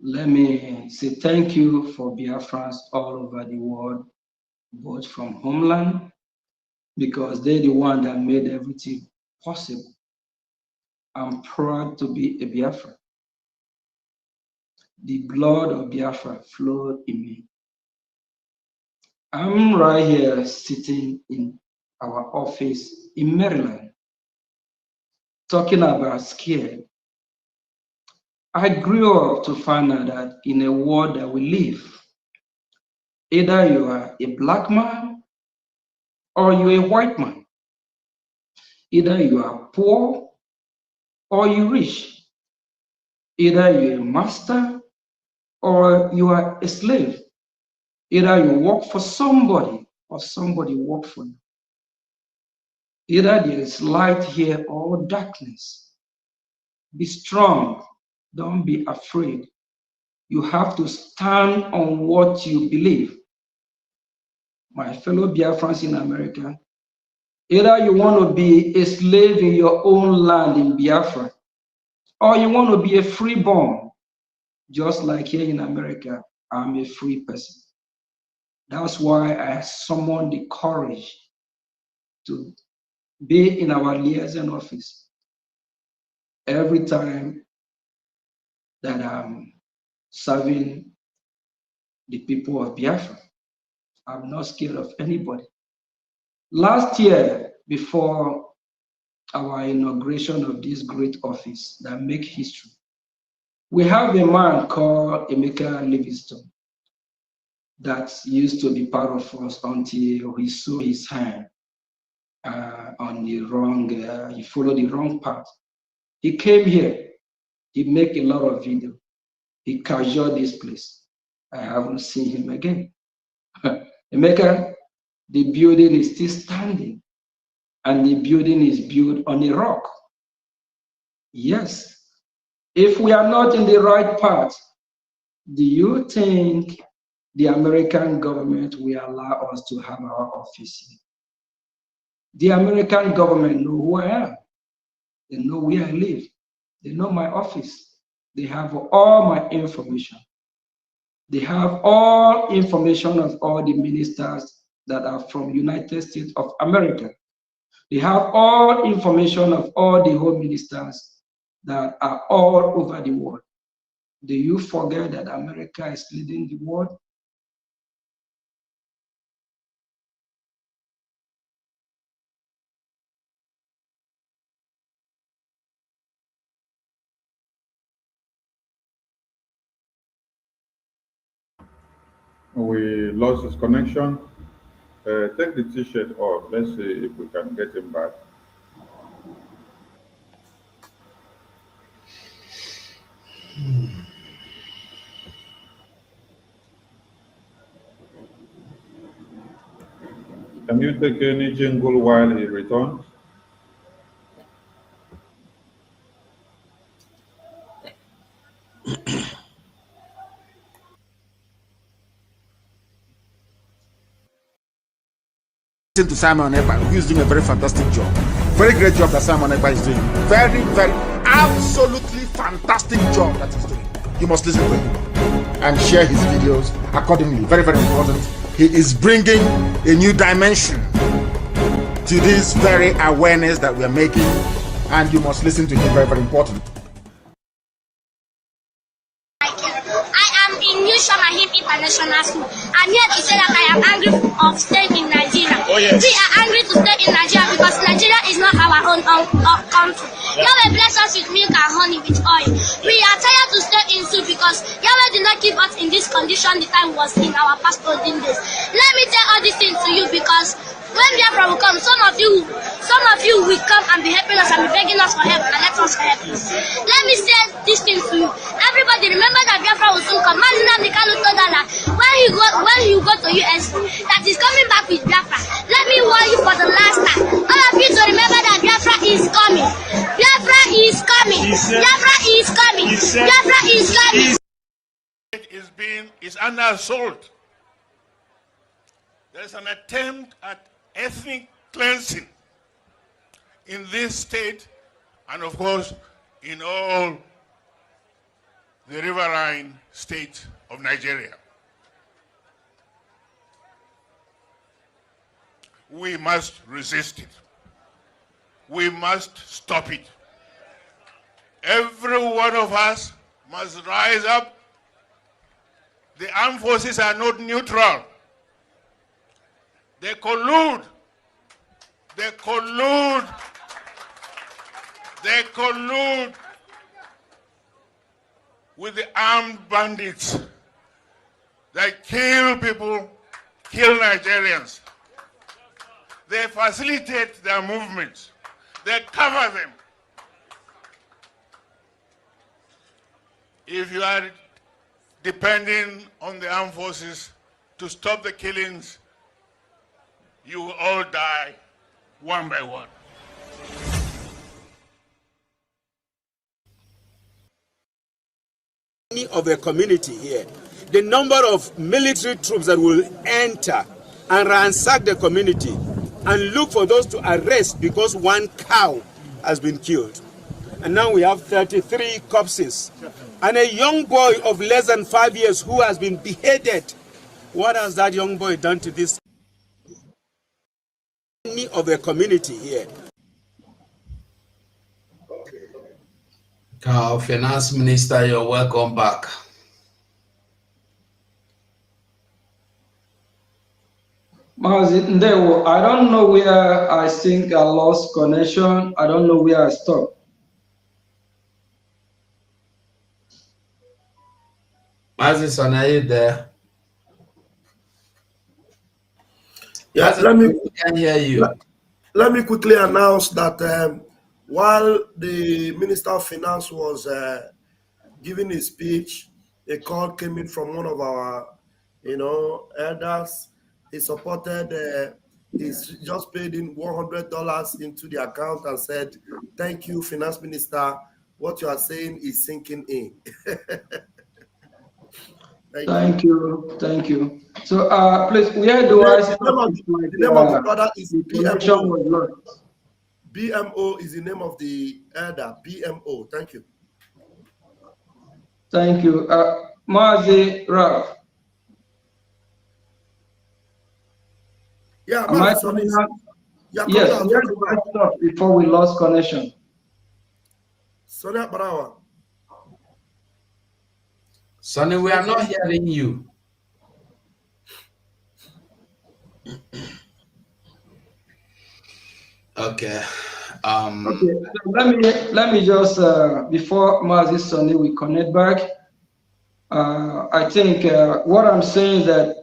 [SPEAKER 5] let me say thank you for Biafrans all over the world, both from homeland, because they're the one that made everything possible. I'm proud to be a Biafran. The blood of Biafra flowed in me. I'm right here sitting in our office in Maryland, talking about scared. I grew up to find out that in a world that we live, either you are a black man or you're a white man. Either you are poor or you're rich. Either you're a master or you are a slave. Either you work for somebody or somebody work for you. Either there is light here or darkness. Be strong. Don't be afraid. You have to stand on what you believe. My fellow Biafrans in America, either you want to be a slave in your own land in Biafra, or you want to be a freeborn, just like here in America, I'm a free person. That's why I summoned the courage to be in our liaison office every time that I'm serving the people of Biafra. I'm not scared of anybody. Last year, before our inauguration of this great office that make history, we have a man called Emeka Livingstone that used to be part of us until he saw his hand on the wrong, he followed the wrong path. He came here, he make a lot of video, he casualed this place. I haven't seen him again. Emeka, the building is still standing, and the building is built on a rock. Yes, if we are not in the right path, do you think the American government will allow us to have our office here. The American government know who I am. They know where I live. They know my office. They have all my information. They have all information of all the ministers that are from United States of America. They have all information of all the home ministers that are all over the world. Do you forget that America is leading the world?
[SPEAKER 11] We lost his connection. Take the t-shirt off. Let's see if we can get him back. Can you take any jingle while he returns?
[SPEAKER 12] To Simon Ekpa, who's doing a very fantastic job. Very great job that Simon Ekpa is doing. Very, very, absolutely fantastic job that he's doing. You must listen to him and share his videos accordingly. Very, very important. He is bringing a new dimension to this very awareness that we are making, and you must listen to him. Very, very important.
[SPEAKER 13] International School. I'm here to say that I am angry of staying in Nigeria. Oh, yes. We are angry to stay in Nigeria because Nigeria is not our own country. Yahweh bless us with milk and honey with oil. We are tired to stay in soup because Yahweh did not keep us in this condition the time was in our past olden days. Let me tell all these things to you because when Biafra will come, some of you will come and be helping us and be begging us for help and let us help you. Let me say these things to you. Everybody remember that Biafra will soon come. Mazina Mikano told that when you go to US, that is coming back with Biafra. Let me warn you for the last time. All of you to remember that Biafra is coming. Biafra is coming. Biafra is coming. Biafra is coming.
[SPEAKER 14] Is under assault. There is an attempt at ethnic cleansing in this state and of course in all the riverine states of Nigeria. We must resist it. We must stop it. Every one of us must rise up. The armed forces are not neutral. They collude. They collude. They collude with the armed bandits that kill people, kill Nigerians. They facilitate their movements. They cover them. If you are depending on the armed forces to stop the killings, you will all die one by one.
[SPEAKER 12] Of a community here, the number of military troops that will enter and ransack the community and look for those to arrest because one cow has been killed. And now we have 33 corpses and a young boy of less than 5 years who has been beheaded. What has that young boy done to this of a community here?
[SPEAKER 8] Finance Minister, you're welcome back.
[SPEAKER 5] I don't know where I think I lost connection. I don't know where I stopped.
[SPEAKER 8] Mazison, are you there?
[SPEAKER 10] Yeah,
[SPEAKER 8] Mazison, we can hear you.
[SPEAKER 10] Let me quickly announce that while the Minister of Finance was giving his speech, a call came in from one of our, elders. He supported. He's just paid in $100 into the account and said, "Thank you, Finance Minister. What you are saying is sinking in."
[SPEAKER 5] Thank you. Thank you. So, please, where do I start?
[SPEAKER 10] The name of the brother is
[SPEAKER 5] BMO.
[SPEAKER 10] BMO is the name of the elder. BMO. Thank you.
[SPEAKER 5] Thank you. Mazi Ralph.
[SPEAKER 10] Yeah,
[SPEAKER 5] Am I
[SPEAKER 10] Mazi
[SPEAKER 5] coming
[SPEAKER 10] Sonny.
[SPEAKER 5] out? Yes, where do I stop before we lost connection?
[SPEAKER 10] Sonny Barawa.
[SPEAKER 8] Sonny, we are not hearing you. Okay.
[SPEAKER 5] Okay, so let me just before Mazi Sonny we connect back. I think what I'm saying is that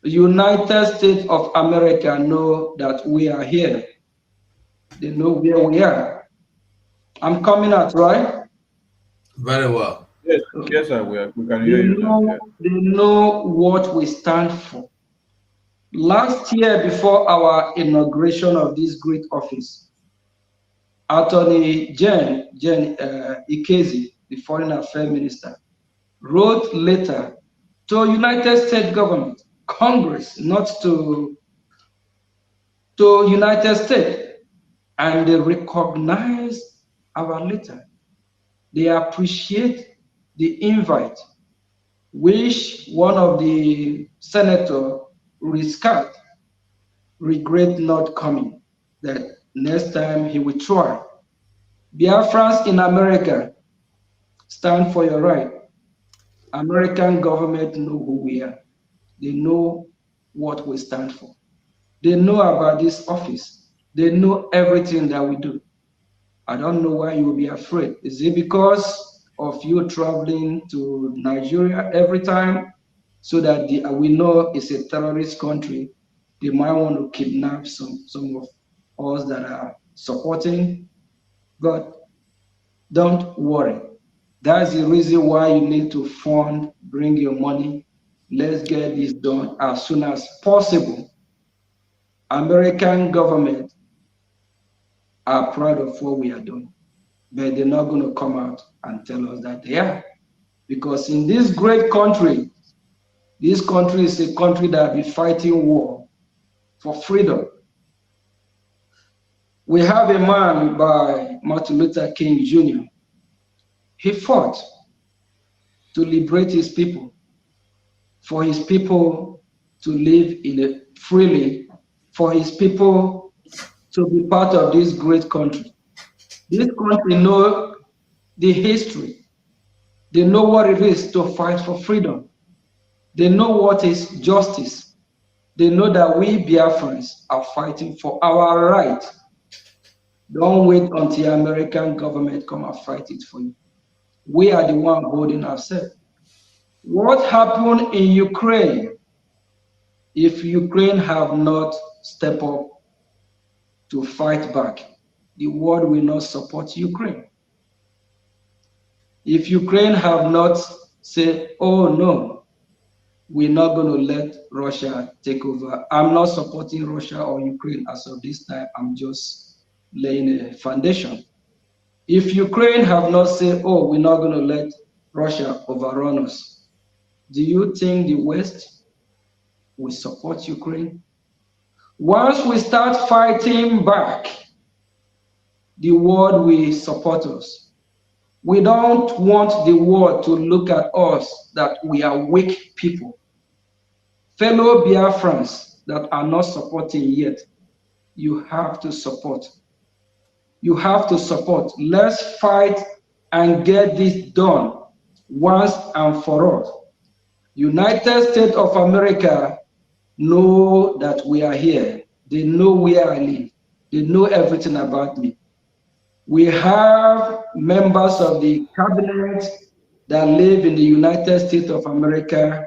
[SPEAKER 5] the United States of America know that we are here. They know where we are. I'm coming out, right?
[SPEAKER 8] Very well.
[SPEAKER 11] Yes, yes, sir. We can hear you now. Yeah.
[SPEAKER 5] They know what we stand for. Last year, before our inauguration of this great office, Attorney Jen Ikezi, the Foreign Affairs Minister, wrote letter to United States government, Congress, not to United States, and they recognize our letter. They appreciate the invite, which one of the senators, Riskat, regret not coming, that next time he will try. Biafrans in America, stand for your right. American government know who we are. They know what we stand for. They know about this office. They know everything that we do. I don't know why you will be afraid. Is it because of you traveling to Nigeria every time so that we know it's a terrorist country? They might want to kidnap some of us that are supporting, but don't worry. That's the reason why you need to fund, bring your money. Let's get this done as soon as possible. American government are proud of what we are doing, but they're not going to come out and tell us that they are. Because in this great country, this country is a country that will be fighting war for freedom. We have a man by Martin Luther King Jr. He fought to liberate his people, for his people to live freely, for his people to be part of this great country. This country knows the history. They know what it is to fight for freedom. They know what is justice. They know that we Biafrans are fighting for our right. Don't wait until American government come and fight it for you. We are the one holding ourselves. What happened in Ukraine? If Ukraine have not stepped up to fight back, the world will not support Ukraine. If Ukraine have not said, oh no, we're not going to let Russia take over. I'm not supporting Russia or Ukraine as of this time. I'm just laying a foundation. If Ukraine have not said, oh, we're not going to let Russia overrun us, do you think the West will support Ukraine? Once we start fighting back, the world will support us. We don't want the world to look at us that we are weak people. Fellow Biafrans that are not supporting yet, you have to support. You have to support. Let's fight and get this done once and for all. United States of America know that we are here. They know where I live. They know everything about me. We have members of the cabinet that live in the United States of America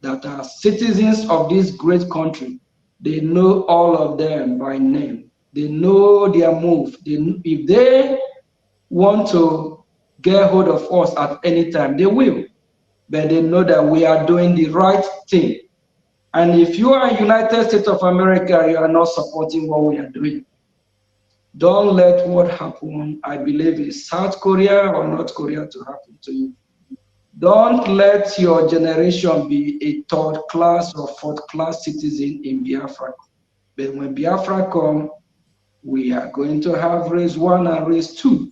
[SPEAKER 5] that are citizens of this great country. They know all of them by name. They know their move. If they want to get hold of us at any time, they will. But they know that we are doing the right thing. And if you are United States of America, you are not supporting what we are doing. Don't let what happened, I believe, in South Korea or North Korea to happen to you. Don't let your generation be a third class or fourth class citizen in Biafra. But when Biafra come, we are going to have race 1 and race 2.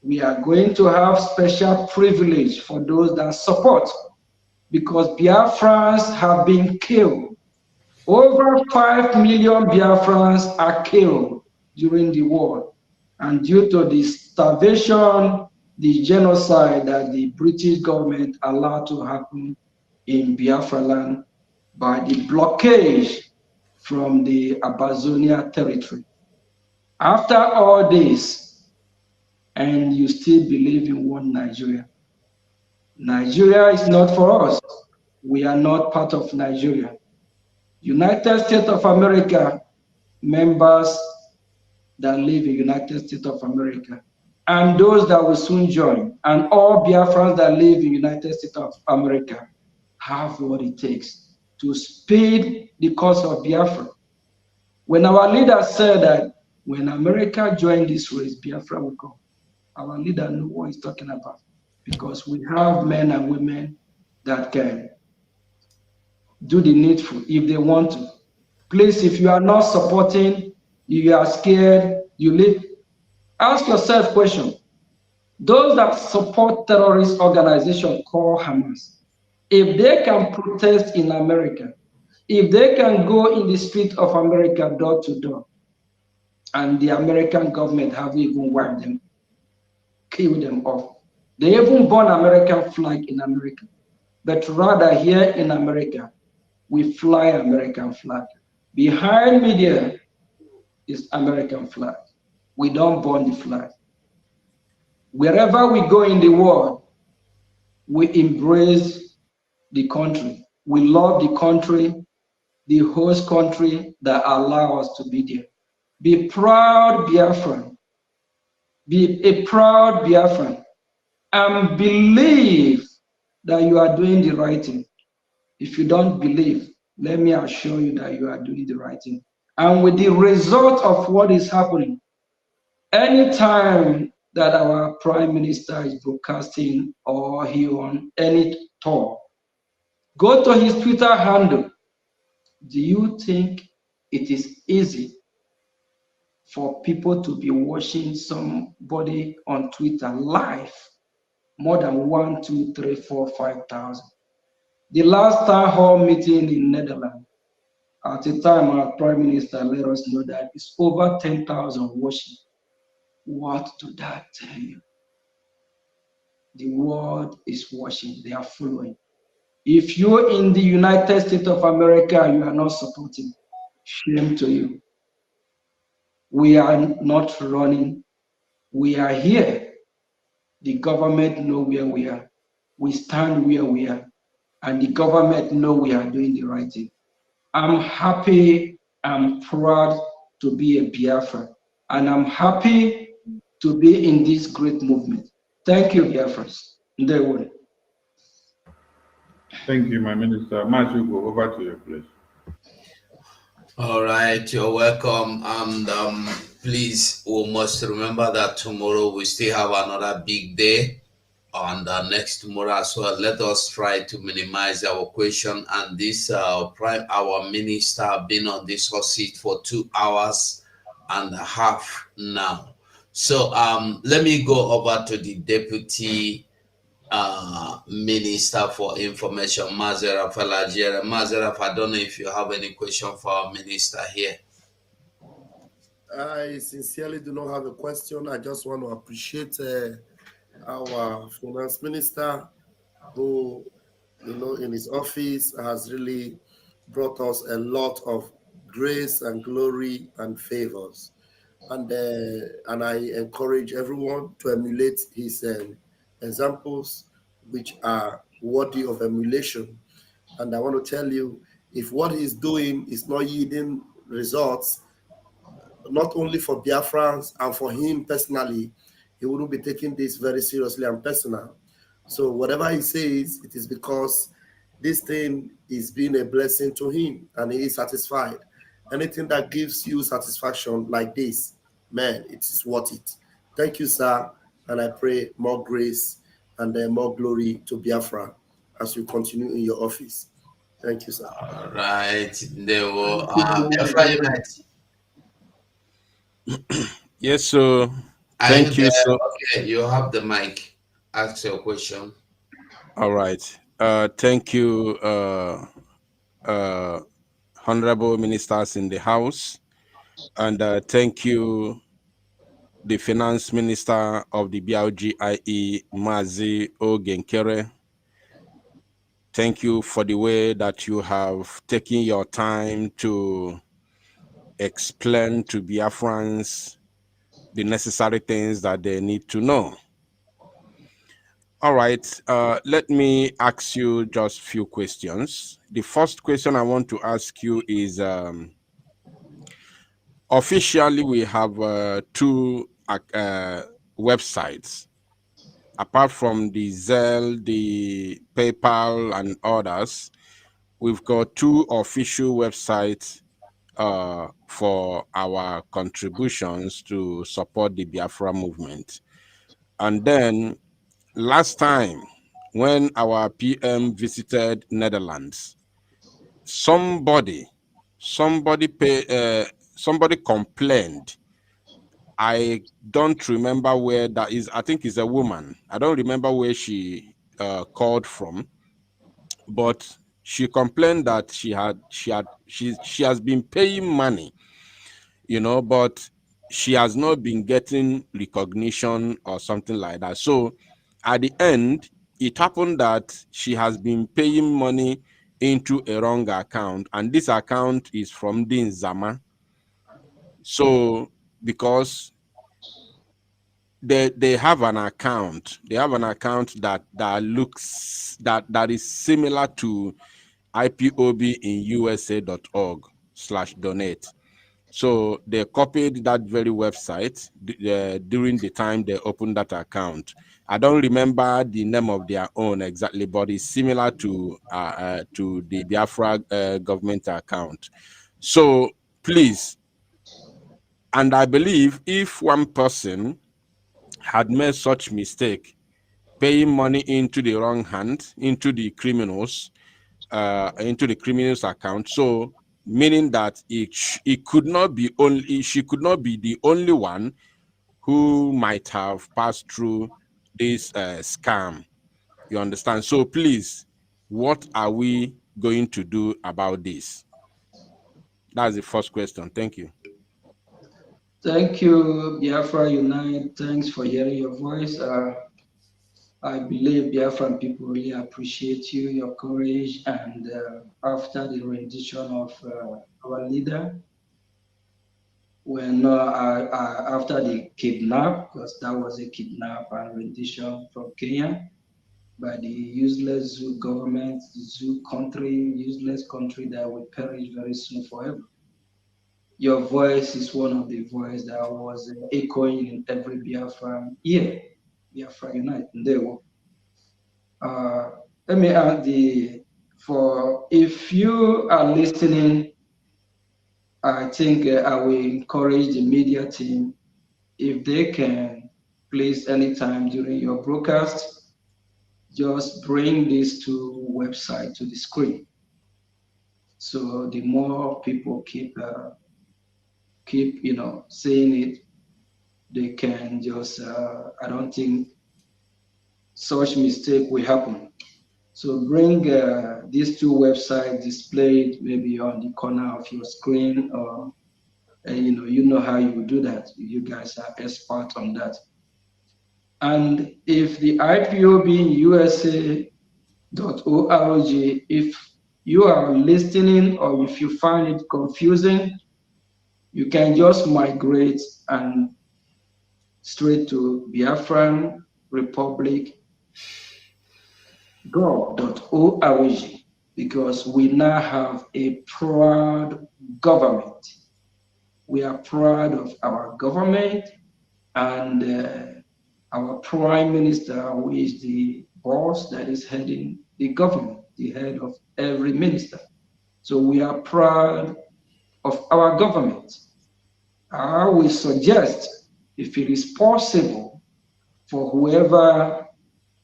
[SPEAKER 5] We are going to have special privilege for those that support, because Biafrans have been killed. Over 5 million Biafrans are killed during the war, and due to the starvation, the genocide that the British government allowed to happen in Biafra land by the blockade from the Amazonia territory. After all this, and you still believe in one Nigeria. Nigeria is not for us. We are not part of Nigeria. United States of America, members that live in United States of America, and those that will soon join, and all Biafrans that live in United States of America have what it takes to speed the cause of Biafra. When our leader said that when America joined this race, Biafra will come, our leader knew what he's talking about, because we have men and women that can do the needful if they want to. Please, if you are not supporting, you are scared, you leave, ask yourself a question. Those that support terrorist organization called Hamas, if they can protest in America, if they can go in the street of America door to door, and the American government haven't even wiped them, killed them off. They even burn American flag in America. But rather here in America, we fly American flag. Behind media is American flag. We don't burn the flag. Wherever we go in the world, we embrace the country. We love the country, the host country that allows us to be there. Be proud Biafran. Be a proud Biafran. And believe that you are doing the right thing. If you don't believe, let me assure you that you are doing the right thing. And with the result of what is happening, anytime that our Prime Minister is broadcasting or he on any tour, go to his Twitter handle. Do you think it is easy for people to be watching somebody on Twitter live more than 1, 2, 3, 4, 5,000? The last town hall meeting in Netherlands, at the time our Prime Minister let us know that it's over 10,000 watching. What do that tell you? The world is watching, they are following. If you're in the United States of America, you are not supporting, shame to you. We are not running, we are here. The government know where we are. We stand where we are, and the government know we are doing the right thing. I'm happy, I'm proud to be a Biafra, and I'm happy to be in this great movement. Thank you, Biafrans.
[SPEAKER 11] Thank you, my minister. Matthew, go over to your place.
[SPEAKER 8] All right, you're welcome. And please, we must remember that tomorrow we still have another big day. And next tomorrow as well, let us try to minimize our question. And this our minister been on this hot seat for 2 hours and a half now. So let me go over to the deputy Minister for Information, Mazeraf Alajere. Mazeraf, I don't know if you have any question for our minister here.
[SPEAKER 10] I sincerely do not have a question. I just want to appreciate our finance minister, who, in his office has really brought us a lot of grace and glory and favors. And I encourage everyone to emulate his examples, which are worthy of emulation. And I want to tell you, if what he's doing is not yielding results, not only for Biafrans and for him personally, he wouldn't be taking this very seriously and personal. So whatever he says, it is because this thing is being a blessing to him and he is satisfied. Anything that gives you satisfaction like this, man, it is worth it. Thank you, sir. And I pray more grace and more glory to Biafra as you continue in your office. Thank you, sir.
[SPEAKER 8] All right. They will Biafra Unite.
[SPEAKER 9] Yes, so
[SPEAKER 8] Are
[SPEAKER 9] thank
[SPEAKER 8] you
[SPEAKER 9] you.
[SPEAKER 8] there?
[SPEAKER 9] So
[SPEAKER 8] Okay, you have the mic. Ask your question.
[SPEAKER 9] all right. Thank you, honorable ministers in the House, and thank you, the Finance Minister of the BLGIE, Mazi Ogenkere. Thank you for the way that you have taken your time to explain to Biafrans the necessary things that they need to know. All right, let me ask you just a few questions. The first question I want to ask you is, officially we have two websites. Apart from the Zelle, the PayPal, and others, we've got two official websites for our contributions to support the Biafra movement. And then last time when our PM visited Netherlands, somebody complained. I don't remember where that is. I think it's a woman. I don't remember where she called from, but she complained that she has been paying money, but she has not been getting recognition or something like that. So at the end, it happened that she has been paying money into a wrong account, and this account is from Din Zama. So because they have an account, that looks that is similar to IPOB in USA.org/donate. So they copied that very website during the time they opened that account. I don't remember the name of their own exactly, but it's similar to the Biafra government account. So please, and I believe if one person had made such mistake, paying money into the wrong hand, into the criminals account, so meaning that she could not be the only one who might have passed through this scam. You understand? So please, what are we going to do about this? That's the first question. Thank you.
[SPEAKER 5] Thank you, Biafra Unite. Thanks for hearing your voice. I believe Biafran people really appreciate you, your courage, and after the rendition of our leader, when after the kidnap, because that was a kidnap and rendition from Kenya by the useless zoo government, useless country that will perish very soon forever. Your voice is one of the voices that was echoing in every Biafran ear. Biafra Unite. Let me add if you are listening, I think I will encourage the media team, if they can, please, anytime during your broadcast, just bring these two websites to the screen. So the more people keep saying it, they can just, I don't think such mistake will happen. So bring these two websites displayed maybe on the corner of your screen, or you know how you do that. You guys are expert on that. And if the IPOB USA.org, if you are listening or if you find it confusing, you can just migrate and straight to Biafran Republic gov.org, because we now have a proud government. We are proud of our government, and our prime minister, who is the boss that is heading the government, the head of every minister. So we are proud of our government. I will suggest, if it is possible, for whoever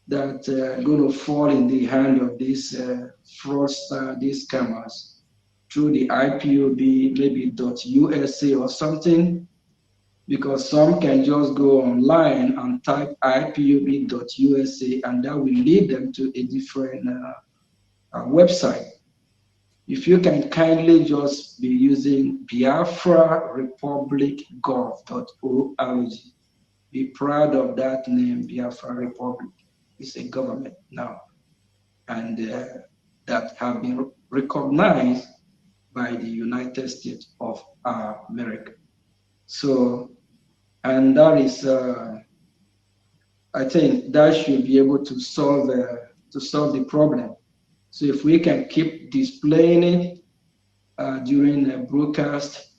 [SPEAKER 5] that are going to fall in the hand of these fraudster, these scammers, through the IPOB, maybe .USA or something, because some can just go online and type IPOB.USA, and that will lead them to a different website. If you can kindly just be using Biafra Republic Gov.org. Be proud of that name, Biafra Republic. It's a government now, and that have been recognized by the United States of America. So, and that is, I think that should be able to solve the problem. So if we can keep displaying it during a broadcast,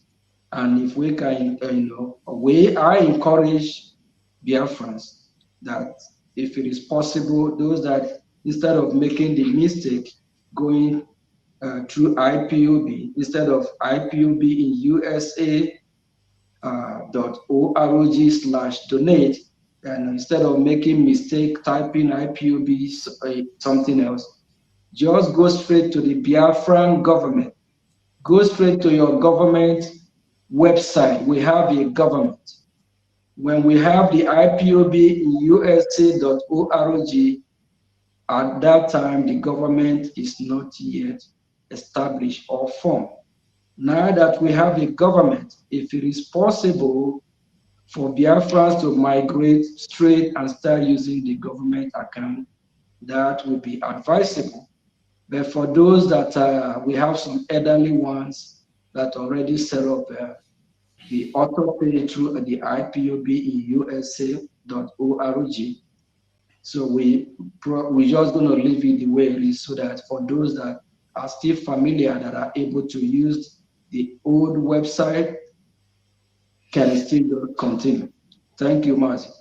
[SPEAKER 5] and if we can, I encourage Biafrans that if it is possible, those that instead of making the mistake going through IPOB, instead of IPOB in USA .org/donate, and instead of making mistake typing IPOB something else, just go straight to the Biafran government. Go straight to your government website. We have a government. When we have the IPOB in USA.org, at that time the government is not yet established or formed. Now that we have a government, if it is possible for Biafrans to migrate straight and start using the government account, that would be advisable. But for those that we have some elderly ones that already set up the auto pay through the IPOB in USA.org. So we just going to leave it the way it is, so that for those that are still familiar, that are able to use the old website, can still continue. Thank you, Martin.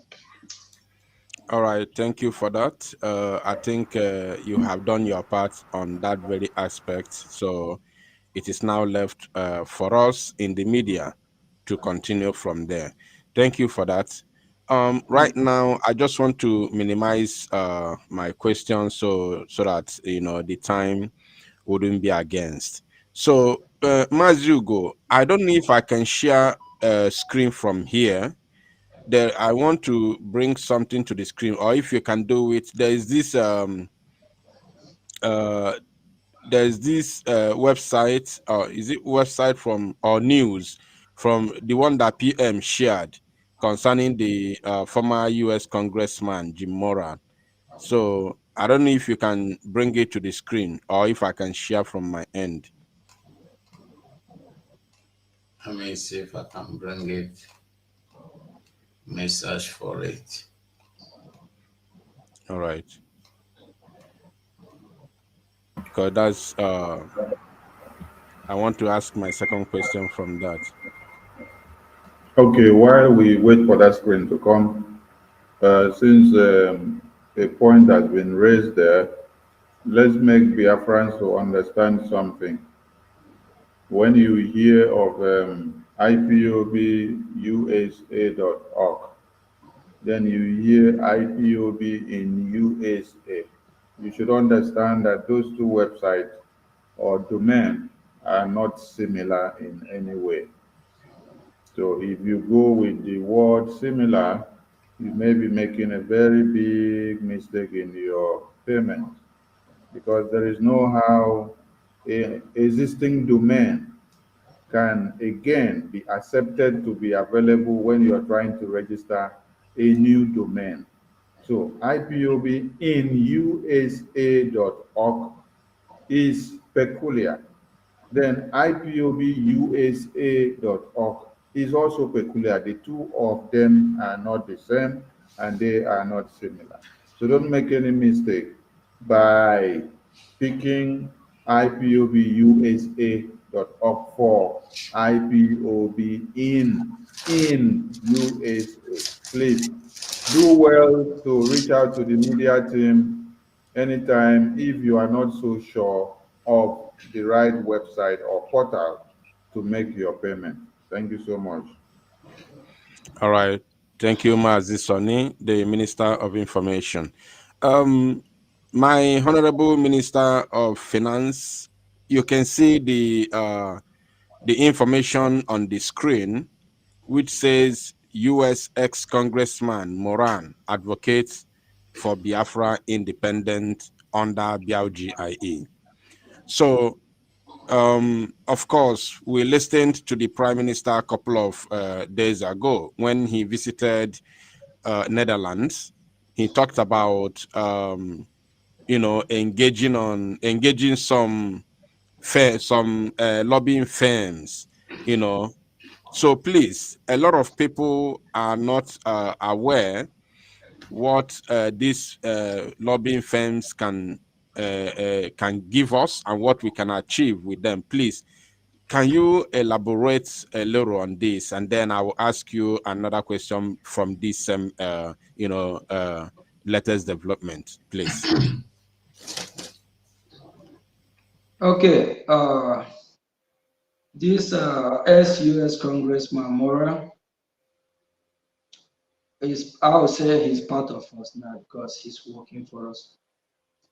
[SPEAKER 9] All right, thank you for that. I think you have done your part on that very aspect. So it is now left for us in the media to continue from there. Thank you for that. Right now, I just want to minimize my questions so that the time wouldn't be against. So, Mazugo, I don't know if I can share a screen from here. There, I want to bring something to the screen, or if you can do it, there's this website, or is it website from or news from the one that PM shared concerning the former U.S. Congressman Jim Moran. So I don't know if you can bring it to the screen or if I can share from my end.
[SPEAKER 8] Let me see if I can bring it. Message for it.
[SPEAKER 9] All right. Because that's I want to ask my second question from that.
[SPEAKER 1] Okay, while we wait for that screen to come, since a point has been raised there, let's make Biafrans to understand something. When you hear of IPOBUSA.org, then you hear IPOB in USA. You should understand that those two websites or domain are not similar in any way. So if you go with the word similar, you may be making a very big mistake in your payment, because there is no how an existing domain can again be accepted to be available when you are trying to register a new domain. So IPOB in USA.org is peculiar. Then IPOBUSA.org is also peculiar. The two of them are not the same and they are not similar. So don't make any mistake by picking IPOBUSA.org for IPOB in USA. Please do well to reach out to the media team anytime if you are not so sure of the right website or portal to make your payment. Thank you so much.
[SPEAKER 9] All right. Thank you, Mazi Soni, the Minister of Information. My Honorable Minister of Finance, you can see the information on the screen, which says U.S. ex-Congressman Moran advocates for Biafra independent under BIAU. So, of course, we listened to the Prime Minister a couple of days ago when he visited Netherlands. He talked about, engaging some lobbying firms, So please, a lot of people are not aware what these lobbying firms can give us and what we can achieve with them. Please, can you elaborate a little on this, and then I will ask you another question from this latest development, please.
[SPEAKER 5] Okay. This ex-US Congressman Mora I would say he's part of us now because he's working for us.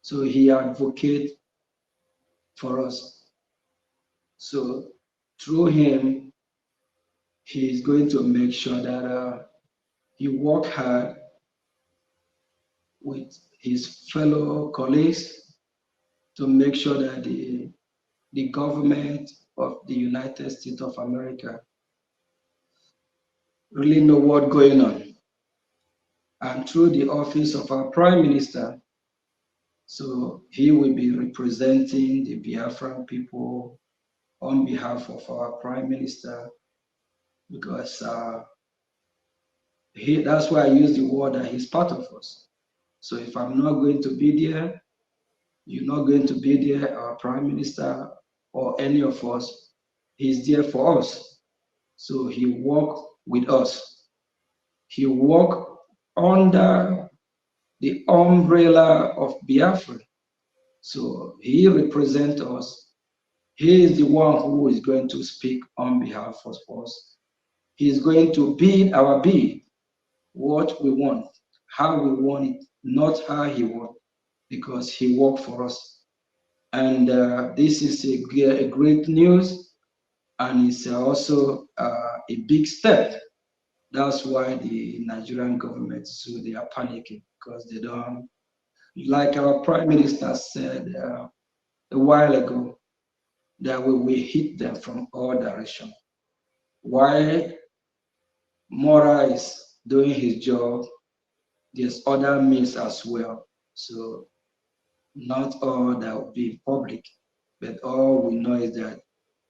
[SPEAKER 5] So he advocates for us. So through him, he's going to make sure that he work hard with his fellow colleagues to make sure that the government of the United States of America really know what's going on. And through the office of our Prime Minister, so he will be representing the Biafran people on behalf of our Prime Minister, because that's why I use the word that he's part of us. So if I'm not going to be there, you're not going to be there, our Prime Minister or any of us, he's there for us. So he work with us. He work under the umbrella of Biafra. So he represents us. He is the one who is going to speak on behalf of us. He's going to bid our bid, what we want, how we want it, not how he wants, because he worked for us. And this is a great news, and it's also a big step. That's why the Nigerian government, so they are panicking, because they don't, like our Prime Minister said a while ago, that we will hit them from all directions. While Mora is doing his job, there's other means as well. So not all that will be public, but all we know is that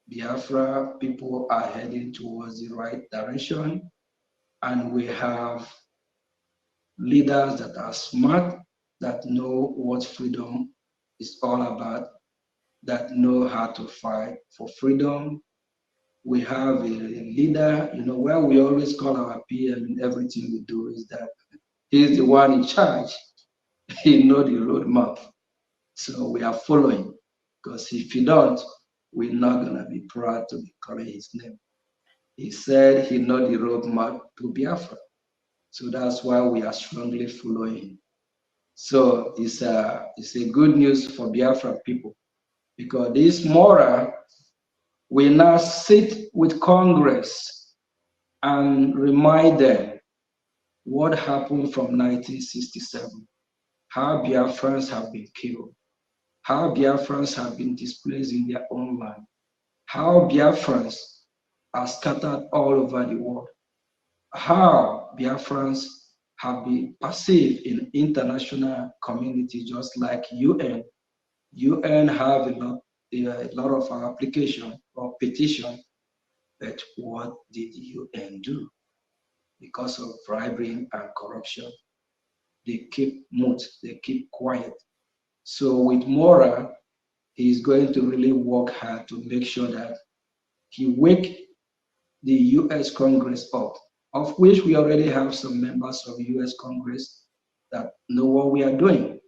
[SPEAKER 5] Biafra people are heading towards the right direction, and we have leaders that are smart, that know what freedom is all about, that know how to fight for freedom. We have a leader, where we always call our PM in everything we do is that he's the one in charge. He knows the roadmap. So we are following, because if you don't, we're not going to be proud to be calling his name. He said he knows the roadmap to Biafra. So that's why we are strongly following him. So it's a good news for Biafra people, because this Mora will now sit with Congress and remind them what happened from 1967, how Biafrans have been killed, how Biafrans have been displaced in their own land, how Biafrans are scattered all over the world, how Biafrans have been passive in international community, just like UN. UN have a lot of application or petition, but what did UN do? Because of bribery and corruption, they keep mute, they keep quiet. So with Mora, he's going to really work hard to make sure that he wake the US Congress up, of which we already have some members of US Congress that know what we are doing.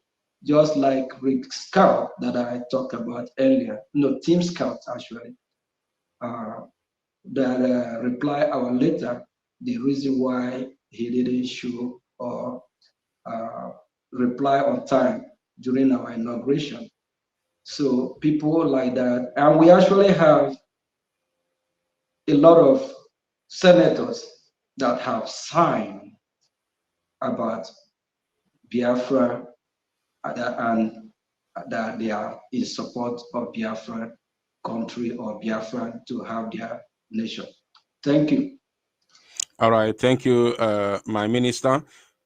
[SPEAKER 5] Just like Rick Scout that I talked about earlier, no, Team Scout actually, that reply our letter, the reason why he didn't show or reply on time during our inauguration. So people like that, and we actually have a lot of senators that have signed about Biafra and that they are in support of Biafra country or Biafra to have their nation. Thank you.
[SPEAKER 9] All right, thank you, my minister.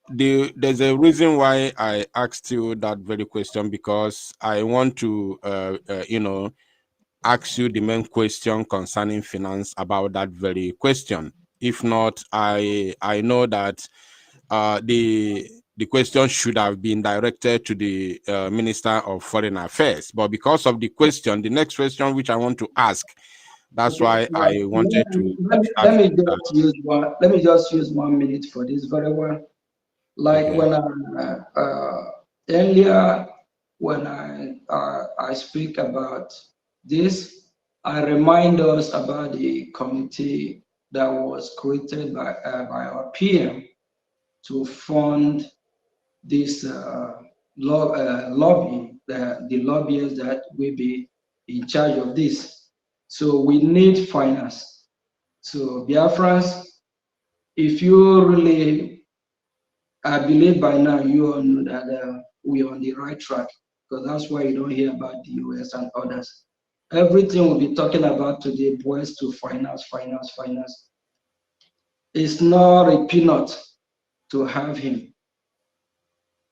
[SPEAKER 9] There's a reason why I asked you that very question, because I want to, ask you the main question concerning finance about that very question. If not, I know that the question should have been directed to the Minister of Foreign Affairs, but because of the question, the next question which I want to ask, that's why I wanted to
[SPEAKER 5] let me just use 1 minute for this very well. Like
[SPEAKER 9] okay.
[SPEAKER 5] when I earlier when I speak about this, I remind us about the committee that was created by our PM to fund this lobby, the lobbyists that will be in charge of this. So we need finance. So Biafrans, if you really, I believe by now you all know that we are on the right track, because that's why you don't hear about the US and others. Everything we'll be talking about today boils to finance, finance, finance. It's not a peanut to have him.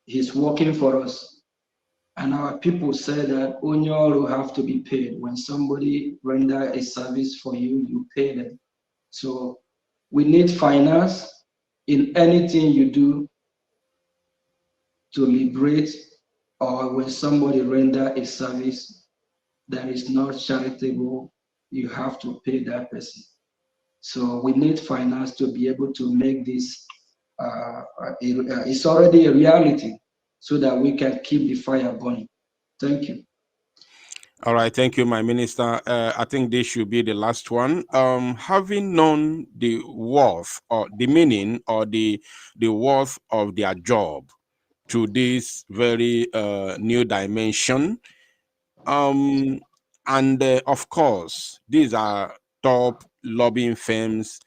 [SPEAKER 5] He's working for us. And our people say that Onyol will have to be paid. When somebody render a service for you, you pay them. So we need finance in anything you do to liberate, or when somebody render a service that is not charitable, you have to pay that person. So we need finance to be able to make this, it's already a reality, so that we can keep the fire burning. Thank you.
[SPEAKER 9] All right, thank you, my minister. I think this should be the last one. Having known the worth or the meaning or the worth of their job to this very new dimension, and of course, these are top lobbying firms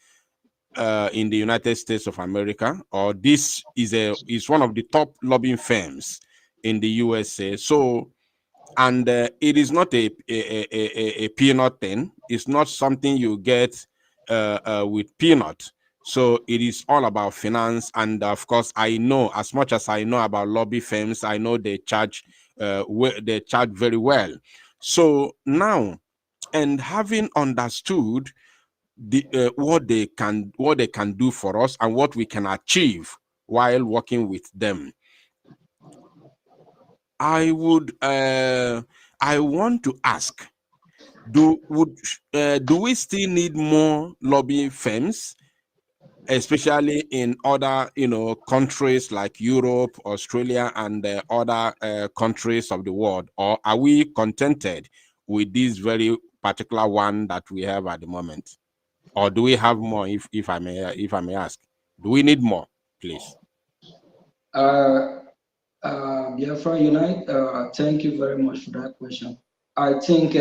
[SPEAKER 9] in the United States of America, or this is one of the top lobbying firms in the USA. So, and it is not a peanut thing. It's not something you get with peanut. So it is all about finance. And of course, I know, as much as I know about lobby firms, I know they charge very well. So now, and having understood the what they can do for us and what we can achieve while working with them, I want to ask, do we still need more lobbying firms, especially in other countries like Europe, Australia, and other countries of the world, or are we contented with this very particular one that we have at the moment, or do we have more? If I may ask, do we need more, please?
[SPEAKER 5] Biafra Unite, thank you very much for that question. I think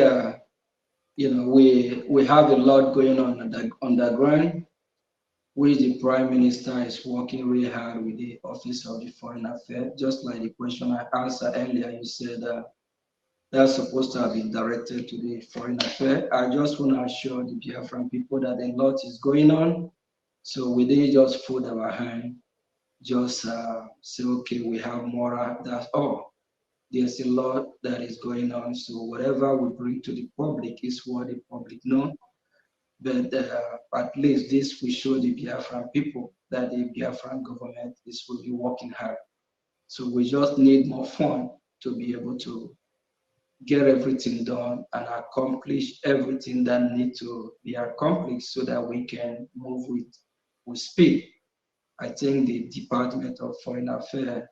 [SPEAKER 5] we have a lot going on the ground, which the Prime Minister is working really hard with the Office of the Foreign Affairs. Just like the question I answered earlier, you said that's supposed to have been directed to the Foreign Affairs. I just want to assure the Biafran people that a lot is going on. So we didn't just fold our hand, just say, okay, we have more, that's all. There's a lot that is going on. So whatever we bring to the public is what the public know. But at least this will show the Biafran people that the Biafran government is really working hard. So we just need more fund to be able to get everything done and accomplish everything that needs to be accomplished so that we can move with speed. I think the Department of Foreign Affairs,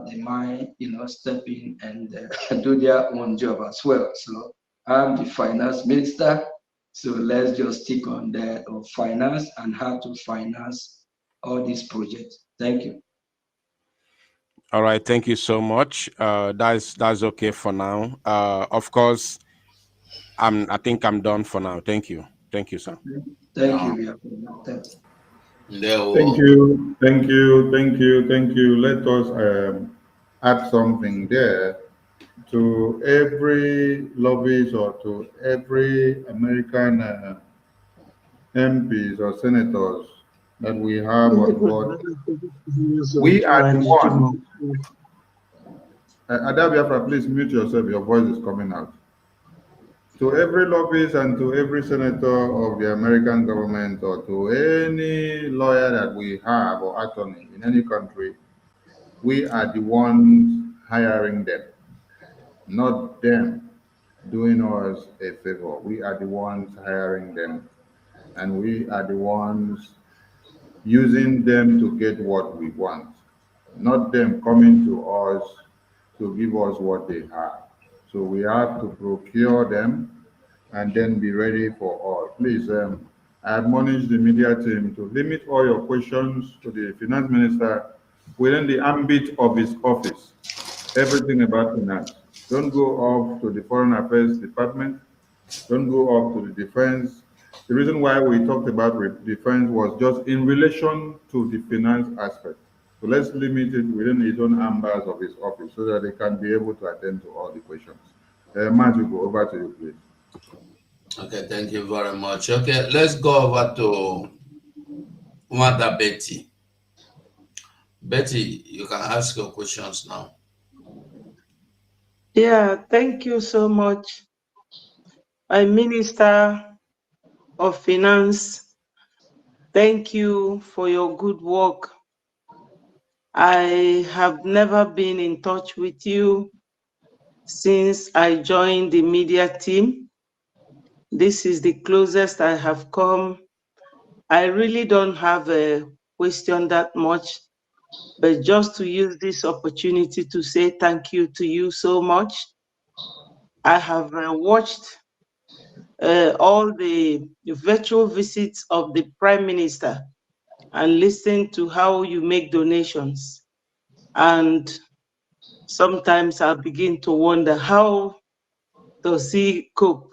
[SPEAKER 5] they might, step in and do their own job as well. So I'm the finance minister, so let's just stick on that of finance and how to finance all these projects. Thank you.
[SPEAKER 9] All right, thank you so much. That's okay for now. Of course, I think I'm done for now. Thank you, sir.
[SPEAKER 5] Thank you.
[SPEAKER 1] Thank you, thank you, thank you, thank you. Let us add something there to every lobbyist or to every American MPs or senators that we have on board. We are the ones. Ada Biafra, please mute yourself. Your voice is coming out. To every lobbyist and to every senator of the American government or to any lawyer that we have or attorney in any country, we are the ones hiring them, not them doing us a favor. We are the ones hiring them, and we are the ones using them to get what we want, not them coming to us to give us what they have. So we have to procure them and then be ready for all. Please, I admonish the media team to limit all your questions to the finance minister within the ambit of his office. Everything about finance. Don't go off to the foreign affairs department. Don't go off to the defense. The reason why we talked about defense was just in relation to the finance aspect. So let's limit it within his own ambers of his office so that they can be able to attend to all the questions. Matthew, go over to you, please.
[SPEAKER 8] Okay, thank you very much. Okay, let's go over to Mother Betty. Betty, you can ask your questions now.
[SPEAKER 15] Yeah, thank you so much. Minister of Finance, thank you for your good work. I have never been in touch with you since I joined the media team. This is the closest I have come. I really don't have a question that much, but just to use this opportunity to say thank you to you so much. I have watched all the virtual visits of the Prime Minister and listened to how you make donations. And sometimes I begin to wonder, how does he cope,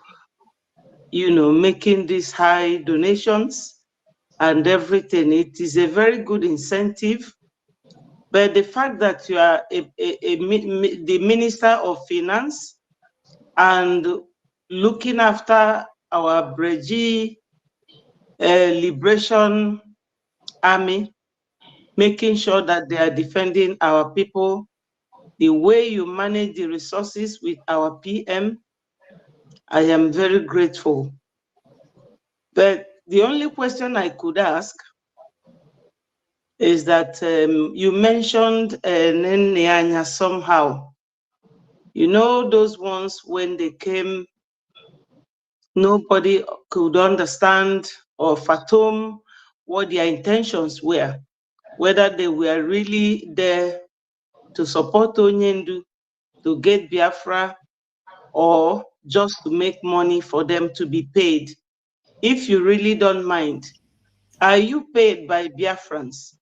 [SPEAKER 15] making these high donations and everything? It is a very good incentive. But the fact that you are the Minister of Finance and looking after our Breji Liberation Army, making sure that they are defending our people, the way you manage the resources with our PM, I am very grateful. But the only question I could ask is that you mentioned Nyanya somehow. You know, those ones when they came, nobody could understand or fathom what their intentions were, whether they were really there to support Onyendu, to get Biafra, or just to make money for them to be paid. If you really don't mind, are you paid by Biafrans?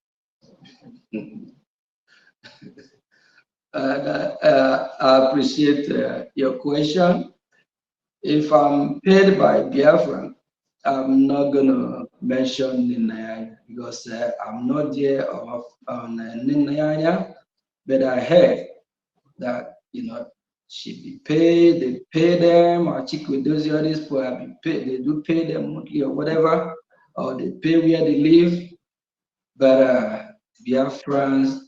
[SPEAKER 5] I appreciate your question. If I'm paid by Biafra, I'm not going to mention Ninaya because I'm not there on Ninaya, but I heard that, she be paid, they pay them, or check with those others people have been paid, they do pay them monthly or whatever, or they pay where they live. But Biafrans,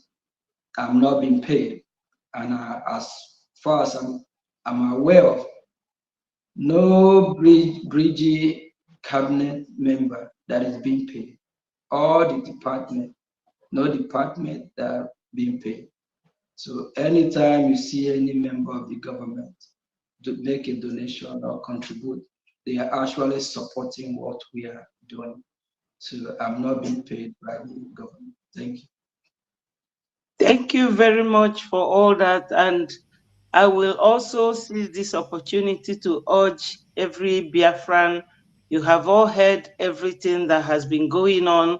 [SPEAKER 5] I'm not being paid. And as far as I'm aware of, no Bridgie cabinet member that is being paid. All the department, no department that are being paid. So anytime you see any member of the government to make a donation or contribute, they are actually supporting what we are doing. So I'm not being paid by the government. Thank you.
[SPEAKER 15] Thank you very much for all that. And I will also seize this opportunity to urge every Biafran, you have all heard everything that has been going on,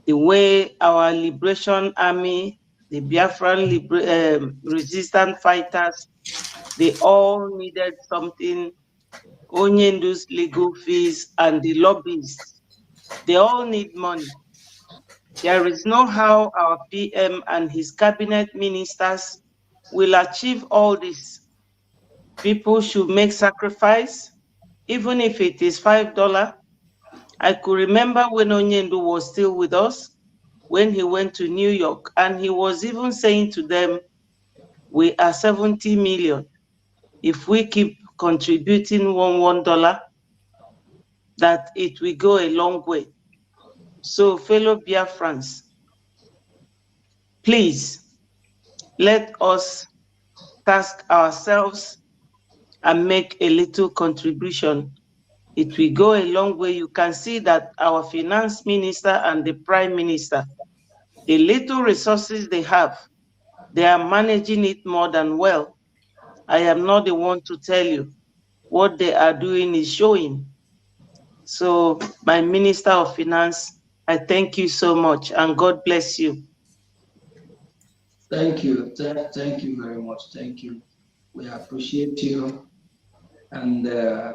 [SPEAKER 15] the way our Liberation Army the Biafran resistance fighters, they all needed something. Onyendu's legal fees and the lobbyists, they all need money. There is no how our PM and his cabinet ministers will achieve all this. People should make sacrifice, even if it is $5. I could remember when Onyendu was still with us, when he went to New York, and he was even saying to them, we are 70 million. If we keep contributing $1, that it will go a long way. So, fellow Biafrans, please let us task ourselves and make a little contribution. It will go a long way. You can see that our finance minister and the prime minister, the little resources they have, they are managing it more than well. I am not the one to tell you. What they are doing is showing. So, my Minister of Finance, I thank you so much, and God bless you.
[SPEAKER 5] Thank you. Thank you very much. Thank you. We appreciate you. And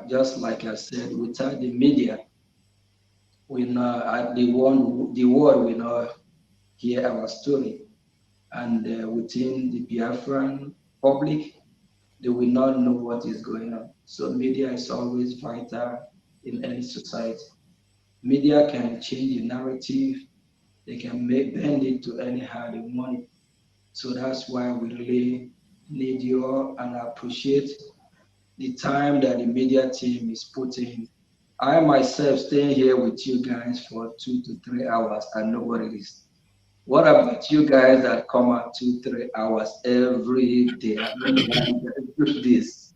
[SPEAKER 5] just like I said, without the media, we know the world will not hear our story. And within the Biafran public, they will not know what is going on. So media is always vital in any society. Media can change the narrative. They can bend it to anyhow they want it. So that's why we really need you, and I appreciate the time that the media team is putting. I myself staying here with you guys for 2 to 3 hours. I know what it is. What about you guys that come out 2 to 3 hours every day? I don't know how you guys do this.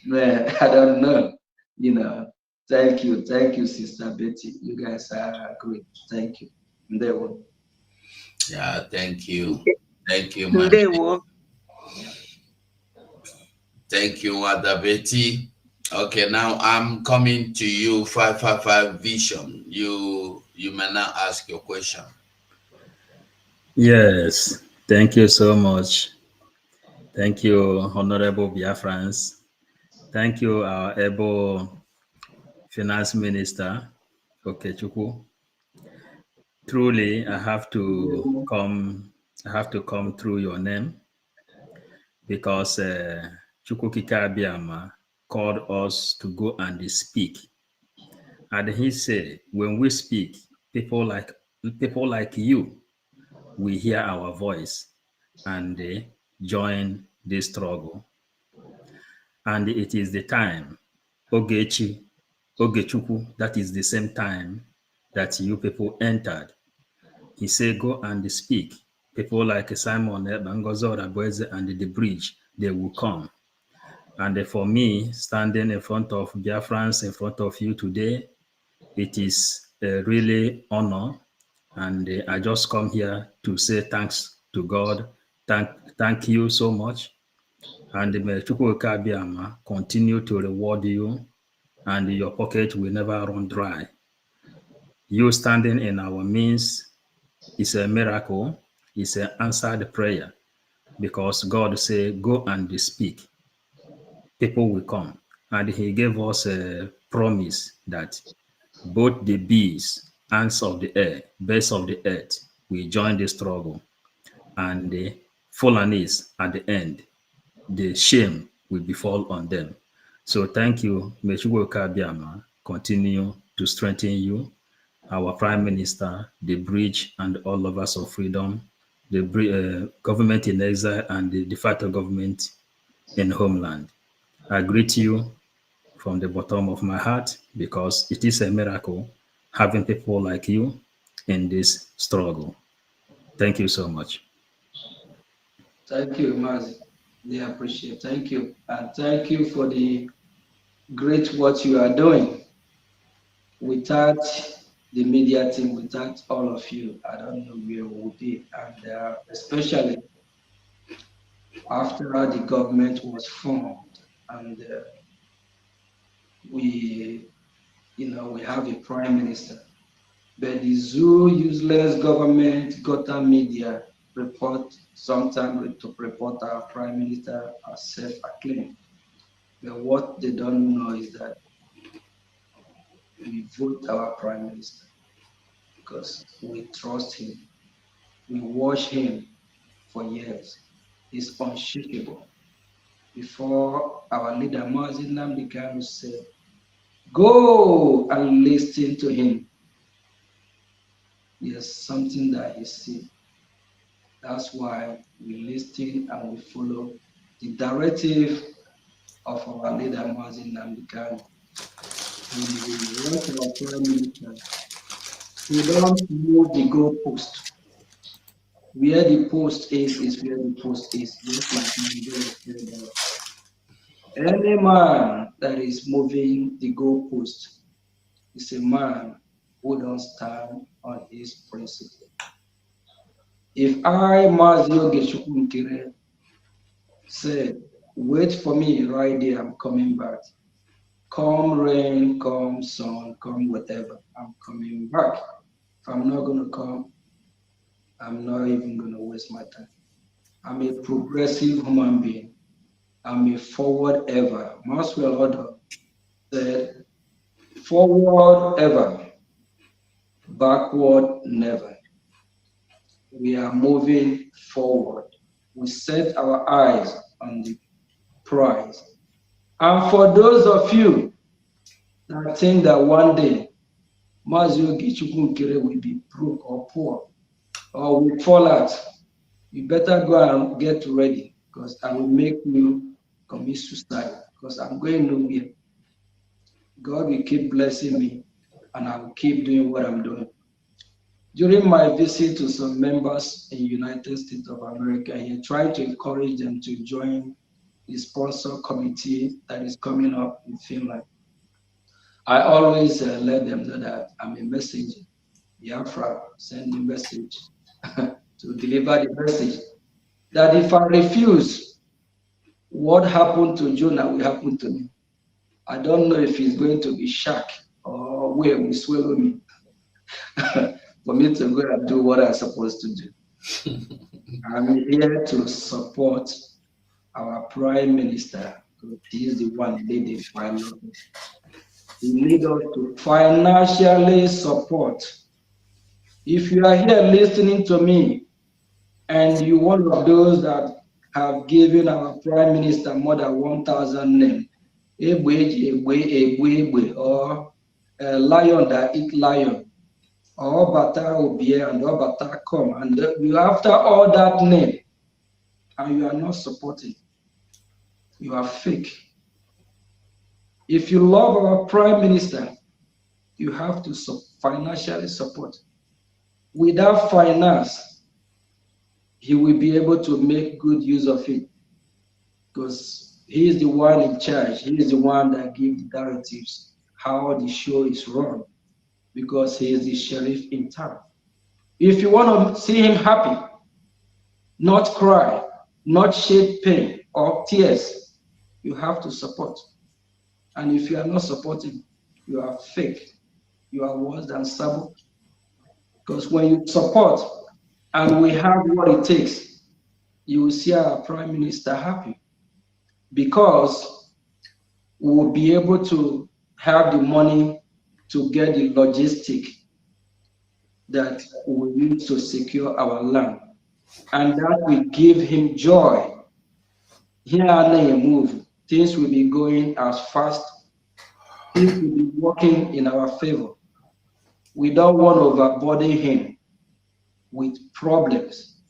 [SPEAKER 5] Man, I don't know. Thank you, Sister Betty. You guys are great. Thank you.
[SPEAKER 8] Yeah, thank you. Thank you, Thank you, Mother Betty. Okay, now I'm coming to you, 555 Vision. You may now ask your question.
[SPEAKER 16] Yes, thank you so much. Thank you, Honorable Biafrans. Thank you, our able Finance Minister, Okechukwu. Truly, I have to come through your name because Chukwukika Abiyama called us to go and speak. And he said, when we speak, people like you, we hear our voice and they join this struggle. And it is the time, Ogechukwu, that is the same time that you people entered. He said, go and speak. People like Simon Bangozo Rabueze and the bridge, they will come. And for me, standing in front of Biafrans, in front of you today, it is a really honor. And I just come here to say thanks to God. Thank you so much. And may Chukwuka Abiyama continue to reward you, and your pocket will never run dry. You standing in our midst is a miracle. It's an answered prayer, because God said, go and speak. People will come. And he gave us a promise that both the bees, ants of the air, birds of the earth will join the struggle. And the Fulanis at the end, the shame will befall on them. So thank you. May Chukwuka Abiyama continue to strengthen you, our Prime Minister, the bridge, and all lovers of freedom, the government in exile, and the de facto government in homeland. I greet you from the bottom of my heart, because it is a miracle having people like you in this struggle. Thank you so much.
[SPEAKER 5] Thank you, Mazi. They appreciate. Thank you. And thank you for the great what you are doing. Without the media team, without all of you, I don't know where we would be. And especially after the government was formed, and we have a prime minister. But the zoo useless government got a media report our Prime Minister as self-acclaimed. But what they don't know is that we vote our Prime Minister because we trust him. We watch him for years. He's unshakable. Before our leader, Mazin Nnamdi Kanu, said, go and listen to him. There's something that he said. That's why we listen and we follow the directive of our leader, Mazin Nnamdi Kanu. We want our Prime Minister. We don't move the goalpost. Where the post is where the post is. Just like Nigeria. Any man that is moving the goalpost is a man who don't stand on his principle. If I, Mazio Geshukunkere, said, wait for me right there, I'm coming back. Come rain, come sun, come whatever, I'm coming back. If I'm not going to come, I'm not even going to waste my time. I'm a progressive human being. I'm a forward ever. Maxwell Order said, forward ever, backward never. We are moving forward. We set our eyes on the prize. And for those of you that think that one day Mazio Gichukunkere will be broke or poor or will fall out, you better go and get ready because I will make you commit suicide because I'm going nowhere. God will keep blessing me and I will keep doing what I'm doing. During my visit to some members in the United States of America, he tried to encourage them to join the sponsor committee that is coming up in Finland. I always let them know that I'm a messenger. Biafra send the message to deliver the message that if I refuse, what happened to Jonah will happen to me. I don't know if he's going to be shocked or where will swallow me for me to go and do what I'm supposed to do. I'm here to support our Prime Minister. He is the one leading financially. We need us to financially support. If you are here listening to me and you're one of those that have given our Prime Minister more than 1,000 names, or a lion that eat lion, or Bata Obie and or Bata come, and you after all that name, and you are not supporting, you are fake. If you love our Prime Minister, you have to financially support. Without finance, he will be able to make good use of it because he is the one in charge. He is the one that gives the directives how the show is run because he is the sheriff in town. If you want to see him happy, not cry, not shed pain or tears, you have to support. And if you are not supporting, you are fake. You are worse than Sabo. Because when you support and we have what it takes, you will see our Prime Minister happy. Because we will be able to have the money to get the logistic that we need to secure our land. And that will give him joy. Here and there move, things will be going as fast. Things will be working in our favor. We don't want to overburden him with problems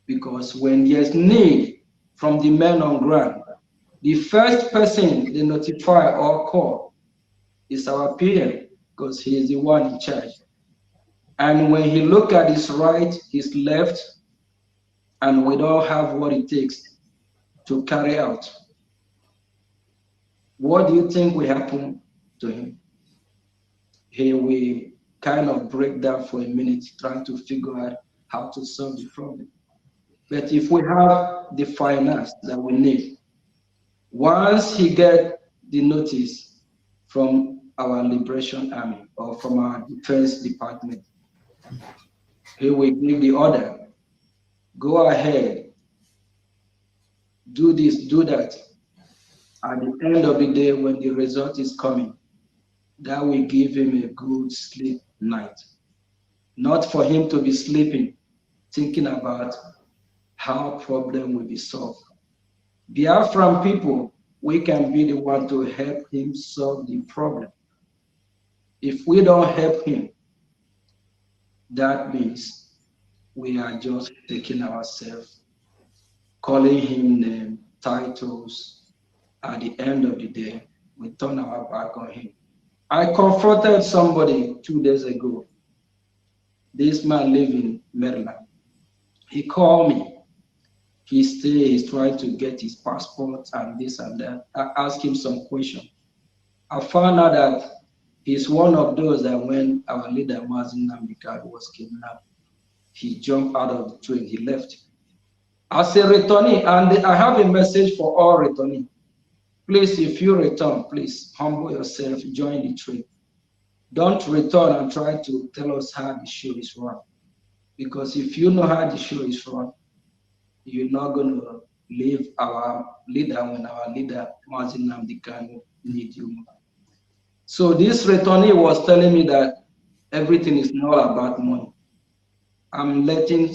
[SPEAKER 5] because when there's need from the men on ground, the first person they notify or call is our PM because he is the one in charge. And when he look at his right, his left, and we don't have what it takes to carry out, what do you think will happen to him? He will kind of break down for a minute, trying to figure out how to solve the problem. But if we have the finance that we need, once he gets the notice from our Liberation Army or from our Defense Department, he will give the order, go ahead, do this, do that. At the end of the day, when the result is coming, that will give him a good sleep night. Not for him to be sleeping, thinking about how problem will be solved. Biafran people, we can be the one to help him solve the problem. If we don't help him, that means we are just taking ourselves, calling him names, titles. At the end of the day, we turn our back on him. I confronted somebody 2 days ago. This man lives in Maryland. He called me. He's trying to get his passport and this and that. I asked him some questions. I found out that he's one of those that when our leader, Mazin Namdekano, was kidnapped, he jumped out of the train, he left. As a returnee, and I have a message for all returnees. Please, if you return, please humble yourself, join the train. Don't return and try to tell us how the show is run. Because if you know how the show is run, you're not going to leave our leader when our leader, Mazin Namdekano, needs you. So this returnee was telling me that everything is not about money. I'm letting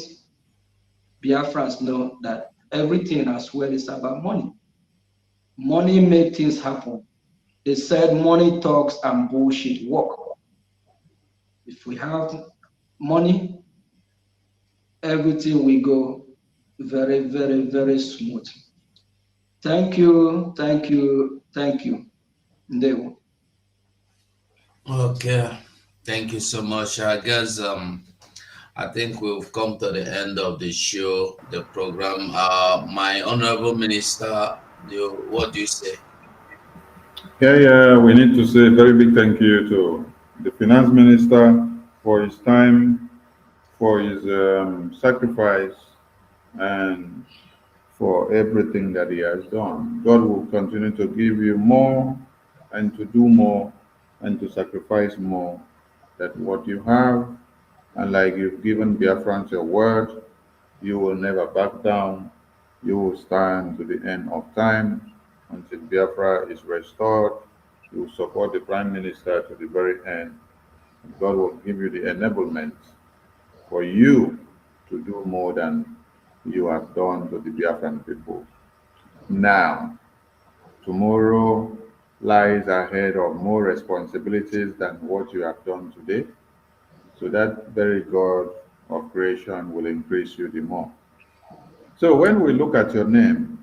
[SPEAKER 5] Biafrans know that everything as well is about money. Money makes things happen. They said money talks and bullshit work. If we have money, everything will go very, very, very smooth. Thank you, thank you, thank you. Ndewo.
[SPEAKER 8] Okay, thank you so much. I guess I think we've come to the end of the show, the program. My honorable minister, what do you say?
[SPEAKER 1] Yeah, we need to say a very big thank you to the finance minister for his time, for his sacrifice, and for everything that he has done. God will continue to give you more and to do more and to sacrifice more than what you have. And like you've given Biafrans your word, you will never back down. You will stand to the end of time until Biafra is restored. You will support the Prime Minister to the very end. And God will give you the enablement for you to do more than you have done to the Biafran people. Now, tomorrow lies ahead of more responsibilities than what you have done today. So that very God of creation will increase you the more. So when we look at your name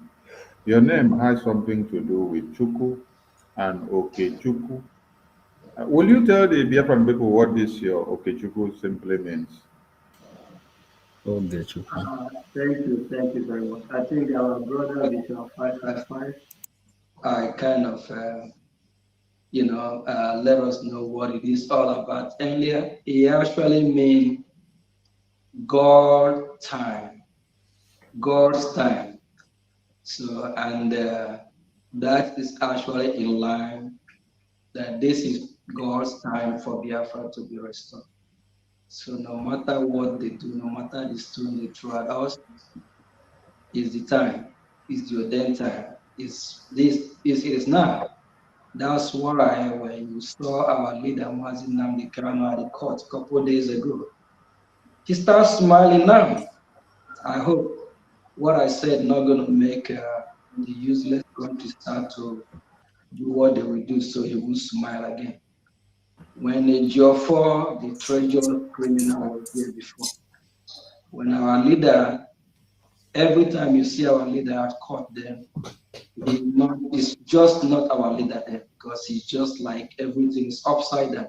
[SPEAKER 1] has something to do with Chuku and Okechukwu. Will you tell the Biafran people what this your Okechukwu simply means?
[SPEAKER 5] Thank you very much. I think our brother Bishop 555, I kind of, let us know what it is all about. Earlier, he actually means God time, God's time. So, and that is actually in line that this is God's time for Biafra to be restored. So no matter what they do, no matter the stone they throw at us, is the time, is the ordained time, it is now. That's why when you saw our leader Mazin Namdekano at the court a couple of days ago, he starts smiling now. I hope what I said not going to make the useless country start to do what they will do, so he will smile again. When Ejiofor, the treasure criminal, was there before, when our leader, every time you see our leader at court, then it's just not our leader there, because he's just like everything is upside down.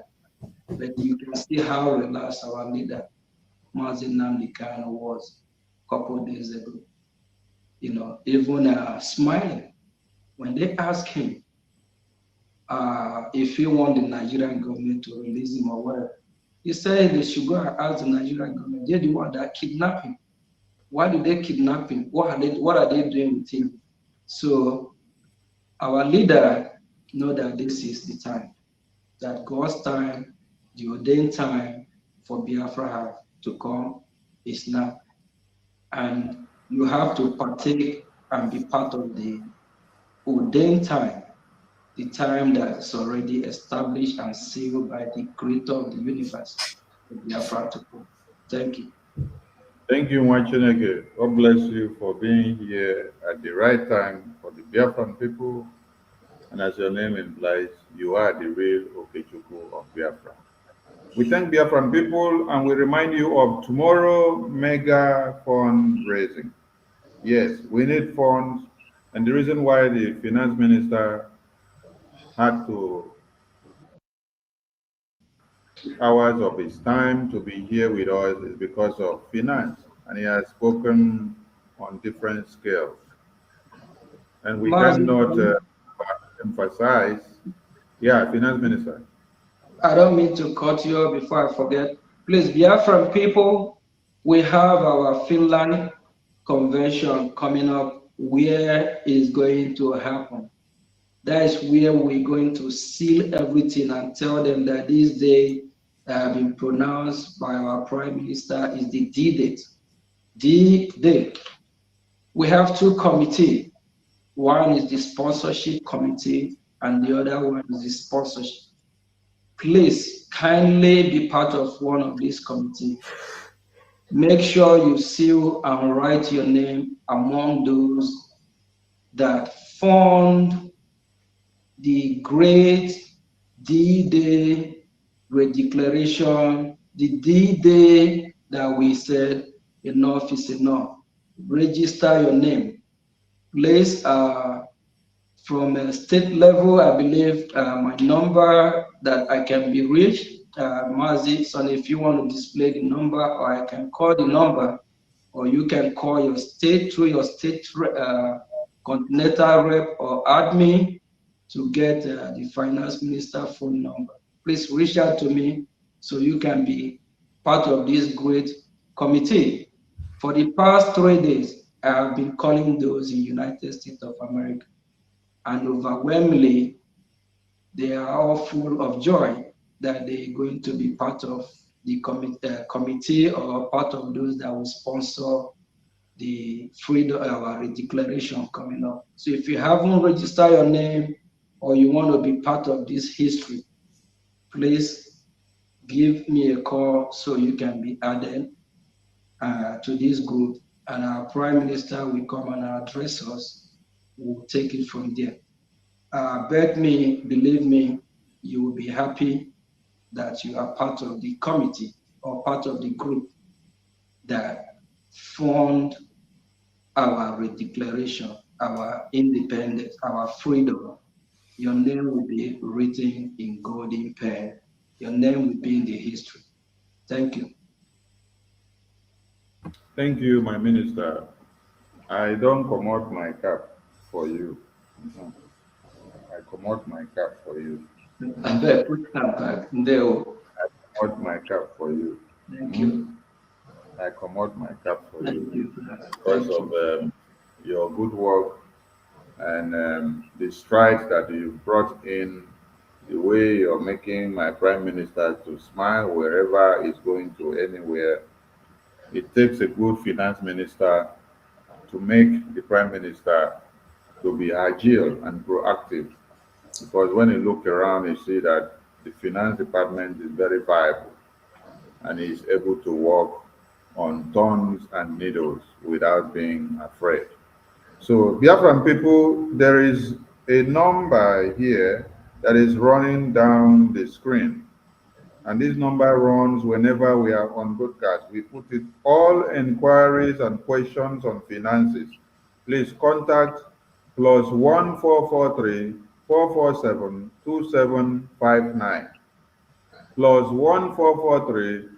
[SPEAKER 5] But you can see how relaxed our leader, Mazin Namdekano, was a couple of days ago. Even smiling. When they asked him if he want the Nigerian government to release him or whatever, he said they should go and ask the Nigerian government. They're the one that kidnapped him. Why did they kidnap him? What are they doing with him? So our leader know that this is the time, that God's time, the ordained time for Biafra to come is now. and you have to partake and be part of the ordained time, the time that's already established and sealed by the creator of the universe, the Biafra people. Thank you.
[SPEAKER 11] Thank you, Mwachineke. God bless you for being here at the right time for the Biafran people. And as your name implies, you are the real Okechukwu of Biafra. We thank Biafran people and we remind you of tomorrow mega fundraising. Yes, we need funds. And the reason why the finance minister had to hours of his time to be here with us is because of finance, and he has spoken on different scales. And we cannot emphasize, Finance Minister.
[SPEAKER 5] I don't mean to cut you off before I forget. Please, Biafran people, we have our Finland convention coming up where is going to happen. That is where we're going to seal everything and tell them that this day that have been pronounced by our Prime Minister is the D-date. D-Day. We have two committees. One is the sponsorship committee and the other one is the sponsorship. Please kindly be part of one of these committees. Make sure you seal and write your name among those that fund the great D-Day redeclaration, the D-Day that we said enough is enough. Register your name. Place from a state level, I believe my number that I can be reached, Mazi, so if you want to display the number, or I can call the number, or you can call your state through your state continental rep or admin to get the finance minister phone number. Please reach out to me so you can be part of this great committee. For the past 3 days, I have been calling those in United States of America, and overwhelmingly, they are all full of joy that they're going to be part of the committee or part of those that will sponsor the freedom our declaration coming up. So if you haven't registered your name or you want to be part of this history, please give me a call so you can be added to this group, and our Prime Minister will come and address us. We'll take it from there. Bet me, believe me, you will be happy that you are part of the committee or part of the group that fund our redeclaration, our independence, our freedom. Your name will be written in golden pen. Your name will be in the history. Thank you.
[SPEAKER 11] Thank you, my minister. I don't come out my cap for you. No. I come out my cap for you.
[SPEAKER 5] And then put that back.
[SPEAKER 11] I come out my cap for you.
[SPEAKER 5] Thank you.
[SPEAKER 11] I come out my cap for
[SPEAKER 5] Thank you.
[SPEAKER 11] Because of your good work and the strides that you've brought in, the way you're making my Prime Minister to smile wherever he's going to anywhere. It takes a good finance minister to make the Prime Minister to be agile and proactive. Because when you look around, you see that the finance department is very viable and is able to work on tons and needles without being afraid. So, Biafran people, there is a number here that is running down the screen. And this number runs whenever we are on broadcast. We put it all inquiries and questions on finances. Please contact +1443 447 2759. +1443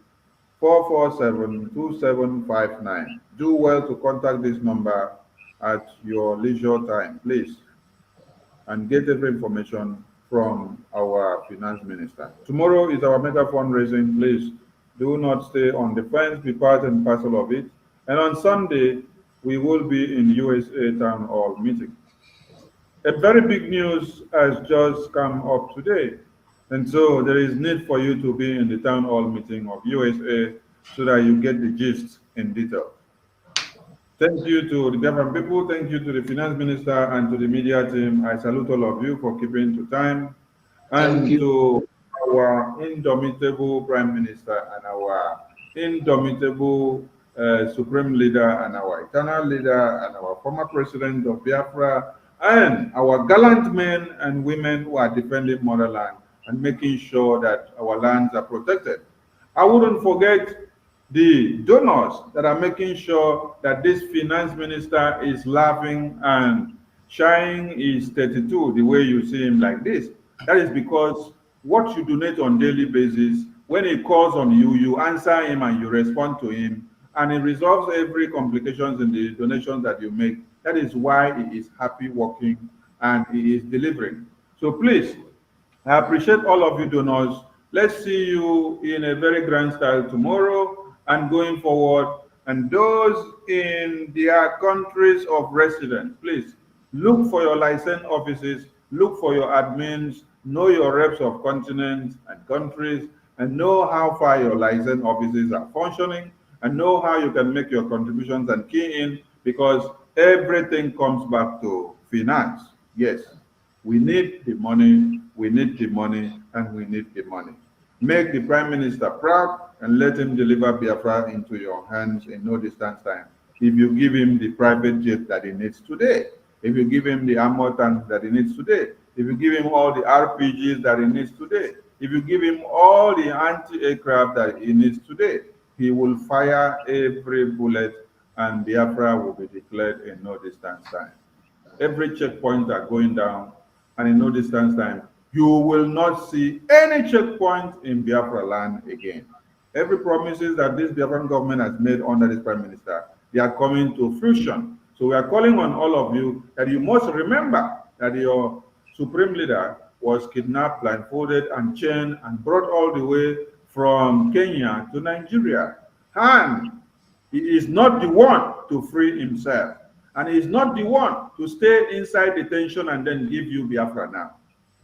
[SPEAKER 11] 447 2759. Do well to contact this number at your leisure time, please, and get every information from our finance minister. Tomorrow is our mega fundraising. Please do not stay on the fence, be part and parcel of it. And on Sunday, we will be in USA Town Hall meeting. A very big news has just come up today. And so there is need for you to be in the Town Hall meeting of USA so that you get the gist in detail. Thank you to the Biafran people. Thank you to the finance minister and to the media team. I salute all of you for keeping to time. And to our indomitable prime minister and our indomitable supreme leader and our eternal leader and our former president of Biafra and our gallant men and women who are defending motherland and making sure that our lands are protected. I wouldn't forget the donors that are making sure that this finance minister is laughing and shine is 32 the way you see him like this. That is because what you donate on daily basis, when he calls on you, you answer him and you respond to him, and he resolves every complications in the donations that you make. That is why he is happy working and he is delivering. So please, I appreciate all of you donors. Let's see you in a very grand style tomorrow and going forward. And those in their countries of residence, please look for your license offices, look for your admins, know your reps of continents and countries, and know how far your license offices are functioning, and know how you can make your contributions and key in, because everything comes back to finance. Yes, we need the money, we need the money, and we need the money. Make the Prime Minister proud and let him deliver Biafra into your hands in no distant time. If you give him the private jet that he needs today, if you give him the armor tanks that he needs today, if you give him all the RPGs that he needs today, if you give him all the anti-aircraft that he needs today, he will fire every bullet and Biafra will be declared in no distant time. Every checkpoint are going down, and in no distant time, you will not see any checkpoint in Biafra land again. Every promises that this Biafran government has made under this Prime Minister, they are coming to fruition. So we are calling on all of you that you must remember that your supreme leader was kidnapped, blindfolded, and chained and brought all the way from Kenya to Nigeria. And he is not the one to free himself. And he is not the one to stay inside detention and then give you Biafra now.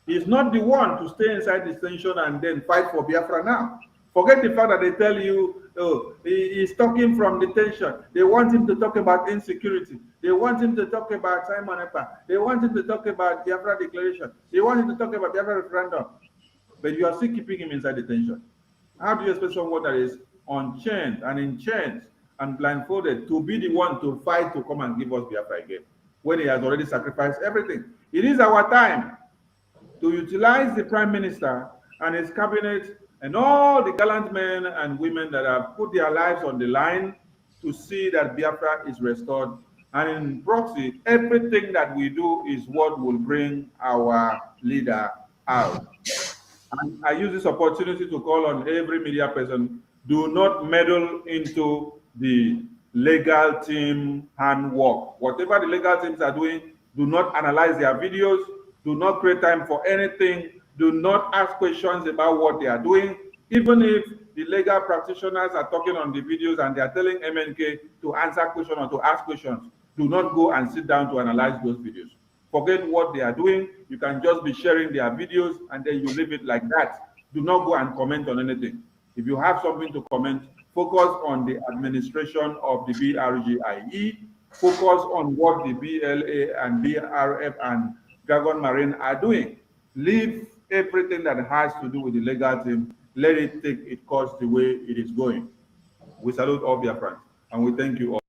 [SPEAKER 11] He is not the one to stay inside detention and then fight for Biafra now. Forget the fact that they tell you, oh, he is talking from detention. They want him to talk about insecurity. They want him to talk about Simon Ekpa. They want him to talk about Biafra declaration. They want him to talk about Biafra referendum. But you are still keeping him inside detention. How do you expect someone that is on chains and in chains and blindfolded to be the one to fight to come and give us Biafra again, when he has already sacrificed everything? It is our time to utilize the Prime Minister and his cabinet and all the gallant men and women that have put their lives on the line to see that Biafra is restored. And in proxy, everything that we do is what will bring our leader out. And I use this opportunity to call on every media person, do not meddle into the legal team handwork. Whatever the legal teams are doing, do not analyze their videos, do not create time for anything, do not ask questions about what they are doing. Even if the legal practitioners are talking on the videos and they are telling MNK to answer questions or to ask questions, do not go and sit down to analyze those videos. Forget what they are doing. You can just be sharing their videos and then you leave it like that. Do not go and comment on anything. If you have something to comment, focus on the administration of the BRGIE, focus on what the BLA and BRF and Dragon Marine are doing. Leave everything that has to do with the legal team. Let it take its course the way it is going. We salute all Biafrans and we thank you all.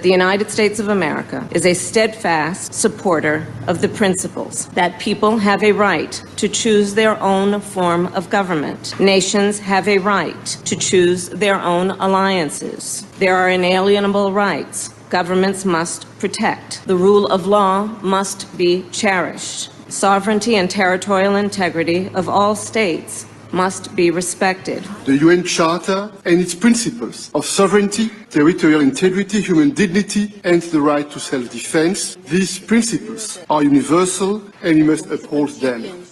[SPEAKER 6] The United States of America is a steadfast supporter of the principles that people have a right to choose their own form of government. Nations have a right to choose their own alliances. There are inalienable rights governments must protect. The rule of law must be cherished. Sovereignty and territorial integrity of all states must be respected.
[SPEAKER 7] The UN Charter and its principles of sovereignty, territorial integrity, human dignity, and the right to self-defense, these principles are universal and we must uphold them.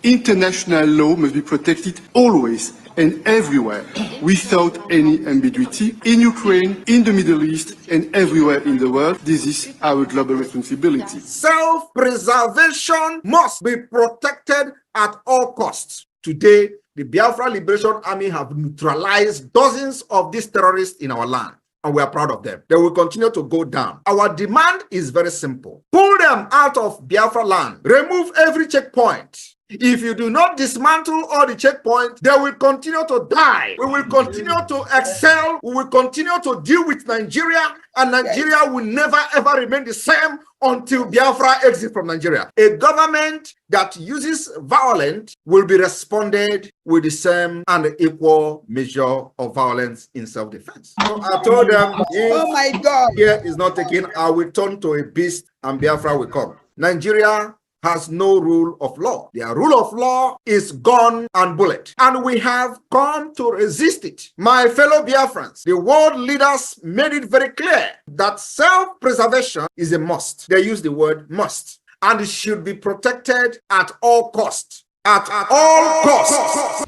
[SPEAKER 7] International law must be protected always and everywhere, without any ambiguity, in Ukraine, in the Middle East, and everywhere in the world. This is our global responsibility.
[SPEAKER 12] Self-preservation must be protected at all costs. Today,
[SPEAKER 2] the Biafra Liberation Army have neutralized dozens of these terrorists in our land, and we are proud of them. They will continue to go down. Our demand is very simple. Pull them out of Biafra land. Remove every checkpoint. If you do not dismantle all the checkpoints, they will continue to die. We will continue to excel. We will continue to deal with Nigeria, and Nigeria will never ever remain the same until Biafra exits from Nigeria. A government that uses violence will be responded with the same and equal measure of violence in self-defense. So I told them, oh my God, here is not taken, I will turn to a beast and Biafra will come. Nigeria has no rule of law. Their rule of law is gun and bullet, and we have come to resist it. My fellow Biafrans, the world leaders made it very clear that self-preservation is a must. They use the word must, and it should be protected at all costs. At all costs.